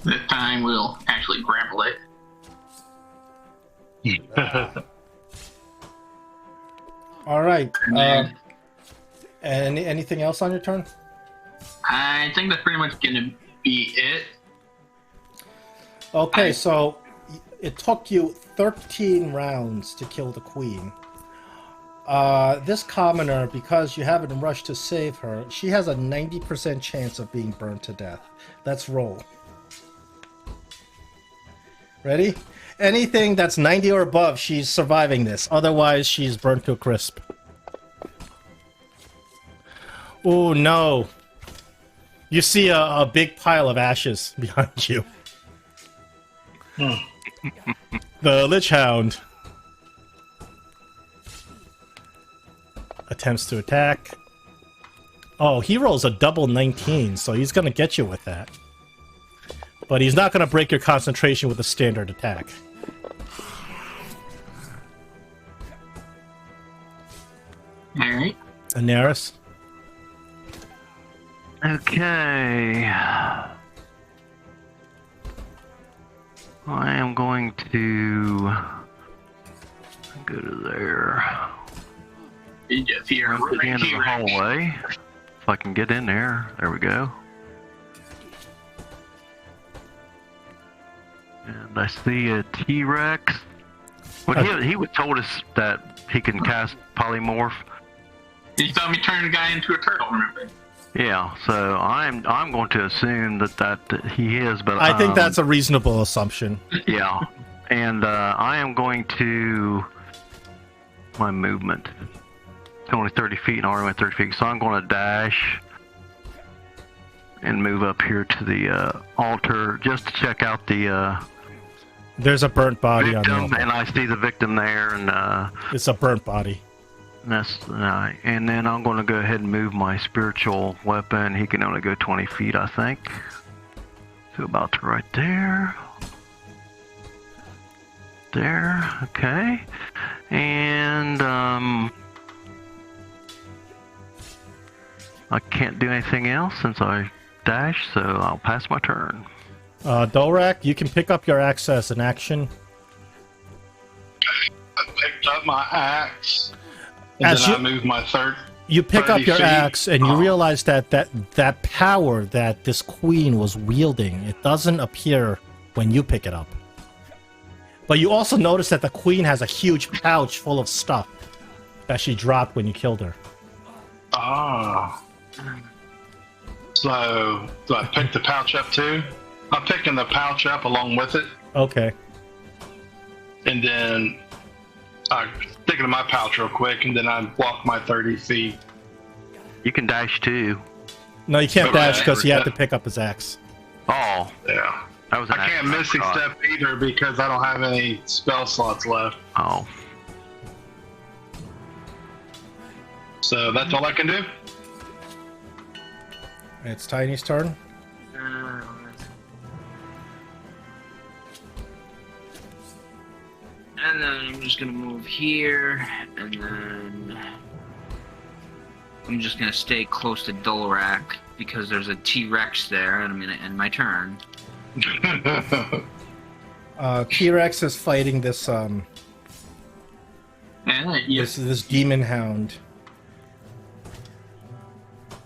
Speaker 6: This time we'll actually grapple it.
Speaker 1: All right.
Speaker 6: And then
Speaker 1: Anything else on your turn?
Speaker 6: I think that's pretty much gonna be it.
Speaker 1: Okay, so it took you 13 rounds to kill the queen. This commoner, because you haven't rushed to save her, she has a 90% chance of being burned to death. Let's roll. Ready? Anything that's 90 or above, she's surviving this. Otherwise, she's burnt to a crisp. Oh, no. You see a big pile of ashes behind you. The Lich Hound attempts to attack. Oh, he rolls a double 19, so he's going to get you with that. But he's not going to break your concentration with a standard attack.
Speaker 6: Alright.
Speaker 1: Anaris?
Speaker 5: Okay. I am going to go to there.
Speaker 6: If you're
Speaker 5: Go to the end of the
Speaker 6: right here,
Speaker 5: hallway. If I can get in there. There we go. And I see a T-Rex. Well, he was told us that he can cast polymorph.
Speaker 6: you saw me turn the guy into a turtle, remember?
Speaker 5: Yeah, so I'm going to assume that he is, but
Speaker 1: I think that's a reasonable assumption.
Speaker 5: yeah. And I am going to my movement. It's only 30 feet, and I already went 30 feet, so I'm going to dash and move up here to the altar just to check out the
Speaker 1: There's a burnt body on the
Speaker 5: victim,
Speaker 1: altar.
Speaker 5: and I see the victim there, and
Speaker 1: It's a burnt body.
Speaker 5: that's and then I'm going to go ahead and move my spiritual weapon. He can only go 20 feet, I think. So about to right there. There, okay. And I can't do anything else since I dashed, so I'll pass my turn.
Speaker 1: Dorlak, you can pick up your axe as an action.
Speaker 2: I picked up my axe, and
Speaker 1: As
Speaker 2: then
Speaker 1: you-
Speaker 2: I moved my third.
Speaker 1: You pick up
Speaker 2: 30
Speaker 1: your
Speaker 2: feet.
Speaker 1: axe and you
Speaker 2: Oh.
Speaker 1: realize that power that this queen was wielding, it doesn't appear when you pick it up. But you also notice that the queen has a huge pouch full of stuff that she dropped when you killed her.
Speaker 2: Ah. So, do I pick the pouch up too? I'm picking the pouch up along with it,
Speaker 1: Okay.
Speaker 2: and then I stick it in my pouch real quick, and then I walk my 30 feet.
Speaker 5: You can dash too.
Speaker 1: No, you can't
Speaker 2: Okay.
Speaker 1: dash because you have to pick up his axe.
Speaker 5: Oh,
Speaker 2: Yeah.
Speaker 5: that was an
Speaker 2: I can't
Speaker 5: accident.
Speaker 2: Misty Step either because I don't have any spell slots left.
Speaker 5: Oh,
Speaker 2: So that's all I can do.
Speaker 1: It's Tiny's turn.
Speaker 7: And then I'm just gonna move here, and then I'm just gonna stay close to Dorlak because there's a T-Rex there, and I'm gonna end my turn.
Speaker 1: T-Rex is fighting this
Speaker 6: Yes,
Speaker 1: this demon hound.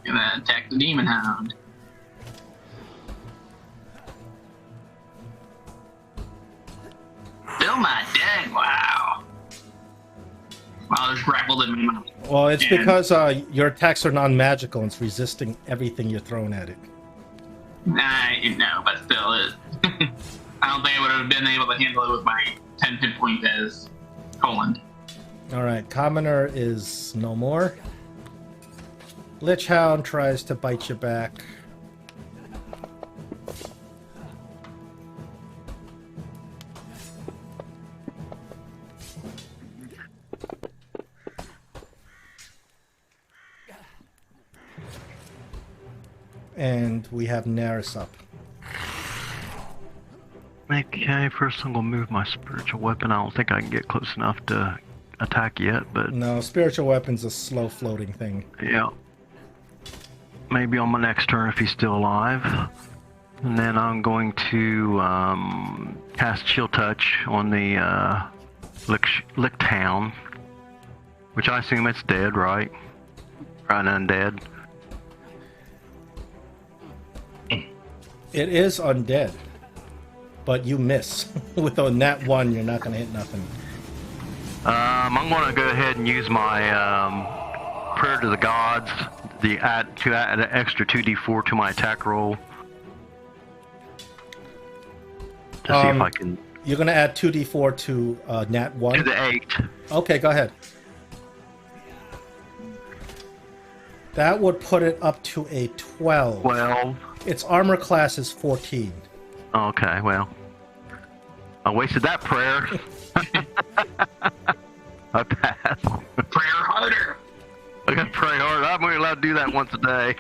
Speaker 6: gonna attack the demon hound. Still not dead. Wow. Wow, there's grappled in my mouth.
Speaker 1: Well, it's
Speaker 6: And-
Speaker 1: because your attacks are non-magical and it's resisting everything you're throwing at it.
Speaker 6: No, but still, I don't think I would have been able to handle it with my 10 hit points as Poland.
Speaker 1: Alright, Commoner is no more. Lich Hound tries to bite you back. And we have Naris up.
Speaker 5: Okay, first I'm gonna move my spiritual weapon. I don't think I can get close enough to attack yet, but
Speaker 1: No, spiritual weapon's a slow floating thing.
Speaker 5: yeah. Maybe on my next turn if he's still alive. And then I'm going to cast Chill Touch on the Lick Town, which I assume it's dead, right? Right, undead.
Speaker 1: It is undead, but you miss. With a nat 1, you're not going to hit nothing.
Speaker 5: I'm going to go ahead and use my Prayer to the Gods to add an extra 2d4 to my attack roll. To see if I can...
Speaker 1: You're going to add 2d4 to nat 1?
Speaker 5: To the 8.
Speaker 1: Okay, go ahead. That would put it up to a 12.
Speaker 5: 12.
Speaker 1: Its armor class is 14.
Speaker 5: Okay, well. I wasted that prayer. I passed.
Speaker 6: Prayer harder!
Speaker 5: I gotta pray hard. I'm only allowed to do that once a day.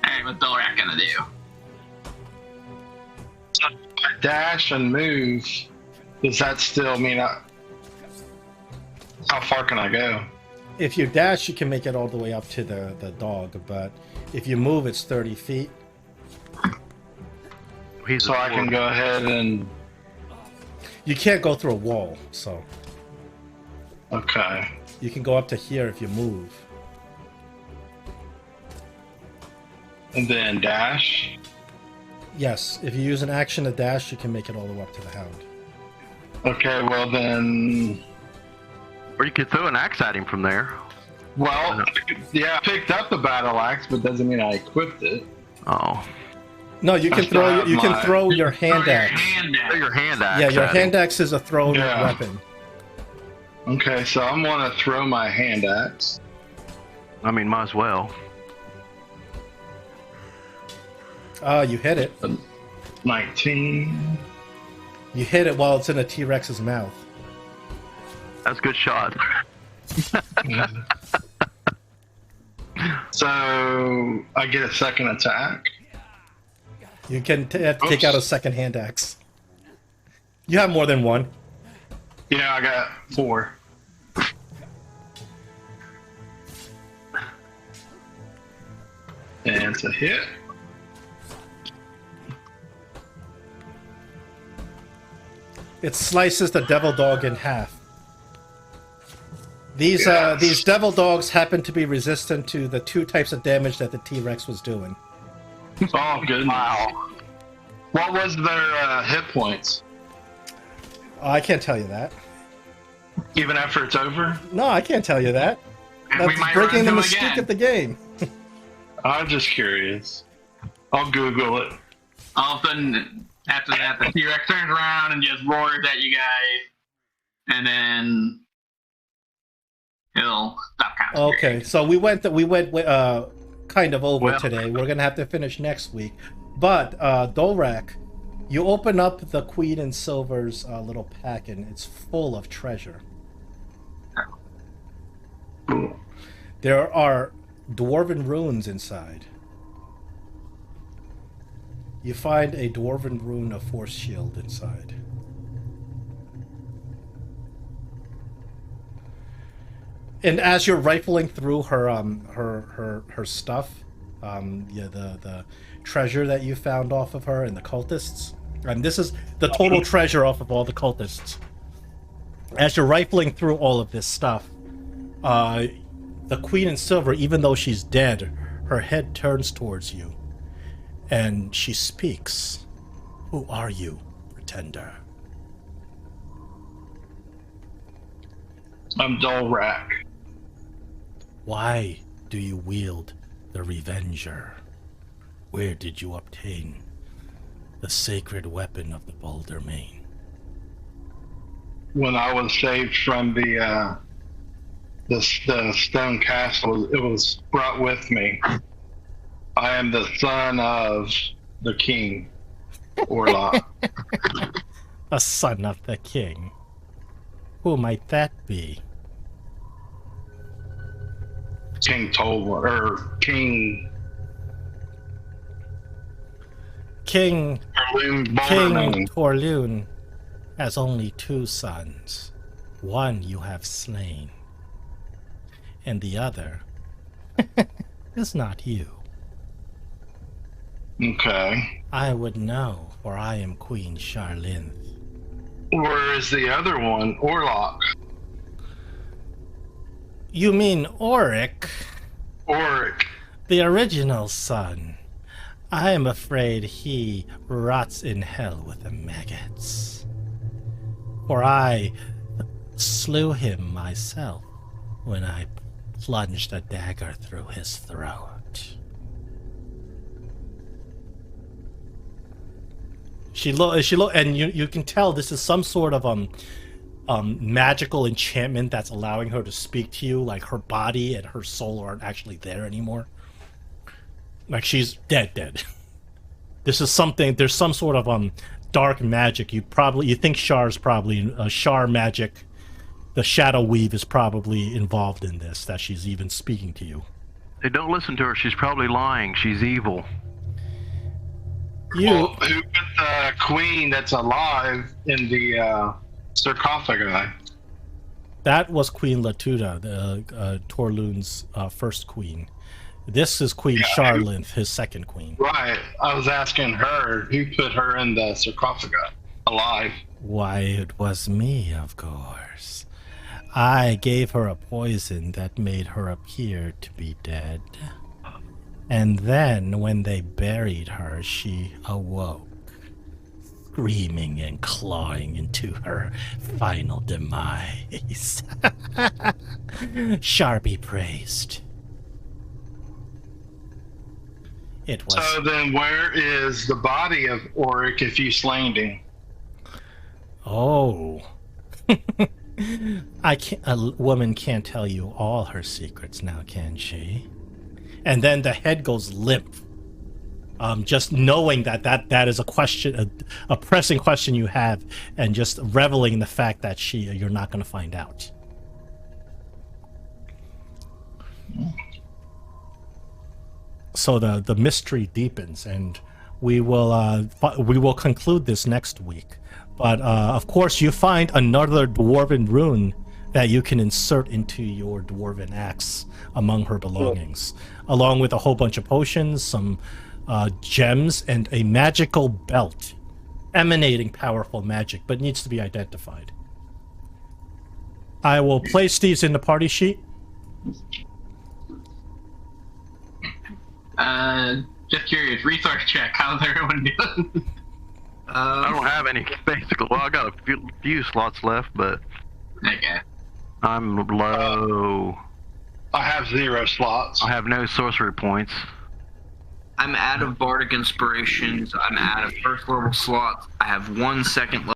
Speaker 6: Alright, what's Dorlak gonna do?
Speaker 2: Dash and move. Does that still mean how far can I go?
Speaker 1: If you dash, you can make it all the way up to the dog, but if you move, it's 30 feet.
Speaker 5: He's
Speaker 2: So I can go ahead and...
Speaker 1: You can't go through a wall, so
Speaker 2: Okay.
Speaker 1: you can go up to here if you move.
Speaker 2: And then dash.
Speaker 1: Yes, if you use an action to dash, you can make it all the way up to the hound.
Speaker 2: Okay, well then...
Speaker 5: Or you could throw an axe at him from there.
Speaker 2: Well, yeah, I picked up the battle axe, but doesn't mean I equipped it.
Speaker 5: Oh.
Speaker 1: No, you can
Speaker 2: I still
Speaker 1: throw
Speaker 2: have
Speaker 1: you can
Speaker 2: my-
Speaker 1: throw your hand axe.
Speaker 5: Throw your hand axe.
Speaker 1: Yeah, your
Speaker 5: at him.
Speaker 1: hand axe is a thrown
Speaker 2: Yeah.
Speaker 1: weapon.
Speaker 2: Okay, so I'm gonna throw my hand axe.
Speaker 5: I mean, might as well.
Speaker 1: You hit it.
Speaker 2: 19.
Speaker 1: You hit it while it's in a T-Rex's mouth.
Speaker 5: That's a good shot.
Speaker 2: So I get a second attack.
Speaker 1: You can have to take out a second hand axe. You have more than one.
Speaker 2: Yeah, I got 4. And it's a hit.
Speaker 1: It slices the devil dog in half. These
Speaker 2: Yes.
Speaker 1: these devil dogs happen to be resistant to the 2 types of damage that the T-Rex was doing.
Speaker 2: Oh, goodness. Wow. What was their hit points?
Speaker 1: I can't tell you that.
Speaker 2: Even after it's over?
Speaker 1: No, I can't tell you that.
Speaker 6: And we
Speaker 1: That's
Speaker 6: might
Speaker 1: breaking the
Speaker 6: run into it
Speaker 1: mystique
Speaker 6: again.
Speaker 1: of the game.
Speaker 2: I'm just curious. I'll Google it.
Speaker 6: All of a sudden, after that, the T-Rex turns around and just roars at you guys, and then it'll stop concentrating.
Speaker 1: Okay, so we went kind of over
Speaker 5: Well-
Speaker 1: today. We're gonna have to finish next week. But Dorlak, you open up the Queen and Silver's little pack, and it's full of treasure. There are dwarven runes inside. You find a dwarven rune of force shield inside. And as you're rifling through her stuff, the treasure that you found off of her and the cultists, and this is the total treasure off of all the cultists. As you're rifling through all of this stuff, the Queen in Silver, even though she's dead, her head turns towards you, and she speaks. Who are you, pretender?
Speaker 2: I'm Dorlak.
Speaker 1: Why do you wield the Revenger? Where did you obtain the sacred weapon of the Boulder Main?
Speaker 2: When I was saved from the stone castle, it was brought with me. I am the son of the king, Dorlak.
Speaker 1: A son of the king. Who might that be?
Speaker 2: King King
Speaker 1: Torlune has only 2 sons. One you have slain, and the other is not you.
Speaker 2: Okay.
Speaker 1: I would know, for I am Queen Charlene.
Speaker 2: Where is the other one, Dorlak?
Speaker 1: You mean Auric?
Speaker 2: Auric.
Speaker 1: The original son. I am afraid he rots in hell with the maggots. For I slew him myself when I plunged a dagger through his throat. And you can tell this is some sort of magical enchantment that's allowing her to speak to you. Like her body and her soul aren't actually there anymore. Like she's dead. This is something. There's some sort of dark magic. You think Char's probably Char magic. The Shadow Weave is probably involved in this. That she's even speaking to you.
Speaker 5: Hey, don't listen to her. She's probably lying. She's evil.
Speaker 2: Well, who put the queen that's alive in the sarcophagi?
Speaker 1: That was Queen Latuda, the Torlune's first queen. This is Queen Charlene, his second queen.
Speaker 2: Right. I was asking her who put her in the sarcophagi alive.
Speaker 1: Why, it was me, of course. I gave her a poison that made her appear to be dead. And then, when they buried her, she awoke, screaming and clawing into her final demise. Char be praised. It was.
Speaker 2: So then, where is the body of Auric if you slain him?
Speaker 1: Oh. A woman can't tell you all her secrets now, can she? And then the head goes limp. Just knowing that is a question, a pressing question you have, and just reveling in the fact that you're not going to find out. So the mystery deepens, and we will conclude this next week. But of course, you find another dwarven rune that you can insert into your dwarven axe among her belongings, along with a whole bunch of potions, some gems, and a magical belt emanating powerful magic, but needs to be identified. I will place these in the party sheet.
Speaker 6: Just curious, resource check. How's everyone doing?
Speaker 5: I don't have any, basically. Well, I got a few slots left, but
Speaker 6: Okay.
Speaker 5: I'm low.
Speaker 2: I have 0 slots.
Speaker 5: I have no sorcery points.
Speaker 4: I'm out of Bardic Inspirations. I'm out of first level slots. I have 1 second level